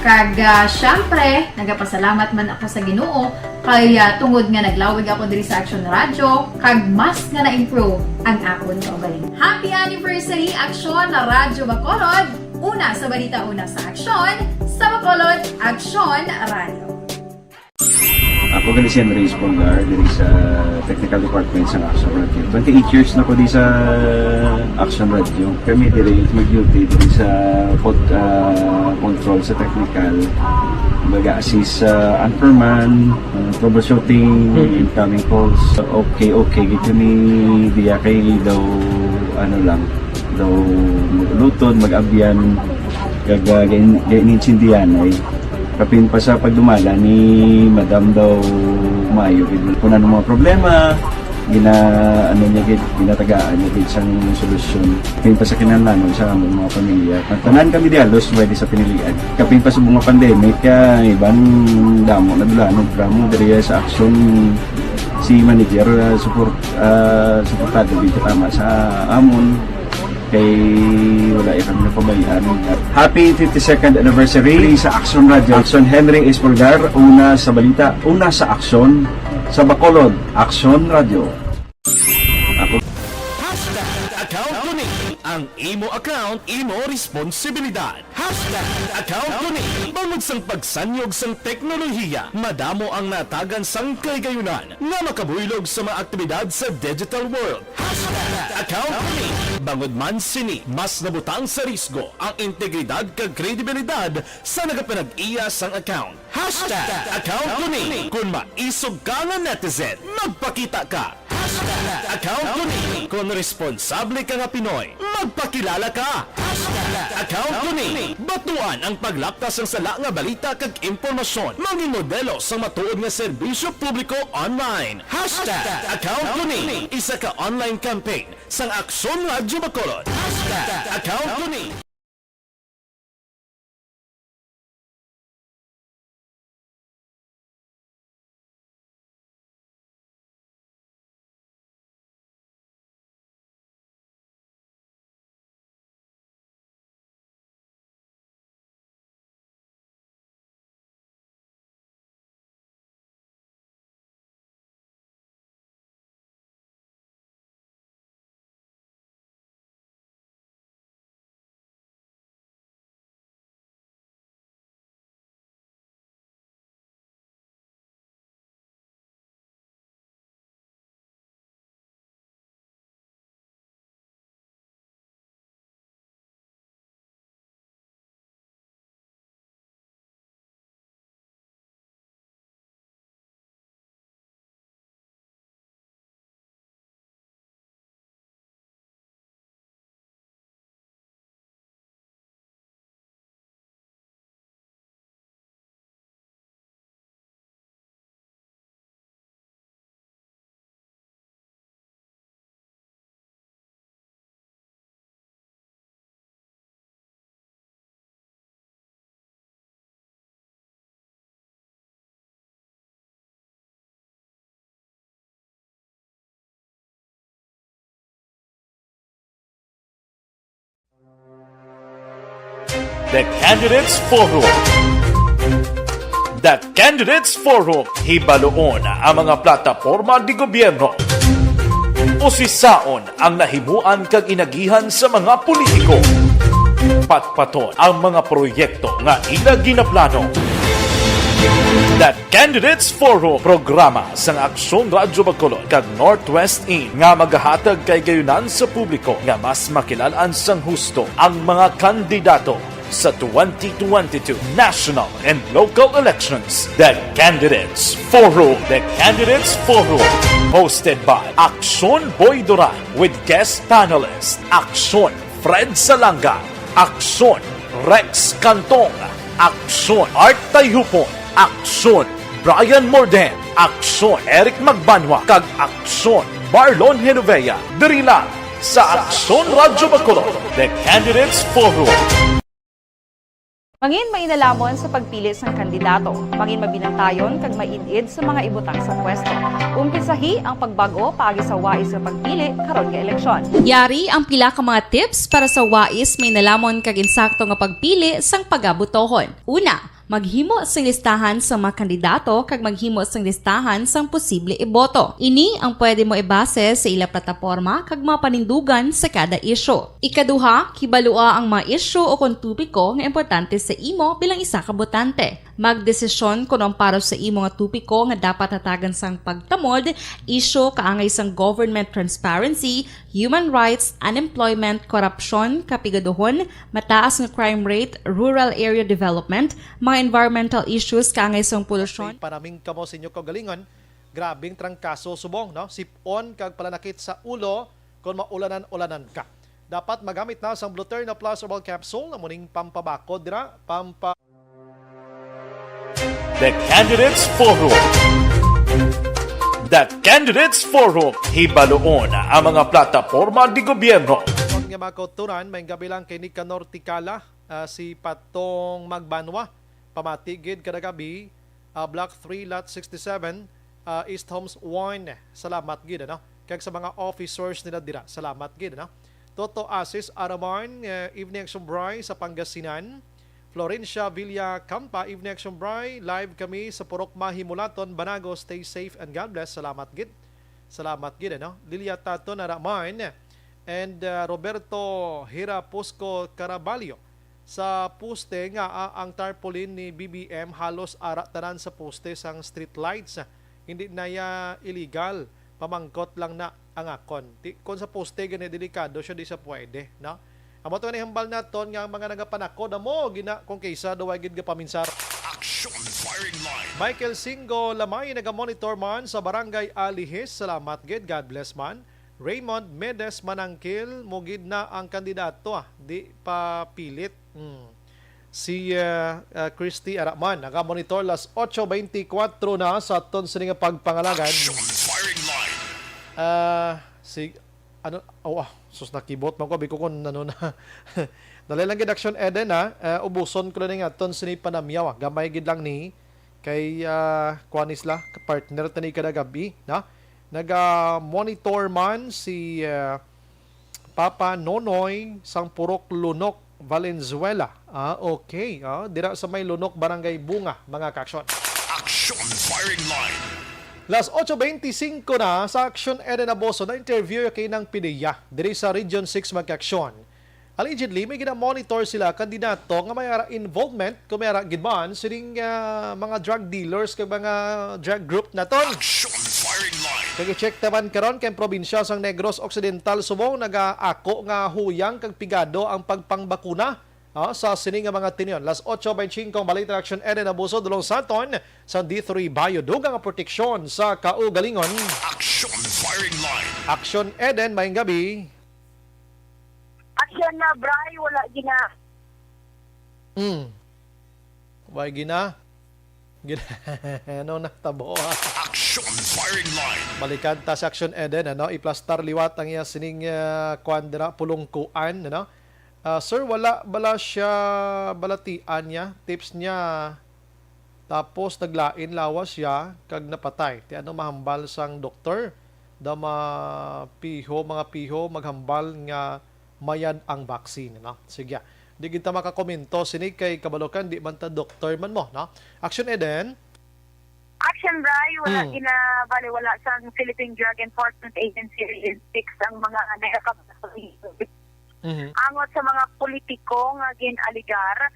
Kag syempre, nagapasalamat man ako sa Ginoo kay tungod nga naglawig ako diri sa Aksyon Radyo kag mas nga na-improve ang akon kaugalingon. Happy anniversary Aksyon na Radyo Bacolod! Una sa balita, una sa aksyon, sa Bacolod, Aksyon Radyo. Ako gali si Henry Espolgar diri sa Technical Department sa Action Radio. 28 years na ko di sa Action Radio. Kami diri mag-duty diri sa control sa technical. Mag-assist sa anchorman, troubleshooting, incoming calls. Okay, gito ni diya kay daw daw lutod, mag-abyan, ganinsindihan ay kapin pa sa pagdumala ni Madam daw Mayo kung ano mga problema ginatagaan niya isang solusyon kapin pa sa kinalanon sa among mga pamilya tanan kami dialos pwede sa pinilian kapin pa sa mga pandemic kaya ibang damo na dulanog dramo diri sa aksyon si manager suportado dito tama sa amon kay wala kami napabayaan. Happy 52nd anniversary sa Aksyon Radio. Aksyon Henry Espolgar, una sa balita, una sa aksyon, sa Bacolod, Aksyon Radio. Ako. Account ko ni ang imo account, imo responsibilidad. Account ko ni bangod sang pagsanyog sang teknolohiya, madamo ang natagan sang kaygayunan nga makabuylog sa mga aktibidad sa digital world. Account ko ni bangod man sini mas nabutang sa risgo ang integridad kag kredibilidad sa nagapanag-iya sang account. Account ko ni kung maisog ka nga netizen, magpakita ka. Account ko ni kung responsable ka nga Pinoy, magpakilala ka. Account ko ni batuan ang paglaptas ng sala nga balita kag impormasyon, maging modelo sa matuod nga serbisyo publiko online. Account ko ni isa ka online campaign sang Aksyon Radyo Bacolod. Account ko ni The Candidates Forum. The Candidates Forum, hibaloon ang mga plataporma di gobyerno. Usisaon ang nahimuan kag inagihan sa mga politiko. Patpaton ang mga proyekto nga ila ginaplano. The Candidates Forum programa sang Aksyon Radyo Bacolod kag Northwest In nga magahatag kay gayunan sa publiko nga mas makilalaan sang husto ang mga kandidato sa 2022 national and local elections. The Candidates Forum. The Candidates Forum. Hosted by Aksyon Boy Duran with guest panelist Aksyon Fred Salanga, Aksyon Rex Cantong, Aksyon Art Tayhupon, Aksyon Brian Morden, Aksyon Eric Magbanwa, kag Aksyon Marlon Genovea. Diri lang sa Aksyon Radyo Bacolod. The Candidates Forum. Mangin mainalamon sa pagpili ng kandidato, mangin mabinantayon kag mainid sa mga ibutang sa pwesto. Umpisahi ang pagbago paagi sa wais sa pagpili karon nga eleksyon. Yari ang pila ka mga tips para sa wais may nalamon kag insakto nga pagpili sang pagabutohon. Una, maghimo sang listahan sa mga kandidato kag maghimo sang listahan sang posible iboto. Ini ang pwede mo ibase sa ila plataporma kag mga panindugan sa kada isyu. Ikaduha, kibalua ang mga isyu o kontupiko nga importante sa imo bilang isa ka botante. Magdesisyon kung ang para sa imo nga tupiko nga dapat hatagan sang pagtamod, isyu kaangay sang government transparency, human rights, unemployment, corruption, kapigaduhon, mataas nga crime rate, rural area development, mga environmental issues kaangay sang polusyon. Paraming kamo sa inyo kagalingon, grabing trangkaso subong, no? Sipon kag palanakit sa ulo kung maulanan-ulanan ka. Dapat magamit na sang Bluterna Plus Herbal Capsule na muning pampabakod dira, The Candidates Forum. The Candidates Forum. Hibaluon ang mga plataporma di gobyerno. Kung nga makoturan, may gabi lang kay Nicanor Ticala, si Patong Magbanwa, pamatigid kada gabi, Block 3, Lot 67, East Homes 1. Salamat gid, ano? Kag sa mga officers nila dira, salamat gid, ano? Toto Asis Araman, Evening Action Bray sa Pangasinan. Florencia Villa Campa, Evening Action Bray. Live kami sa Purok Mahimulaton, Banago. Stay safe and God bless. Salamat gid. Salamat gid, ano? Lilia Tato Naraman and Roberto Hira Pusco Caraballo. Sa poste nga ang tarpaulin ni BBM halos ara tanan sa poste sang street lights. Hindi na ya illegal. Pamangkot lang na ang akon. Kung sa poste gani delikado siya, di sa pwede, no? Amo to ni hambal naton nga mga nagapanako na mo gina kung kaysa daw gid ga paminsar. Action Firing Line. Michael Singo Lamay naga-monitor man sa Barangay Alihis. Salamat gid, God bless man. Raymond Medes Manangkil mugid na ang kandidato, di pa pilit. Si Christy Araman naga-monitor las 8:24 na sa aton sa nga pagpangalagan. Action Firing Line. Sus nakibot man ko biko kon ano na. Dali gid Action Eden ubuson ko lang nga aton sini panamyaw. Gamay gid lang ni kay kuanis la partner tani kada gabi, na. Naga-monitor man si Papa Nonoy sang Purok Lunok, Valenzuela. Okay. Dira sa may Lunok, Barangay Bunga, mga kaksyon. Action Firing Line. Las 8:25 na sa Action Eden Aboso na interview kay ng PDEA diri sa Region 6 magkaksyon. Allegedly, may gina-monitor sila kandidato nga may involvement kung may gidman sining mga drug dealers kay mga drug group naton. Action Firing Line. Kag-check taman karon kay probinsya sang Negros Occidental Subong naga-ako nga huyang kag pigado ang pagpangbakuna sa sining nga mga tinyon. Las 8:25 balita Action Eden Abuso dulong saton sa D3 Bayo dugang proteksyon sa kaugalingon. Action Firing Line. Action Eden maayong gabi. Action na, Bray, wala gina. Why gina? Ano natabo Action Firing Line. Balikan ta sa Action Eden, iplastar liwat ang iya sining kwandra pulungkuan, sir, wala bala siya balatian niya, tips niya, tapos naglain lawas siya, kag napatay. Ti ano mahambal sang doktor, da mga piho maghambal nga mayad ang vaccine, Sige. Di kita makakomento sini kay kabalokan di man ta doktor man mo, Action Eden. Action, Bray, wala wala sa Philippine Drug Enforcement Agency Region 6 ang mga nakakapagpapalito. Angot sa mga politiko nga ginaligar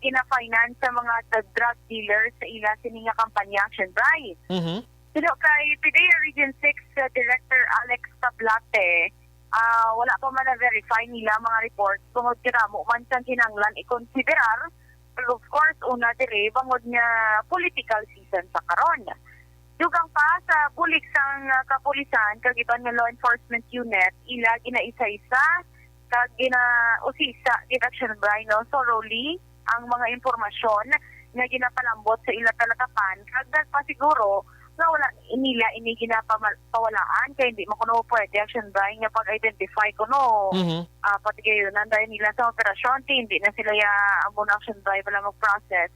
gina-finance sa mga drug dealers sa ila sininga kampanya Action Bright. Mhm. Sino kay PDEA Region 6 Director Alex Tablate, wala pa man na-verify nila mga reports tungod kinamo man siyang kinanglan ikonsiderar. Pero of course, una dire bangod nga political season sa karon. Dugang pa sa bulik sang kapulisan kag iban nga law enforcement unit, ila ginaisa-isa kag gina-usisa gid Action Bright no thoroughly ang mga impormasyon nga ginapalambot sa ila talakapan kag nagpasiguro nga wala nila ini ginapawalaan kay hindi mo kuno pwede Action Bright nga pag-identify kuno pati kayo nanday nila sa operasyon hindi na sila ya amo na Action Bright wala mag-process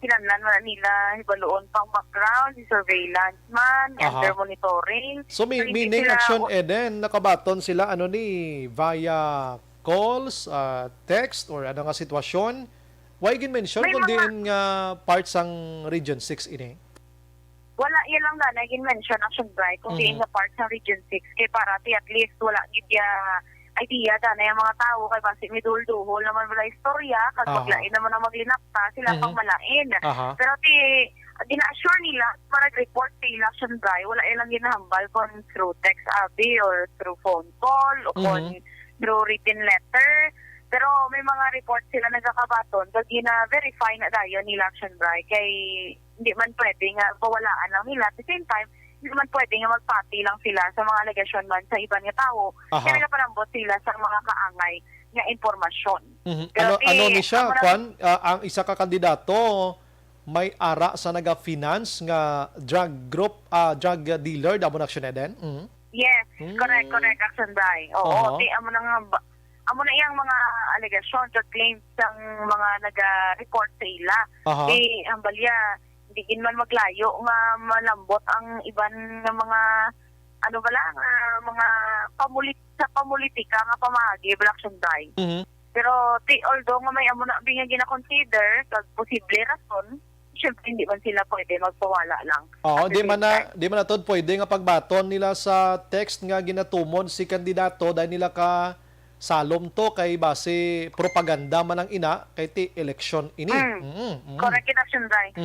kinanlan man nila hibaloon pang background si surveillance man under monitoring So meaning Action Eden nakabaton sila ni via calls, text or ano nga sitwasyon. Why gin-mention kung diin nga parts ang Region 6 ini? Wala, yan lang na nagin-mention Action Bright kung diin nga parts ng Region 6 kay para at least wala gidya idea na yung mga tao kay basi may dulduhol naman wala istorya kag maglain naman ang maglinakta sila pang malain. Pero gina-assure nila para report sa Action Bright wala ilang ginahambal kung through text abi or through phone call o kung through written letter. Pero may mga report sila nagkakabaton kag gina-verify na dayon nila Action Bright kay hindi man pwede nga pawalaan lang nila. At the same time, hindi man pwede nga magpati lang sila sa mga allegation man sa ibang nga tao. Kaya naparambot sila sa mga kaangay nga impormasyon. Ano ni siya, Juan? Ang isa ka kandidato may ara sa naga-finance nga drug group, drug dealer, damo na Action Eden? Yes, correct, Action Bright. Oo, amo na iyang mga allegation at claims ng mga naga-report sa ila. Ang balya, hindi man maglayo nga malambot ang iban nga mga mga sa pamulitika nga pamagi Action Bright. Pero although nga may amo na nga gina-consider kag posible rason, syempre hindi man sila pwede magpawala lang. Di man na tod pwede nga pagbaton nila sa text nga ginatumon si kandidato dahil nila ka salom to kay base propaganda man ang ina kay ti election ini. Correct Action Bright.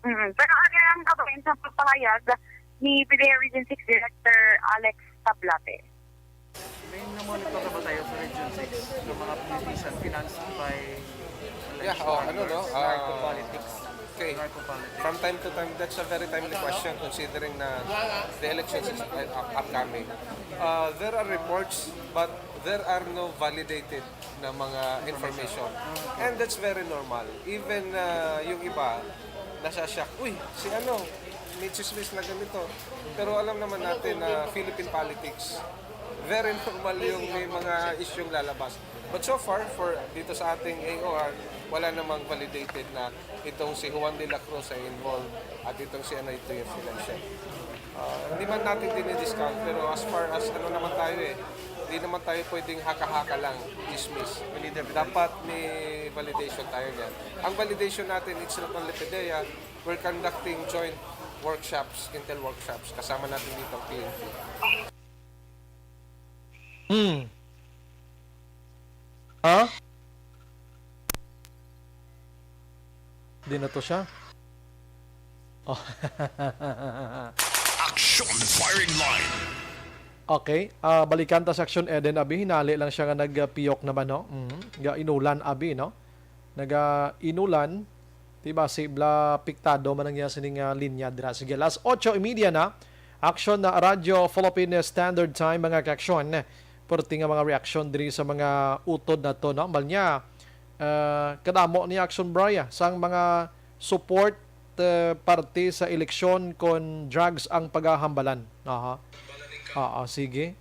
Pero ang kabayan sa pagpahayag ni PDEA Region 6 Director Alex Tablate. May namonitor na ba tayo sa Region 6 ng mga politician financed by narco-politics? Okay. From time to time, that's a very timely question considering na the elections is upcoming. There are reports, but there are no validated na mga information. And that's very normal. Even yung iba, nasa-shock, si may chismis na ganito. Pero alam naman natin na Philippine politics, very normal yung may mga isyong lalabas. But so far, dito sa ating AOR, wala namang validated na itong si Juan de la Cruz ay involved at itong si ito yung financial. Hindi man natin dinidiscount, pero as far as naman tayo hindi naman tayo pwedeng haka-haka lang, dismiss. Dapat may validation tayo niyan. Ang validation natin, it's not only PDEA, we're conducting joint workshops, intel workshops, kasama natin dito ang PNP. Di na to siya. Action Firing Line. Okay, balikan ta sa Action Eden abi hinali lang siya nga nagpiyok naman no. Ga inulan abi no. Inulan tiba si bla piktado man ang sining linya dira. Sige, last 8:30 na. Action na Radyo Philippine Standard Time mga ka-action. Perti nga mga reaction diri sa mga utod na to no. Malnya kadamo ni Action Bright sang mga support parte sa eleksyon kon drugs ang paghahambalan. Sige.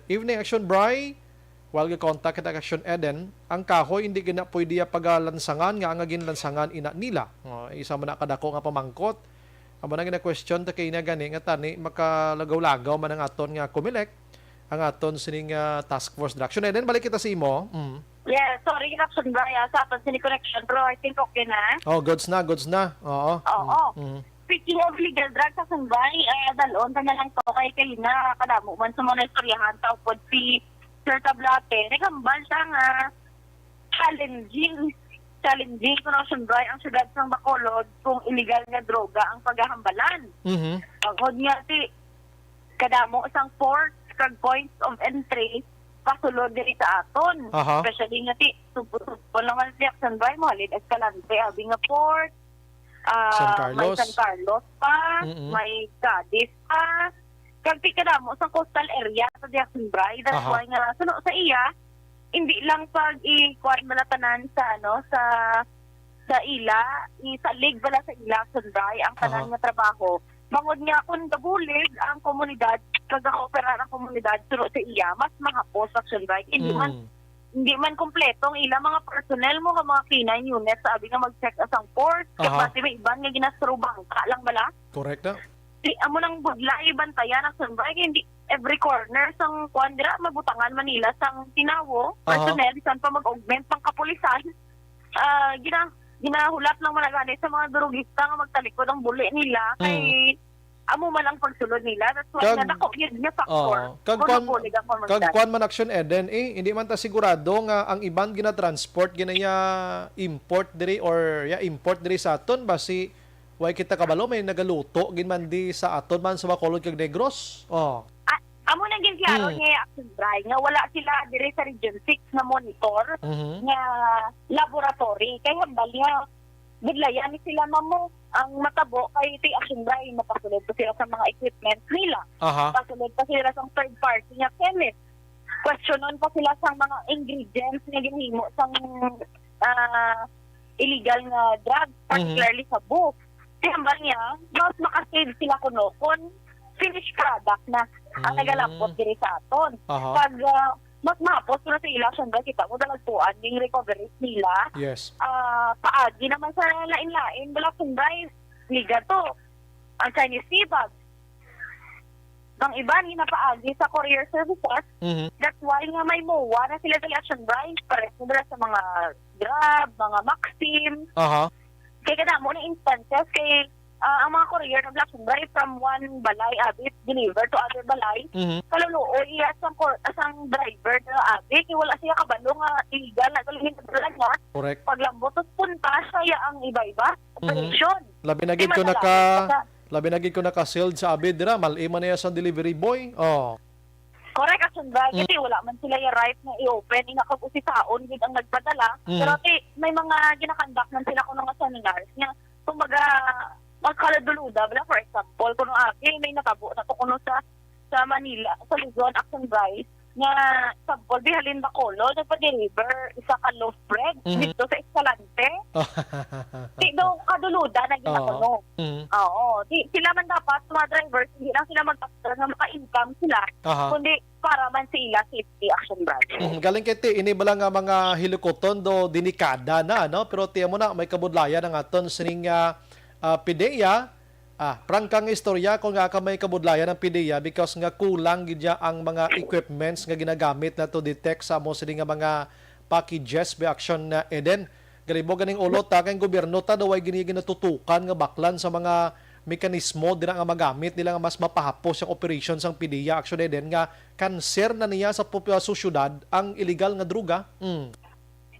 Evening Action Bright. While contact kita Action Eden, ang kahoy hindi gina pwede pagalansangan nga ang ginlansangan ina nila. Isa man na kadako nga pamangkot. Amo na gina-question ta kay na gani nga tani makalagaw-lagaw man ang aton nga Comelec, ang aton sining task force Action Eden. Balik kita sa imo. Yeah, sorry Action Bright sa aton sining connection pero I think okay na. Goods na. Oo. Speaking of legal drugs sa Sanbay, dalon ta na lang to kay na kadamo man sa mga istoryahan tawpod si Sir Tablate. Nagambal siya nga challenging kung Action Bray ang syudad ng Bacolod kung illegal nga droga ang paghahambalan. Pagod nga ti kadamo isang port kag points of entry pasulod diri sa aton. Especially nga ti supon naman si Action Bray mo halid Escalante abi nga port. May San Carlos pa, may Cadiz pa. Kag ti kadamo sa coastal area sa Action Bray. That's why nga suno sa iya hindi lang pag i-kuan malatanan sa sa ila, isalig bala sa ila sunday ang tanan nga trabaho. Mangod nga kung gabulig ang komunidad, kagakooperar ang komunidad suno sa iya, mas mahapos Action Bray. Hindi man kompleto ang ila mga personnel mo nga mga K9 units sabi nga mag-check asang port, kasi may iban nga ginastro bangka lang bala. Correct na. Amo nang budlay bantayan Action Bray, hindi every corner sang kuandira mabutangan Manila sang tinawo personnel bisan pa mag-augment pang kapulisan. Ginahulat lang managani sa mga drugista nga magtalikod ang buli nila kay amo man ang pagsulod nila. That's why nadako yun nga factor. Kag man Action Eden hindi man ta sigurado nga ang iban gina-transport ginaya import diri or import diri sa aton basi way kita kabalo may nagaluto ginman di sa aton man sa Bacolod kag Negros. Amo nang ginklaro niya Action Bray nga wala sila diri sa Region 6 na monitor nga laboratory kay hambal niya biglayan sila mamo ang matabo kay ti Action Bray mapasulod pa sila sa mga equipment nila. Pasulod pa sila sa third party nga chemist. Questionon pa sila sa mga ingredients nga ginhimo sang illegal nga drugs, particularly sa book. Kaya hambal niya, mas makasave sila kuno kung finished product na ang nagalampot diri sa aton. Pag mas mahapos na sa ila siyang kita mo dalagpuan yung recovery nila. Yes. Paagi naman sa lain-lain bala sunday liga to ang Chinese sea bag. Ang iban ginapaagi sa courier services. That's why nga may MOA na sila sa Action Bray pares na sa mga Grab, mga Maxim. Kaya kada mo na instances kay ang mga courier ng Action Bray from one balay abit deliver to other balay. Kaluluoy iya asang driver na abit wala siya kabalo nga illegal na galing sa niya. Correct. Paglambot punta siya ang iba-iba operation. Labi na gid ko naka-sealed sa abid dira mal-ima na sa delivery boy. Correct Action Bray kasi wala man sila yung right na i-open inakag-usitaon gid ang nagpadala. Pero may mga ginakandak man sila kuno nga seminars nga kumbaga magkaladuluda bala for example kuno may natabo na to kuno sa Manila sa Luzon Action Bray nga sample bihalin Bacolod nagpa-deliver isa ka loaf bread dito sa Escalante. Di daw kaduluda na ginakuno. Sila man dapat mga drivers hindi lang sila magtakda nga maka-income sila kundi para man sila safety Action Bray. Galing kiti ini bala nga mga hilikoton do dinikada na no pero tiyan mo na may kabudlayan ang aton sining PIDEA. Prangkang istorya kung nga ka may kabudlayan ng PIDEA because nga kulang gidya ang mga equipments nga ginagamit na to detect sa mo sining nga mga packages by Action na Eden. Galibo ganing ulot ta kay gobyerno ta daw ay ginatutukan nga baklan sa mga mekanismo dira nga magamit nila nga mas mapahapos ang operations sang PIDEA Action Eden nga cancer na niya sa syudad ang illegal nga droga.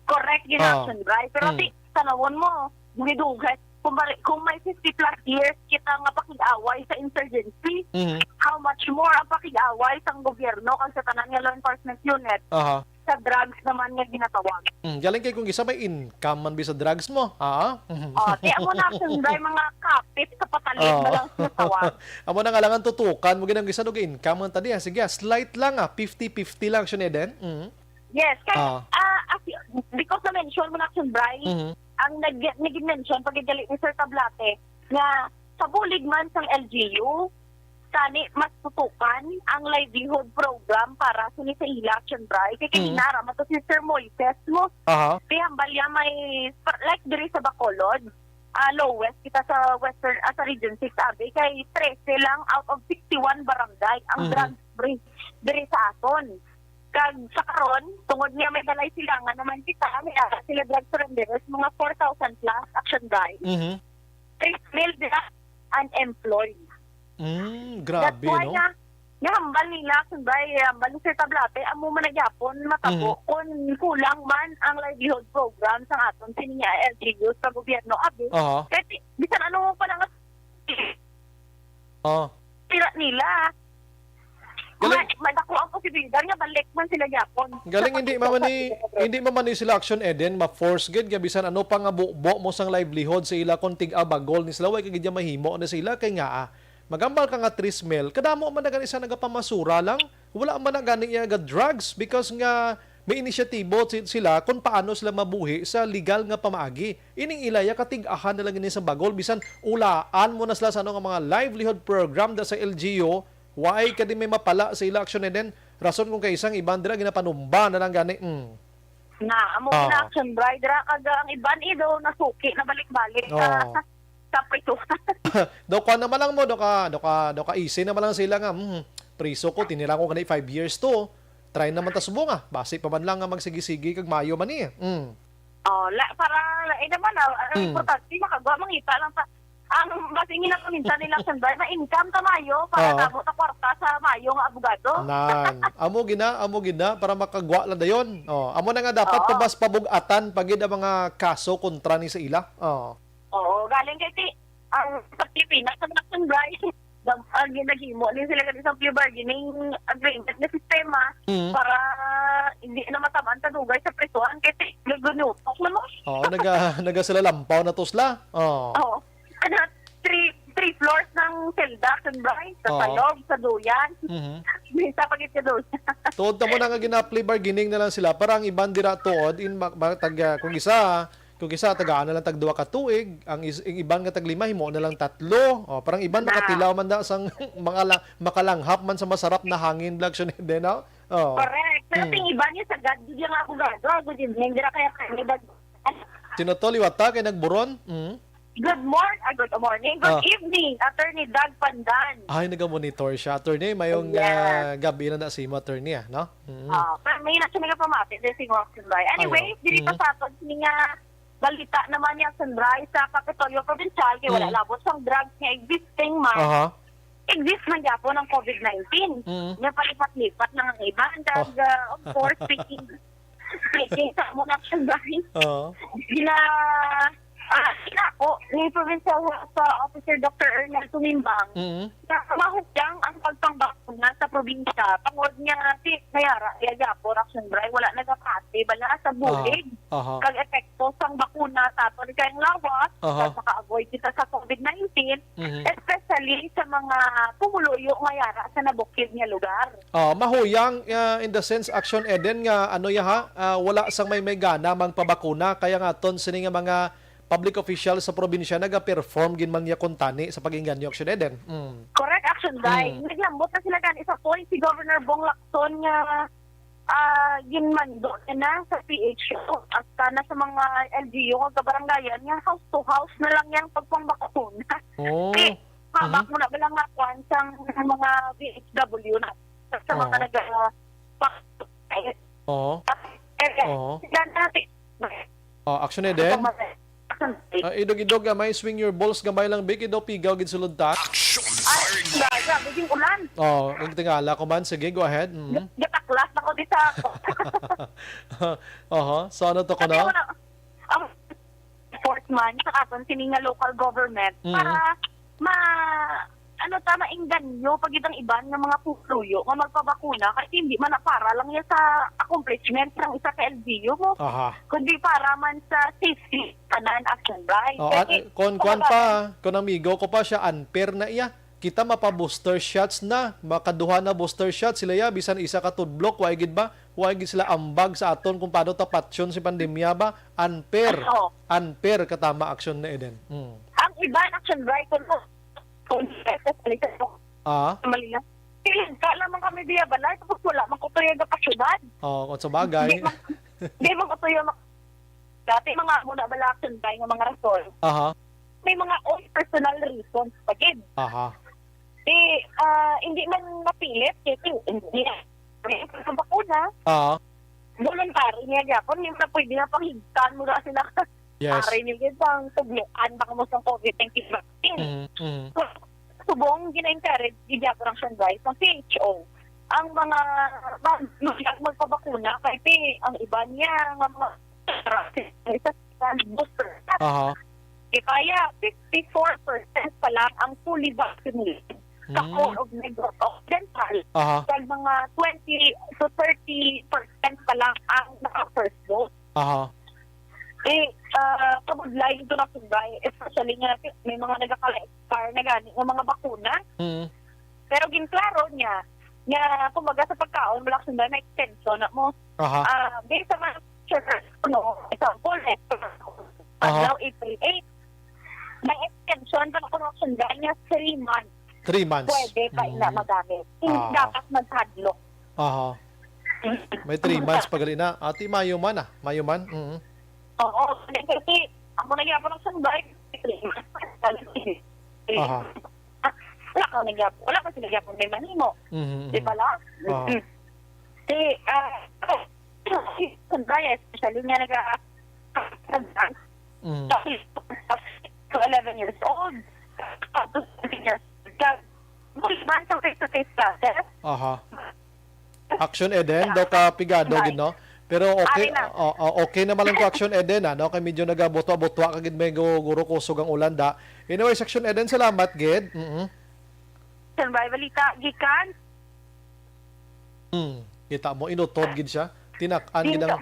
Correct gid Action Bray pero tanawon mo muhidugat kung may 50 plus years kita nga pakig-away sa insurgency, how much more ang pakig-away sa gobyerno kang sa tanan nga law enforcement unit sa drugs naman nga ginatawag. Galing kay kung isa may income man sa drugs mo. Di amo na sunday mga kapit sa patalin na lang sinatawag. Amo na nga lang tutukan mo ginang isa duga income man tadi. Sige, slight lang 50-50 lang siya Eden. Yes, kaya because na-mention mo na Action Bray, ang nag-mention pagidali ni Sir Tablate nga sa bulig man sang LGU tani mas tutukan ang livelihood program para sa Action Bray kay kinara man to si Sir Moises mo pihambalya may like diri sa Bacolod lowest kita sa western sa Region 6 abi kay 13 lang out of 61 barangay ang drug free diri sa aton. Kag sa karon tungod niya may balay silangan naman kita may sila drug surrenderers mga 4,000 plus Action Bray. 3 mil dira unemployed. Grabe That's why no. hambal nila sunday hambal ni Sir Tablate amo man nagyapon matabo kung kulang man ang livelihood program sa aton sininya LGU sa gobyerno abi. Kasi bisan ano pa lang tira nila. Madako ang posibilidad nga balik man sila yapon. Galing hindi man ni sila Action Eden ma-force gid gabisan ano pa nga buo mo sang livelihood sa ila kon tig abagol ni sila way kay gid mahimo na sila kay nga magambal ka nga trismel kadamo man na ganisa nagapamasura lang wala man na ganing nga drugs because nga may inisyatibo sila kung paano sila mabuhi sa legal nga pamaagi. Ining ilaya katig-ahan na lang ini sa bagol bisan ulaan mo na sila sa ano nga mga livelihood program da sa LGU. Why kadi may mapala sa ila Action Eden? Rason kung kay isang iban dira ginapanumba na lang gani. Na amo na Action Bride ra kaga ang iban ido nasuki na balik-balik sa priso. Do ka naman lang mo do ka easy naman lang sila nga priso ko tinira ko kanay 5 years to. Try naman ta subo nga. Base pa man lang nga magsigi-sigi kag mayo man ni. Para naman importante makagawa mangita lang ta. Ang basingin na minsan nila sunday na income ta mayo para tamo ta kwarta sa mayo nga abogado. Amo gina para makagwa lang dayon. Amo na nga dapat pabas pabugatan pagid ang mga kaso kontra ni sa ila. Galing kay ang Pilipinas sa sunday ang ginahimo ni sila kanang plea bargaining agreement na sistema para hindi na matamaan ta dugay sa prisuhan kay nagunutok na mo. Naga sila lampaw na tosla. Three floors ng selda, sunbay, sa palog, sa duyan. Sa pagit sa duyan. Tuod na mo na nga gina-plea bargaining na lang sila para ang iban dira tuod kung isa tagaan na lang tag 2 ka tuig, ang iban nga tag 5 himo na lang 3. Parang iban makatilaw man da sang makalanghap man sa masarap na hangin lag siya din na. Correct. Pero ting iban niya sa God nga abogado, good evening dira kaya kanibag. Sino to liwata kay nagburon? Good morning. Good evening, Attorney Doug Pandan. Ay, naga-monitor siya. Attorney, mayong gabi na si attorney, no? Pero may siya nga pamati sa Singapore Sunday. Anyway, dili pa sa aton nga balita naman niya Sunday sa Kapitolyo Provincial kay wala labot sang drugs nga existing man. Exist man gyapon ng COVID-19. Nga palipat-lipat ng iban. Of course, speaking sa muna Sunday. Ako, ni Provincial Officer Dr. Ernel Tumimbang, na mahudyang ang pagpangbakuna sa probinsya. Tungod niya, kayara, Yapo, Action Bride, wala nagapati, bala sa bulig. Kag epekto sang bakuna, tapos kayang lawas, maka-avoid kita sa COVID-19, especially sa mga pumuluyo ngayara sa nabukid niya lugar. Mahuyang, in the sense, Action Eden, nga ano wala sang may gana magpabakuna, kaya nga ton sini nga mga public official sa probinsya naga-perform ginman niya kuntani sa pag-inganyo Action Eden. Correct, Action Day. Naglambot na sila kan isa point si Governor Bong Lacson nga ginman doon na sa PHO at na sa mga LGU o kabaranggayan nga house to house na lang yung pagpambakuna. Mabak mo na bilang nga sang mga VHW na sa mga Action Eden. Idog-idog may swing your balls gamay lang big ido pigaw gid sulod ta. Grabe yung ulan. Ang tingala ko man sige go ahead. Gataklas ako dito. So ano to ko na? Ang enforcement sa aton sininga local government para maingganyo pag itang iban ng mga pupluyo nga magpabakuna kasi hindi man para lang yan sa accomplishment ng isa ka LGU mo. Kundi para man sa safety tanan Action Bride. Kung amigo ko pa siya unfair na iya. Kita mapa-booster shots na, makaduha na booster shots sila bisan isa ka tudblok, why gid ba? Why gid sila ambag sa aton kung paano tapatsyon si pandemya ba? Unfair. Unfair katama Action na Eden. Ang iban Action Bride kung malina. Kala man kami diya balay, tapos wala man kutuyo ka syudad. Kung sa bagay. Di man kutuyo dati mga muna bala Action Bride nga mga rason. May mga own personal reasons pagid. Hindi man mapilit kasi hindi ang bakuna. Voluntary niya gyapon, hindi na pwede na panghigtan mo na sila. Pare niyo pang tugluan baka mo sa COVID-19 vaccine. So subong gina-encourage gyapon ang sunrise ng PHO ang mga magpabakuna kay ang iba niya nga mga booster. Kaya 54% pa lang ang fully vaccinated sa core of Negros Occidental. Kaya mga 20 to 30% pa lang ang naka-first dose. Pabudlay ito na sugay, especially nga may mga nagkaka-expire na gani ng mga bakuna. Pero ginklaro niya kumbaga sa pagkaon, wala sunday na extension na mo. Based sa mga example, now April 8, may extension pa na kung sunday niya 3 months. 3 months. Pwede pa na magamit. Hindi dapat magsadlok. May 3 months pagali na. Ati mayuman Mayuman. Oo. Kasi ako nagyapon ng sunday. 3 months. Wala ka sinagyapon may manimo. Di ba lang? Sunday, especially nga nag-a-advance. 11 years old. 17 years old. Mulman sa face-to-face classes. Action Eden, daw ka pigado gid no. Pero okay naman lang ko Action Eden no kay medyo nagabuto-butwa kagid may guro kusog ang ulan da. Anyway, Action Eden, salamat gid. Balita gikan. Kita mo inutod gid siya. Tinak-an gid ang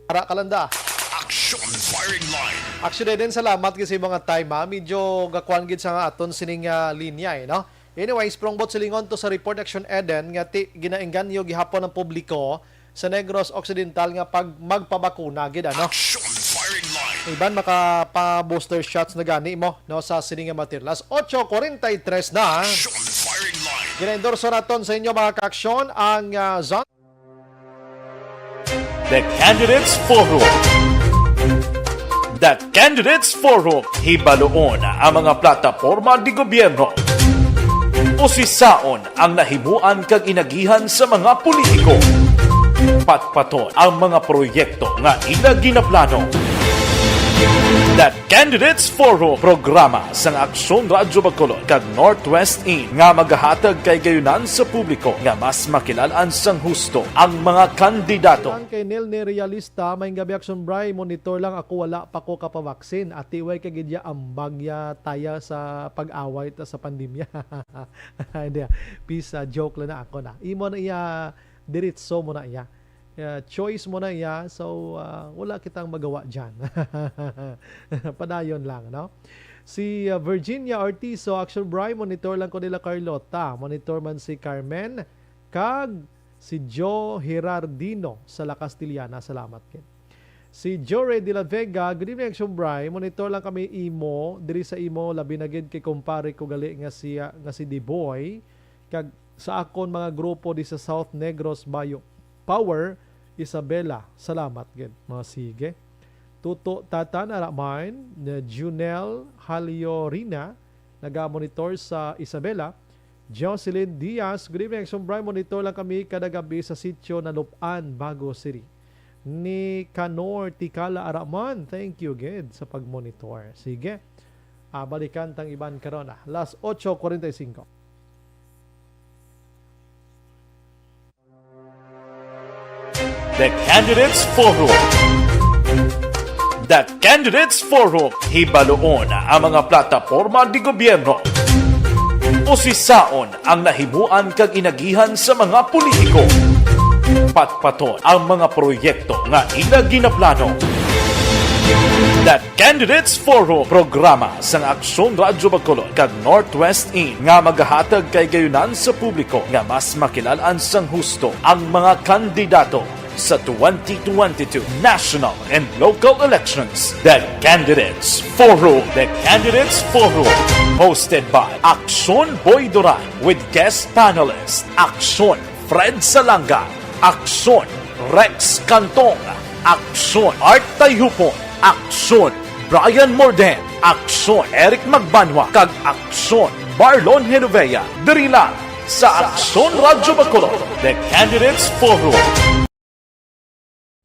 Para kalanda. Action Firing Line. Action Eden, salamat kasi mga time medyo gakuan gid sa aton sining linya no. Anyway, sprongbot silingon to sa report Action Eden nga ginaengganyo gihapon ng publiko sa Negros Occidental nga pag magpabakuna gid ano. Action Firing Line. Iban makapa-booster shots na gani mo no sa sining materials. 8:43 na. Action Firing Line. Gina-endorso naton sa inyo mga ka-aksyon ang The Candidates Forum. The Candidates Forum, hibaloon ang mga plataporma di gobyerno. Usisaon ang nahimuan kag inagihan sa mga politiko. Patpaton ang mga proyekto nga ila ginaplano. The Candidates Forum, programa sang Aksyon Radyo Bacolod kag Northwest In nga magahatag kay gayunan sa publiko nga mas makilalaan sang husto ang mga kandidato. Ang kay Nel ni Realista, may gabi Action Bray, monitor lang ako, wala pa ko kapavaksin. At iway kagidya ambag ya taya sa pag-away ta sa pandemya. Hindi, peace, joke lang na ako na. Imo na iya, diritso mo na iya. Choice mo na iya, so wala kitang magawa dyan. Padayon lang, no? Si Virginia Ortiz, so Action Bray, monitor lang ko nila Carlota. Monitor man si Carmen, kag si Joe Gerardino sa La Castillana. Salamat kin. Si Joe de la Vega, good evening Action Bray, monitor lang kami imo, diri sa imo labi na gid kay kumpare ko gali nga si D-Boy, kag sa akon mga grupo di sa South Negros Bayo Power, Isabela, salamat gid. Mga sige. Tuto Tatan Aramain, Junel Haliorina, naga-monitor sa Isabela. Jocelyn Diaz, good evening, Action Bray, monitor lang kami kada gabi sa sitio na Lupan, Bago City. Ni Canor Tikala Araman, thank you gid sa pag-monitor. Sige. Balikan tang iban karon Last 8:45. The Candidates Forum. The Candidates Forum, hibaloon ang mga plataporma di gobyerno. Usisaon ang nahimuan kag inagihan sa mga politiko. Patpaton ang mga proyekto nga ila ginaplano. The Candidates Forum, programa sang Aksyon Radyo Bacolod kag Northwest In nga magahatag kay gayunan sa publiko nga mas makilalaan sang husto ang mga kandidato sa 2022 national and local elections. The Candidates Forum. The Candidates Forum, hosted by Aksyon Boy Duran with guest panelists Aksyon Fred Salanga, Aksyon Rex Cantong, Aksyon Art Tayupon, Aksyon Brian Morden, Aksyon Eric Magbanwa, kag Aksyon Marlon Genovea. Diri lang sa Aksyon Radyo Bacolod. The Candidates Forum.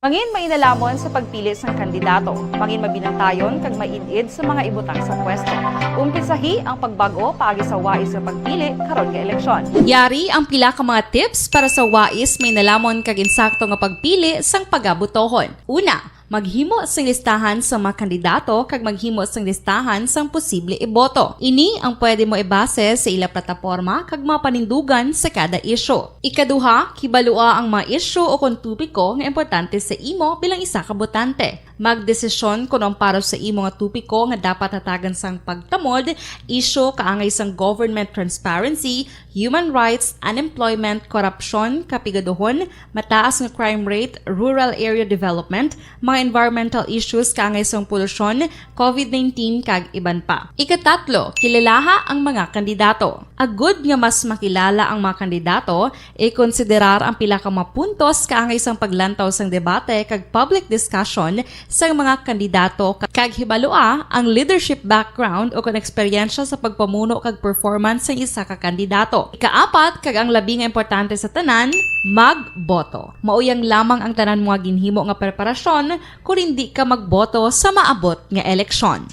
Mangin mainalamon sa pagpili sang kandidato, mangin mabinantayon kag mainid sa mga ibutang sa pwesto. Umpisahi ang pagbago paagi sa wais sa pagpili karon nga eleksyon. Yari ang pila ka mga tips para sa wais may nalamon kag insakto nga pagpili sang pagabutohon. Una, maghimo sang listahan sa mga kandidato kag maghimo sang listahan sang posible iboto. Ini ang pwede mo ibase sa ila plataporma kag mga panindugan sa kada isyu. Ikaduha, kibalua ang mga isyu o kung tupiko nga importante sa imo bilang isa ka botante. Magdesisyon kung ang para sa imo nga tupiko nga dapat hatagan sang pagtamod, isyu kaangay sang government transparency, human rights, unemployment, korupsyon, kapigaduhon, mataas nga crime rate, rural area development, mga environmental issues kaangay sang polusyon, COVID-19 kag iban pa. Ikatatlo, kilalaha ang mga kandidato. Agud nga mas makilala ang mga kandidato, i-konsiderar ang pila ka mga puntos kaangay sang paglantaw sang debate kag public discussion sa mga kandidato kag hibalua ang leadership background o kon eksperyensya sa pagpamuno kag performance sa isa ka kandidato. Ikaapat kag ang labi nga importante sa tanan, magboto. Mauyang lamang ang tanan mga ginhimo nga preparasyon kung hindi ka magboto sa maabot nga eleksyon.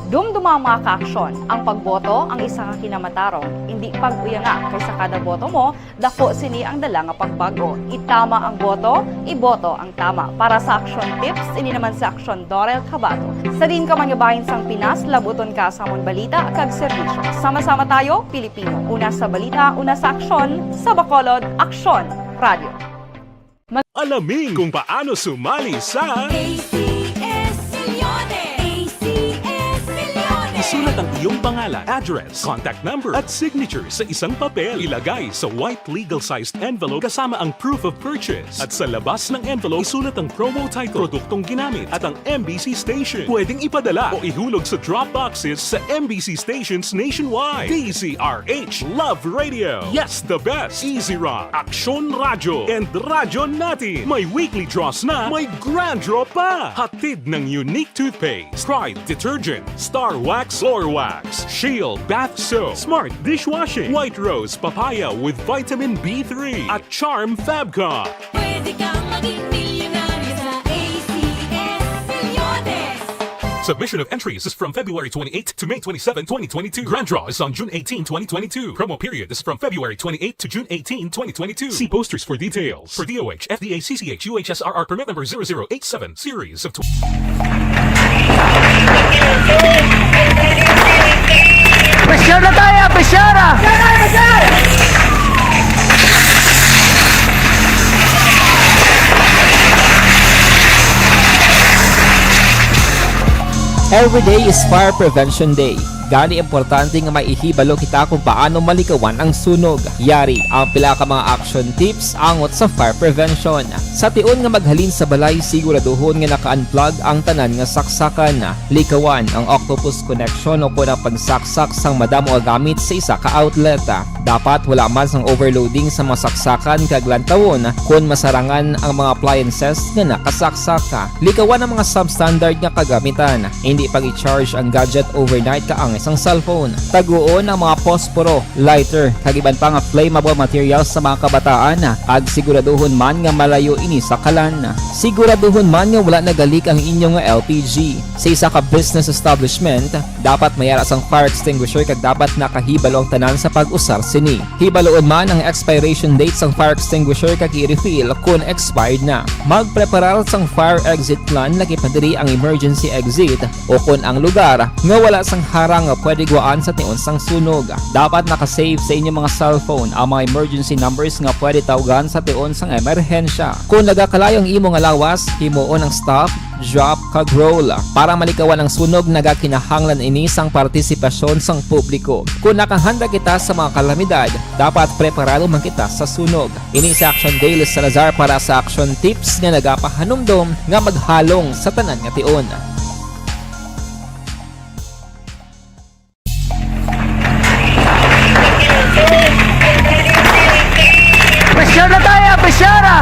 Dumduma mga ka-aksyon, ang pagboto ang isa ka kinamatarong, hindi pag-uyanga kaysa kada boto mo, dako sini ang dala nga pagbago. Itama ang boto, iboto ang tama. Para sa action tips, ini naman sa Aksyon Dorel Cabato. Sa din ka man bahin sang Pinas, labuton ka sa among balita kag serbisyo. Sama-sama tayo, Pilipino. Una sa balita, una sa aksyon, sa Bacolod, Aksyon Radio. Alamin kung paano sumali sa Isulat ang iyong pangalan, address, contact number at signature sa isang papel. Ilagay sa white legal-sized envelope kasama ang proof of purchase. At sa labas ng envelope, isulat ang promo title, produktong ginamit at ang MBC station. Pwedeng ipadala o ihulog sa drop boxes sa MBC stations nationwide. DZRH Love Radio. Yes, the best. Easy Rock, Aksyon Radio, and Radyo Natin. May weekly draws na, may grand draw pa. Hatid ng unique toothpaste, Pride Detergent, Star Wax Floor Wax, Shield Bath Soap, Smart Dishwashing, White Rose Papaya with Vitamin B3 at Charm Fabcon. Pwede kang maging milyonaryo sa ACS Milyones. Submission of entries is from February 28 to May 27, 2022. Grand draw is on June 18, 2022. Promo period is from February 28 to June 18, 2022. See posters for details. For DOH, FDA, CCH, UHSRR permit number 0087, series of Pressure na tayo! Pressure na! Every day is Fire Prevention Day. Gani importante nga maihibalo kita kung paano malikawan ang sunog. Yari ang pila ka mga action tips angot sa fire prevention. Sa tion nga maghalin sa balay, siguraduhon nga naka-unplug ang tanan nga saksakan. Likawan ang octopus connection o kung ang pagsaksak sang madamo gamit sa isa ka outlet. Dapat wala man sang overloading sa mga saksakan kag lantawon kung masarangan ang mga appliances nga nakasaksaka. Likawan ang mga substandard nga kagamitan. Hindi pag i-charge ang gadget overnight kaang isang cellphone. Taguon ang mga posporo, lighter, kag iban pa nga flammable materials sa mga kabataan. Ag siguraduhon man nga malayo ini sa kalan. Siguraduhon man nga wala nagalik ang inyong LPG. Sa isa ka business establishment, dapat mayara sang fire extinguisher kag dapat nakahibalo ang tanan sa pag-usar sini. Hibaloon man ang expiration date sang fire extinguisher kag i-refill kung expired na. Magpreparar sang fire exit plan lagi padiri ang emergency exit o kung ang lugar nga wala sang harang nga pwede guwaan sa tion sang sunog. Dapat nakasave sa inyong mga cellphone ang mga emergency numbers nga pwede tawagan sa tion sang emerhensya. Kung nagakalayo ang imo nga lawas, himuon ang stop, drop, kag roll. Para malikawan ang sunog, nagakinahanglan ini sang partisipasyon sang publiko. Kung nakahanda kita sa mga kalamidad, dapat preparado man kita sa sunog. Ini sa Action Daily Salazar para sa action tips nga nagapahanumdom nga maghalong sa tanan nga tion. Pressure na tayo! Pressure na!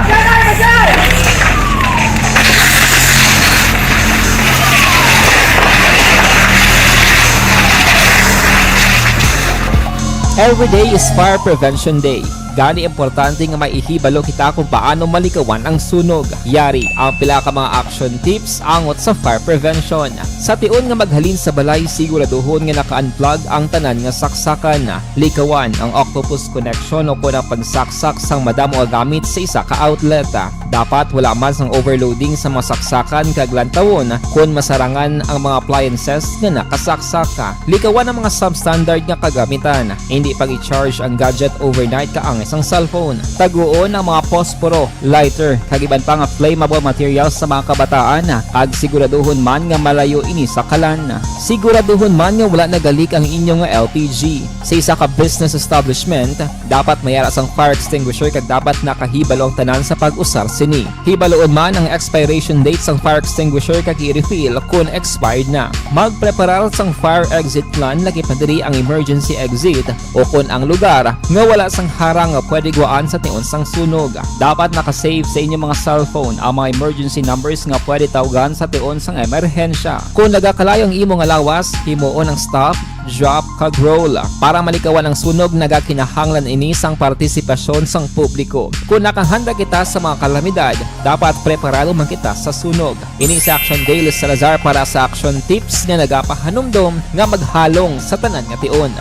Every day is Fire Prevention Day. Gani importante nga maihibalo kita kung paano malikawan ang sunog. Yari ang pila ka mga action tips angot sa fire prevention. Sa tion nga maghalin sa balay, siguraduhon nga naka-unplug ang tanan nga saksakan. Likawan ang octopus connection o kung ang pagsaksak sang madamo nga gamit sa isa ka outlet. Dapat wala man sang overloading sa masaksakan kag lantawon kung masarangan ang mga appliances nga nakasaksaka. Likawan ang mga substandard nga kagamitan. Hindi pag i-charge ang gadget overnight kaang isang cellphone. Taguon ang mga posporo, lighter, kag iban pa nga flammable materials sa mga kabataan. Kag siguraduhon man nga malayo ini sa kalan. Siguraduhon man nga wala nagalik ang inyong nga LPG. Sa isa ka business establishment, dapat mayara sang fire extinguisher kag dapat nakahibalo ang tanan sa pag-usar sini. Hibaloon man ang expiration date sang fire extinguisher kag i-refill kung expired na. Magpreparar sang fire exit plan laki padiri ang emergency exit o kung ang lugar nga wala sang harang nga pwede guwaan sa tion sang sunog. Dapat nakasave sa inyong mga cellphone ang mga emergency numbers nga pwede tawagan sa tion sang emerhensya. Kung nagakalayo ang imo nga lawas, himuon ang stop, drop, kag roll para malikawan ang sunog. Nagakinahanglan ini sang partisipasyon sang publiko. Kung nakahanda kita sa mga kalamidad, dapat preparado man kita sa sunog. Ini sa Action Daily Salazar para sa action tips nga nagapahanumdom nga maghalong sa tanan nga tion.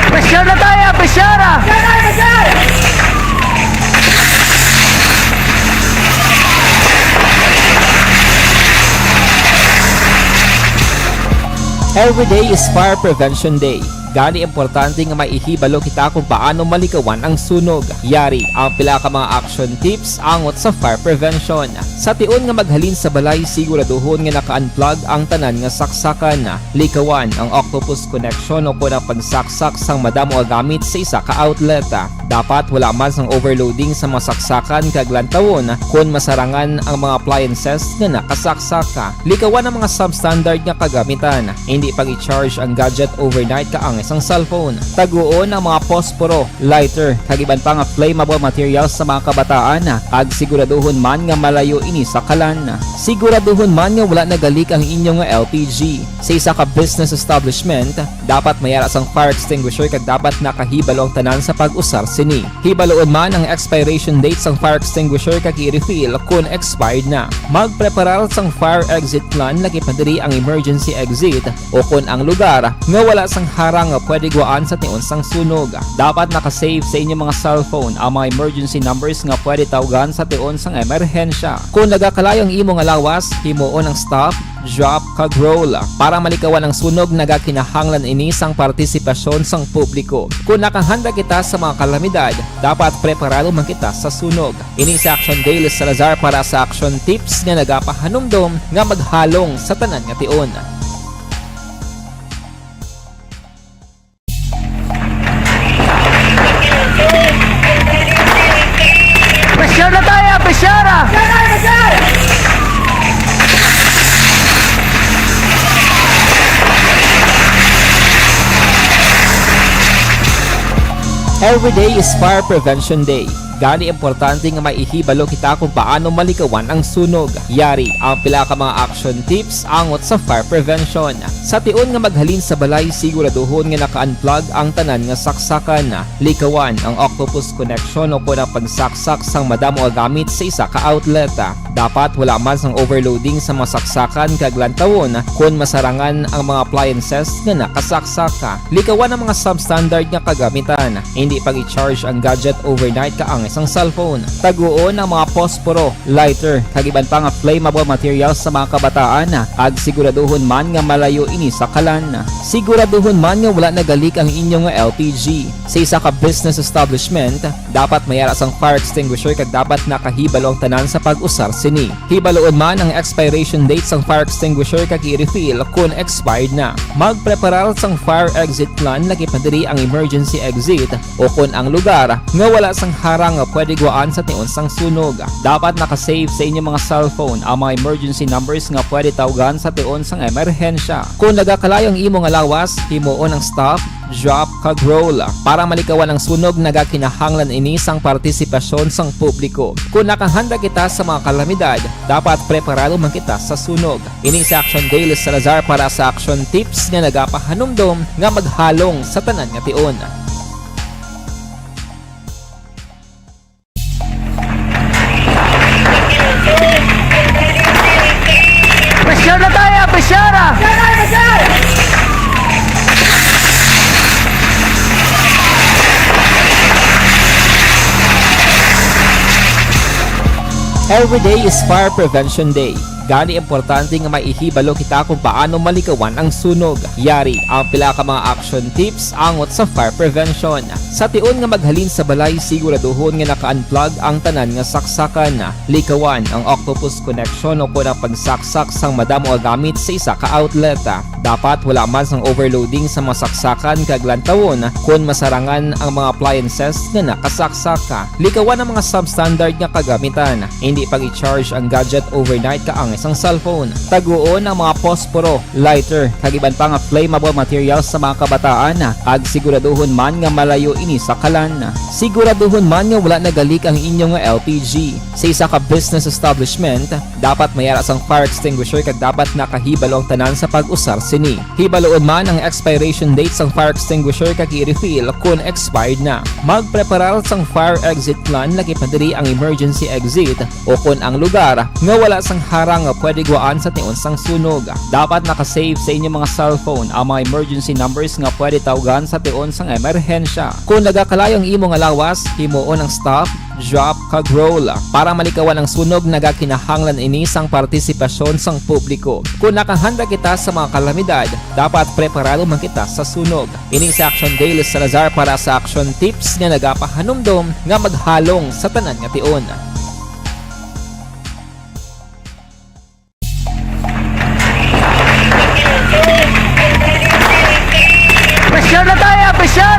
Pressure na tayo! Pressure! Every day is Fire Prevention Day. Gani importante nga maihibalo kita kung paano malikawan ang sunog. Yari ang pila ka mga action tips angot sa fire prevention. Sa tion nga maghalin sa balay, siguraduhon nga naka-unplug ang tanan nga saksakan. Likawan ang octopus connection o kung ang pagsaksak sang madamo nga gamit sa isa ka outlet. Dapat wala man sang overloading sa masaksakan kag lantawon kung masarangan ang mga appliances nga nakasaksaka. Likawan ang mga substandard nga kagamitan. Hindi pag i-charge ang gadget overnight kaang isang cellphone. Taguon ang mga posporo, lighter, kag iban pa nga flammable materials sa mga kabataan. Kag siguraduhon man nga malayo ini sa kalan. Siguraduhon man nga wala nagalik ang inyong nga LPG. Sa isa ka business establishment, dapat mayara sang fire extinguisher kag dapat nakahibalo ang tanan sa pag-usar sini. Hibaloon man ang expiration date sang fire extinguisher kag i-refill kung expired na. Magpreparar sang fire exit plan laki padiri ang emergency exit o kung ang lugar nga wala sang harang nga pwede guwaan sa tion sang sunog. Dapat nakasave sa inyong mga cellphone ang mga emergency numbers nga pwede tawagan sa tion sang emerhensya. Kung nagakalayo ang imo nga lawas, himuon ang stop, drop, kag roll para malikawan ang sunog. Nagakinahanglan ini sang partisipasyon sang publiko. Kung nakahanda kita sa mga kalamidad, dapat preparado man kita sa sunog. Ini sa Action Daily Salazar para sa action tips nga nagapahanumdom nga maghalong sa tanan nga tion. Pressure na tayo! Pressure! Every day is Fire Prevention Day. Gani importante nga maihibalo kita kung paano malikawan ang sunog. Yari ang pila ka mga action tips angot sa fire prevention. Sa tion nga maghalin sa balay, siguraduhon nga naka-unplug ang tanan nga saksakan. Likawan ang octopus connection o kung ang pagsaksak sang madamo nga gamit sa isa ka outlet. Dapat wala man sang overloading sa masaksakan kag lantawon kung masarangan ang mga appliances nga nakasaksaka. Likawan ang mga substandard nga kagamitan. Hindi pag i-charge ang gadget overnight kaang isang cellphone. Taguon ang mga posporo, lighter, kag iban pa nga flammable materials sa mga kabataan. Kag siguraduhon man nga malayo ini sa kalan. Siguraduhon man nga wala nagalik ang inyong nga LPG. Sa isa ka business establishment, dapat mayara sang fire extinguisher kag dapat nakahibalo ang tanan sa pag-usar sini. Hibaloon man ang expiration date sang fire extinguisher kag i-refill kung expired na. Magpreparar sang fire exit plan laki padiri ang emergency exit o kung ang lugar nga wala sang harang harang pwede guwaan sa tiun sang sunog. Dapat nakasave sa inyong mga cellphone ang mga emergency numbers nga pwede tawagan sa tiun sang emerhensya. Kung nagakalayong imo nga lawas, himuon ang stop, drop, kag roll para malikawan ang sunog nagakinahanglan ini sang partisipasyon sang publiko. Kung nakahanda kita sa mga kalamidad, dapat preparado man kita sa sunog. Ini sa Action Daily Salazar para sa action tips nga nagapahanumdom nga maghalong sa tanan nga tiun. Pressure na tayo! Pressure! Every day is Fire Prevention Day. Gani importante nga maihibalo kita kung paano malikawan ang sunog. Yari ang pila ka mga action tips angot sa fire prevention. Sa tiun nga maghalin sa balay, siguraduhon nga naka-unplug ang tanan nga saksakan. Likawan ang octopus connection o kung ang pagsaksak sang madamo nga gamit sa isa ka outlet. Dapat wala man sang overloading sa masaksakan kag lantawon kung masarangan ang mga appliances nga nakasaksaka. Likawan ang mga substandard nga kagamitan. Hindi pag i-charge ang gadget overnight kaang isang cellphone. Taguon ang mga posporo, lighter, kag iban pa nga flammable materials sa mga kabataan. Kag siguraduhon man nga malayo ini sa kalan. Siguraduhon man nga wala nagalik ang inyong LPG. Sa isa ka business establishment, dapat mayara sang fire extinguisher kag dapat nakahibalo ang tanan sa pag-usar sini. Hibaloon man ang expiration date sang fire extinguisher kag i-refill kung expired na. Magpreparar sang fire exit plan laki padiri ang emergency exit o kung ang lugar nga wala sang harang nga pwede guwaan sa tiun sang sunog. Dapat nakasave sa inyong mga cellphone ang mga emergency numbers nga pwede tawagan sa tiun sang emerhensya. Kung nagakalayong imo nga lawas, himuon ang stop, drop, kag roll para malikawan ang sunog nagakinahanglan ini sang partisipasyon sang publiko. Kung nakahanda kita sa mga kalamidad, dapat preparado man kita sa sunog. Ini sa Action Daily Salazar para sa action tips nga nagapahanumdom nga maghalong sa tanan nga tiun. Pressure na tayo! Pressure!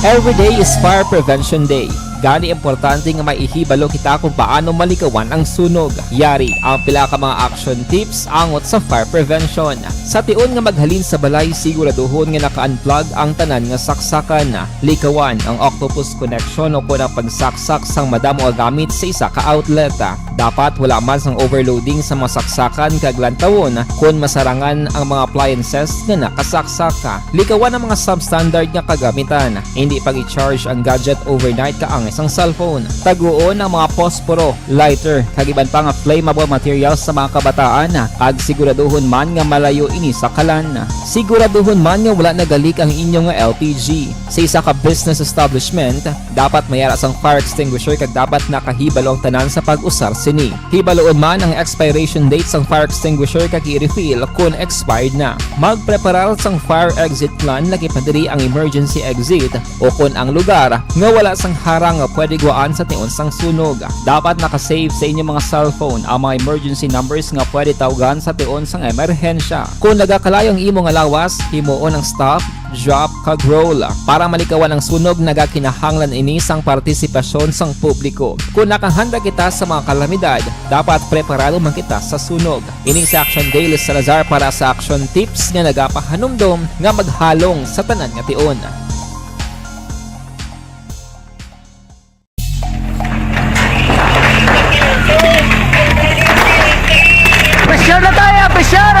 Every day is Fire Prevention Day. Gani importante nga maihibalo kita kung paano malikawan ang sunog. Yari ang pila ka mga action tips angot sa fire prevention. Sa tiun nga maghalin sa balay, siguraduhon nga naka-unplug ang tanan nga saksakan. Likawan ang octopus connection o kung ang pagsaksak sang madamo nga gamit sa isa ka outlet. Dapat wala man sang overloading sa masaksakan kag lantawon kung masarangan ang mga appliances nga nakasaksaka. Likawan ang mga substandard nga kagamitan. Hindi pag i-charge ang gadget overnight kaang isang cellphone. Taguon ang mga posporo, lighter, kag iban pa nga flammable materials sa mga kabataan. Kag siguraduhon man nga malayo ini sa kalan. Siguraduhon man nga wala nagalik ang inyong LPG. Sa isa ka business establishment, dapat mayara sang fire extinguisher kag dapat nakahibalo ang tanan sa pag-usar sini. Hibaloon man ang expiration date sang fire extinguisher kag i-refill kung expired na. Magpreparar sang fire exit plan laki padiri ang emergency exit o kung ang lugar nga wala sang harang nga pwede guwaan sa tiun sang sunog. Dapat nakasave sa inyong mga cellphone ang mga emergency numbers nga pwede tawagan sa tiun sang emerhensya. Kung nagakalayong imo nga lawas, himuon ang stop, drop, kag roll para malikawan ang sunog nagakinahanglan ini sang partisipasyon sang publiko. Kung nakahanda kita sa mga kalamidad, dapat preparado man kita sa sunog. Ini sa Action Daily Salazar para sa action tips nga nagapahanumdom nga maghalong sa tanan nga tiun. Pressure na tayo! Pressure!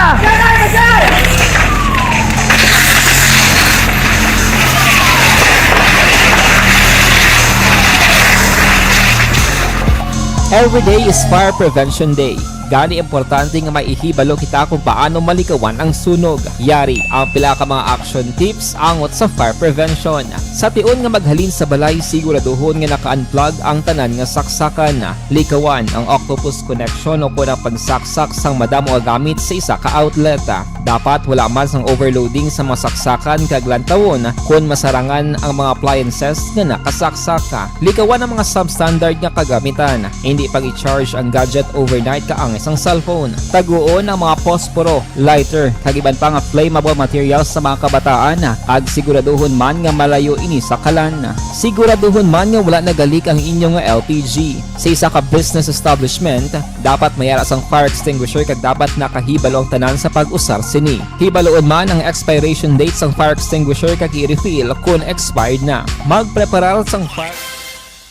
Every day is Fire Prevention Day. Gani importante nga maihibalo kita kung paano malikawan ang sunog. Yari ang pila ka mga action tips angot sa fire prevention. Sa tiun nga maghalin sa balay, siguraduhon nga naka-unplug ang tanan nga saksakan. Likawan ang octopus connection o kung ang pagsaksak sang madamo nga gamit sa isa ka outlet. Dapat wala man sang overloading sa masaksakan kag lantawon kung masarangan ang mga appliances nga nakasaksaka. Likawan ang mga substandard nga kagamitan. Hindi pag i-charge ang gadget overnight kaang ang isang cellphone. Taguon ang mga posporo, lighter, kag iban pa nga flammable materials sa mga kabataan ag siguraduhon man nga malayo ini sa kalan. Siguraduhon man nga wala nagalik ang inyong LPG. Sa isa ka business establishment, dapat mayara sang fire extinguisher kag dapat nakahibalo ang tanan sa pag-usar sini. Hibaloon man ang expiration date sang fire extinguisher kag i-refill kung expired na. Magpreparar sang fire.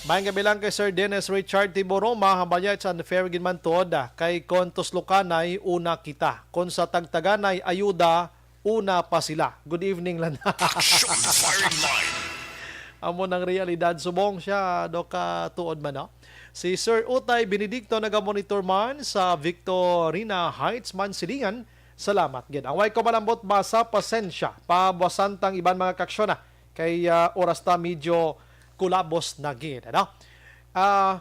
Mayang gabi lang kay Sir Dennis Richard Tiboro, mahambayat sa fair ginman tod, kay kontos lukanay, una kita. Kon sa tagtaganay, ayuda, una pa sila. Good evening lang. Action Firing Line. Amo ng realidad, subong siya, do ka tuod man, no? Si Sir Utay Benedicto, naga-monitor man sa Victorina Heights, Mansilingan. Salamat, gid. Ang way ko malambot ba sa pasensya, pabasantang iban mga kaksyon na, kay oras ta medyo kulabos na gid, ano?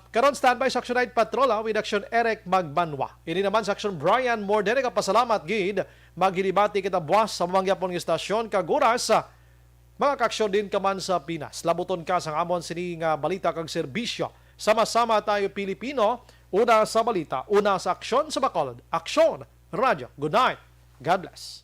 Karon standby sa Action Night Patrol with Action Eric Magbanwa. Ini naman sa Action Brian Mordere, kapasalamat gid. Maghilibati kita buwas sa mangyapon ng istasyon kag oras mga kaksyon din ka man sa Pinas. Labuton ka sa amon sining balita kag serbisyo. Sama-sama tayo Pilipino, una sa balita, una sa aksyon sa Bacolod. Aksyon Radio. Good night. God bless.